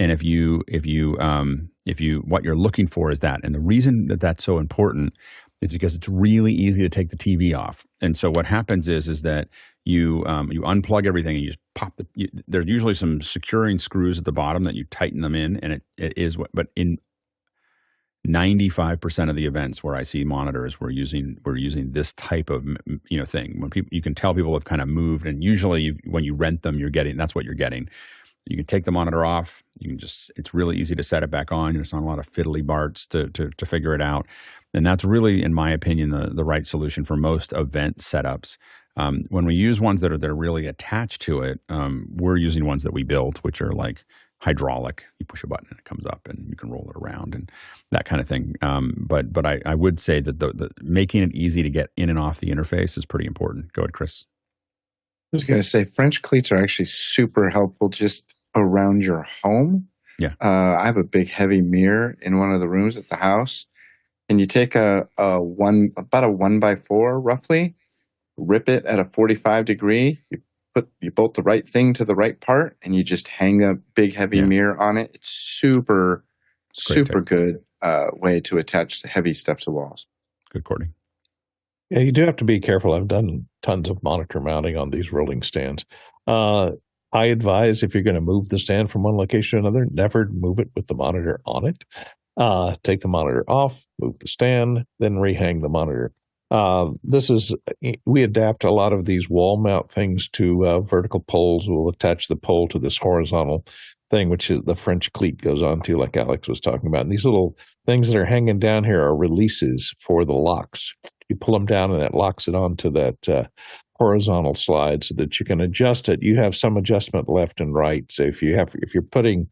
[SPEAKER 1] And if you what you're looking for is that, and the reason that that's so important is because it's really easy to take the TV off. And so what happens is that you unplug everything and you just pop there's usually some securing screws at the bottom that you tighten them in, and it is what. But in 95% of the events where I see monitors, we're using this type of thing. When you can tell people have kind of moved, and usually when you rent them, that's what you're getting. You can take the monitor off. It's really easy to set it back on. There's not a lot of fiddly barts to figure it out. And that's really, in my opinion, the right solution for most event setups. When we use ones that are really attached to it, we're using ones that we built, which are like hydraulic. You push a button and it comes up and you can roll it around and that kind of thing. But I would say that the making it easy to get in and off the interface is pretty important. Go ahead, Chris.
[SPEAKER 4] I was going to say French cleats are actually super helpful just around your home.
[SPEAKER 1] Yeah.
[SPEAKER 4] I have a big heavy mirror in one of the rooms at the house, and you take about a 1x4 roughly, rip it at a 45 degree, you bolt the right thing to the right part, and you just hang a big heavy mirror on it. It's super good way to attach heavy stuff to walls.
[SPEAKER 1] Good, Courtney.
[SPEAKER 7] Yeah, you do have to be careful. I've done tons of monitor mounting on these rolling stands. I advise if you're going to move the stand from one location to another, never move it with the monitor on it. Take the monitor off, move the stand, then rehang the monitor. We adapt a lot of these wall mount things to vertical poles. We'll attach the pole to this horizontal thing, which is the French cleat goes onto, like Alex was talking about. And these little things that are hanging down here are releases for the locks. You pull them down and that locks it onto that horizontal slide so that you can adjust it. You have some adjustment left and right. So if you're putting,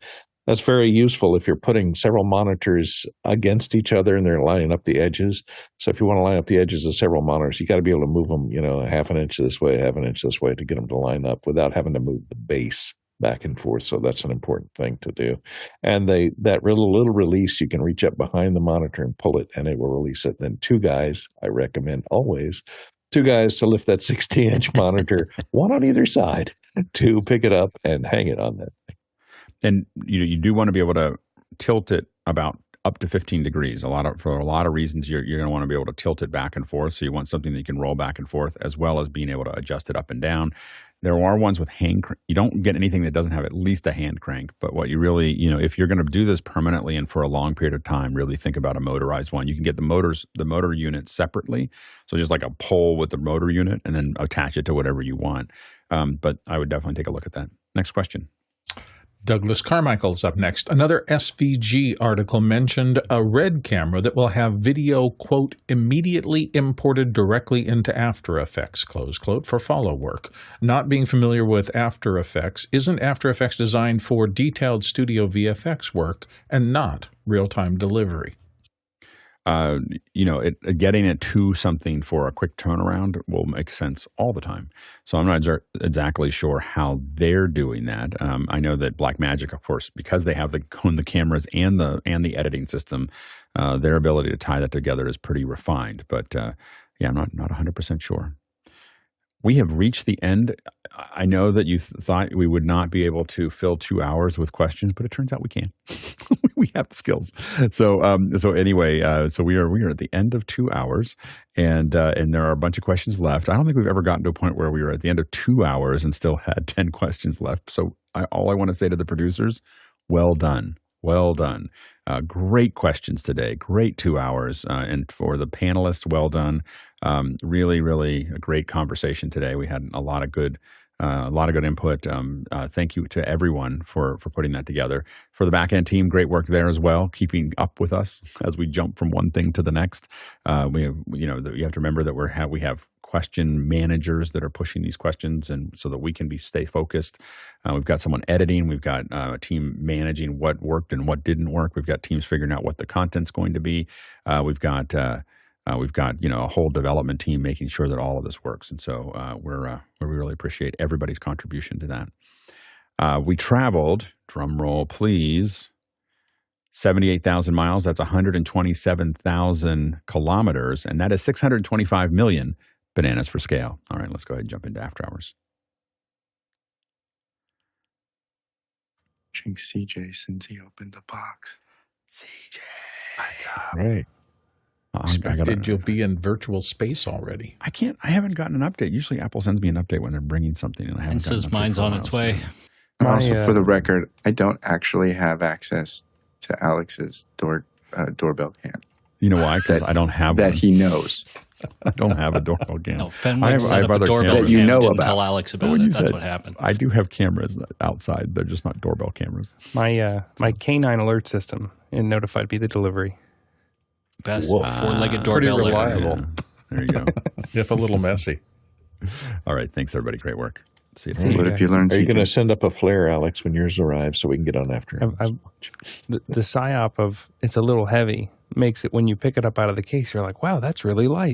[SPEAKER 7] that's very useful if you're putting several monitors against each other and they're lining up the edges. So if you want to line up the edges of several monitors, you got to be able to move them, a half an inch this way, half an inch this way to get them to line up without having to move the base back and forth. So that's an important thing to do. And that little release, you can reach up behind the monitor and pull it and it will release it. Then two guys, I recommend always, two guys to lift that 60-inch monitor, one on either side, to pick it up and hang it on that thing.
[SPEAKER 1] And you do want to be able to tilt it about up to 15 degrees. For a lot of reasons, you're going to want to be able to tilt it back and forth. So you want something that you can roll back and forth, as well as being able to adjust it up and down. There are ones with hand crank. You don't get anything that doesn't have at least a hand crank. But what you really, if you're going to do this permanently and for a long period of time, really think about a motorized one. You can get the motor unit separately. So just like a pole with the motor unit and then attach it to whatever you want. But I would definitely take a look at that. Next question.
[SPEAKER 2] Douglas Carmichael's up next. Another SVG article mentioned a RED camera that will have video, quote, immediately imported directly into After Effects, close quote, for follow work. Not being familiar with After Effects, isn't After Effects designed for detailed studio VFX work and not real-time delivery?
[SPEAKER 1] getting it to something for a quick turnaround will make sense all the time. So I'm not exactly sure how they're doing that. I know that Blackmagic, of course, because they have the cameras and the editing system, their ability to tie that together is pretty refined. But I'm not 100% sure. We have reached the end. I know that you thought we would not be able to fill 2 hours with questions, but it turns out we can. We have the skills. So anyway, we are at the end of 2 hours, and there are a bunch of questions left. I don't think we've ever gotten to a point where we were at the end of 2 hours and still had 10 questions left. So all I want to say to the producers, well done. Well done. Great questions today. Great 2 hours. And for the panelists, well done. Really, really a great conversation today. We had a lot of good input. Thank you to everyone for putting that together. For the back end team, great work there as well, keeping up with us as we jump from one thing to the next. You have to remember that we have question managers that are pushing these questions, and so that we can stay focused. We've got someone editing. We've got a team managing what worked and what didn't work. We've got teams figuring out what the content's going to be. We've got a whole development team making sure that all of this works. And so we really appreciate everybody's contribution to that. We traveled, drum roll please, 78,000 miles. That's 127,000 kilometers, and that is 625 million bananas for scale. All right, let's go ahead and jump into After Hours.
[SPEAKER 4] Watching CJ since he opened the box.
[SPEAKER 1] CJ.
[SPEAKER 7] Right.
[SPEAKER 2] Expected you'll be in virtual space already.
[SPEAKER 1] I haven't gotten an update. Usually Apple sends me an update when they're bringing something, and I haven't.
[SPEAKER 3] And says mine's on its way.
[SPEAKER 4] And also, for the record, I don't actually have access to Alex's doorbell cam.
[SPEAKER 1] You know why? Because I don't have
[SPEAKER 4] that
[SPEAKER 1] one.
[SPEAKER 4] he knows.
[SPEAKER 1] I don't have a doorbell cam.
[SPEAKER 3] No, Fenwick set up a doorbell
[SPEAKER 4] that you
[SPEAKER 3] cam,
[SPEAKER 4] know
[SPEAKER 3] didn't
[SPEAKER 4] about.
[SPEAKER 3] tell Alex about it. That's what happened.
[SPEAKER 1] I do have cameras outside. They're just not doorbell cameras.
[SPEAKER 8] My canine alert system notified me the delivery.
[SPEAKER 3] Best four-legged
[SPEAKER 7] Pretty
[SPEAKER 3] doorbell ever.
[SPEAKER 7] reliable.
[SPEAKER 1] Yeah. There you go.
[SPEAKER 2] If a little messy.
[SPEAKER 1] All right. Thanks, everybody. Great work. See you
[SPEAKER 8] See
[SPEAKER 1] soon.
[SPEAKER 8] you
[SPEAKER 4] What
[SPEAKER 8] guys.
[SPEAKER 4] if you learn?
[SPEAKER 7] Are you going to
[SPEAKER 4] secrets?
[SPEAKER 7] send up a flare, Alex, when yours arrives so we can get on After Hours?
[SPEAKER 8] The psyop of it's a little heavy makes it when you pick it up out of the case, you're like, wow, that's really light.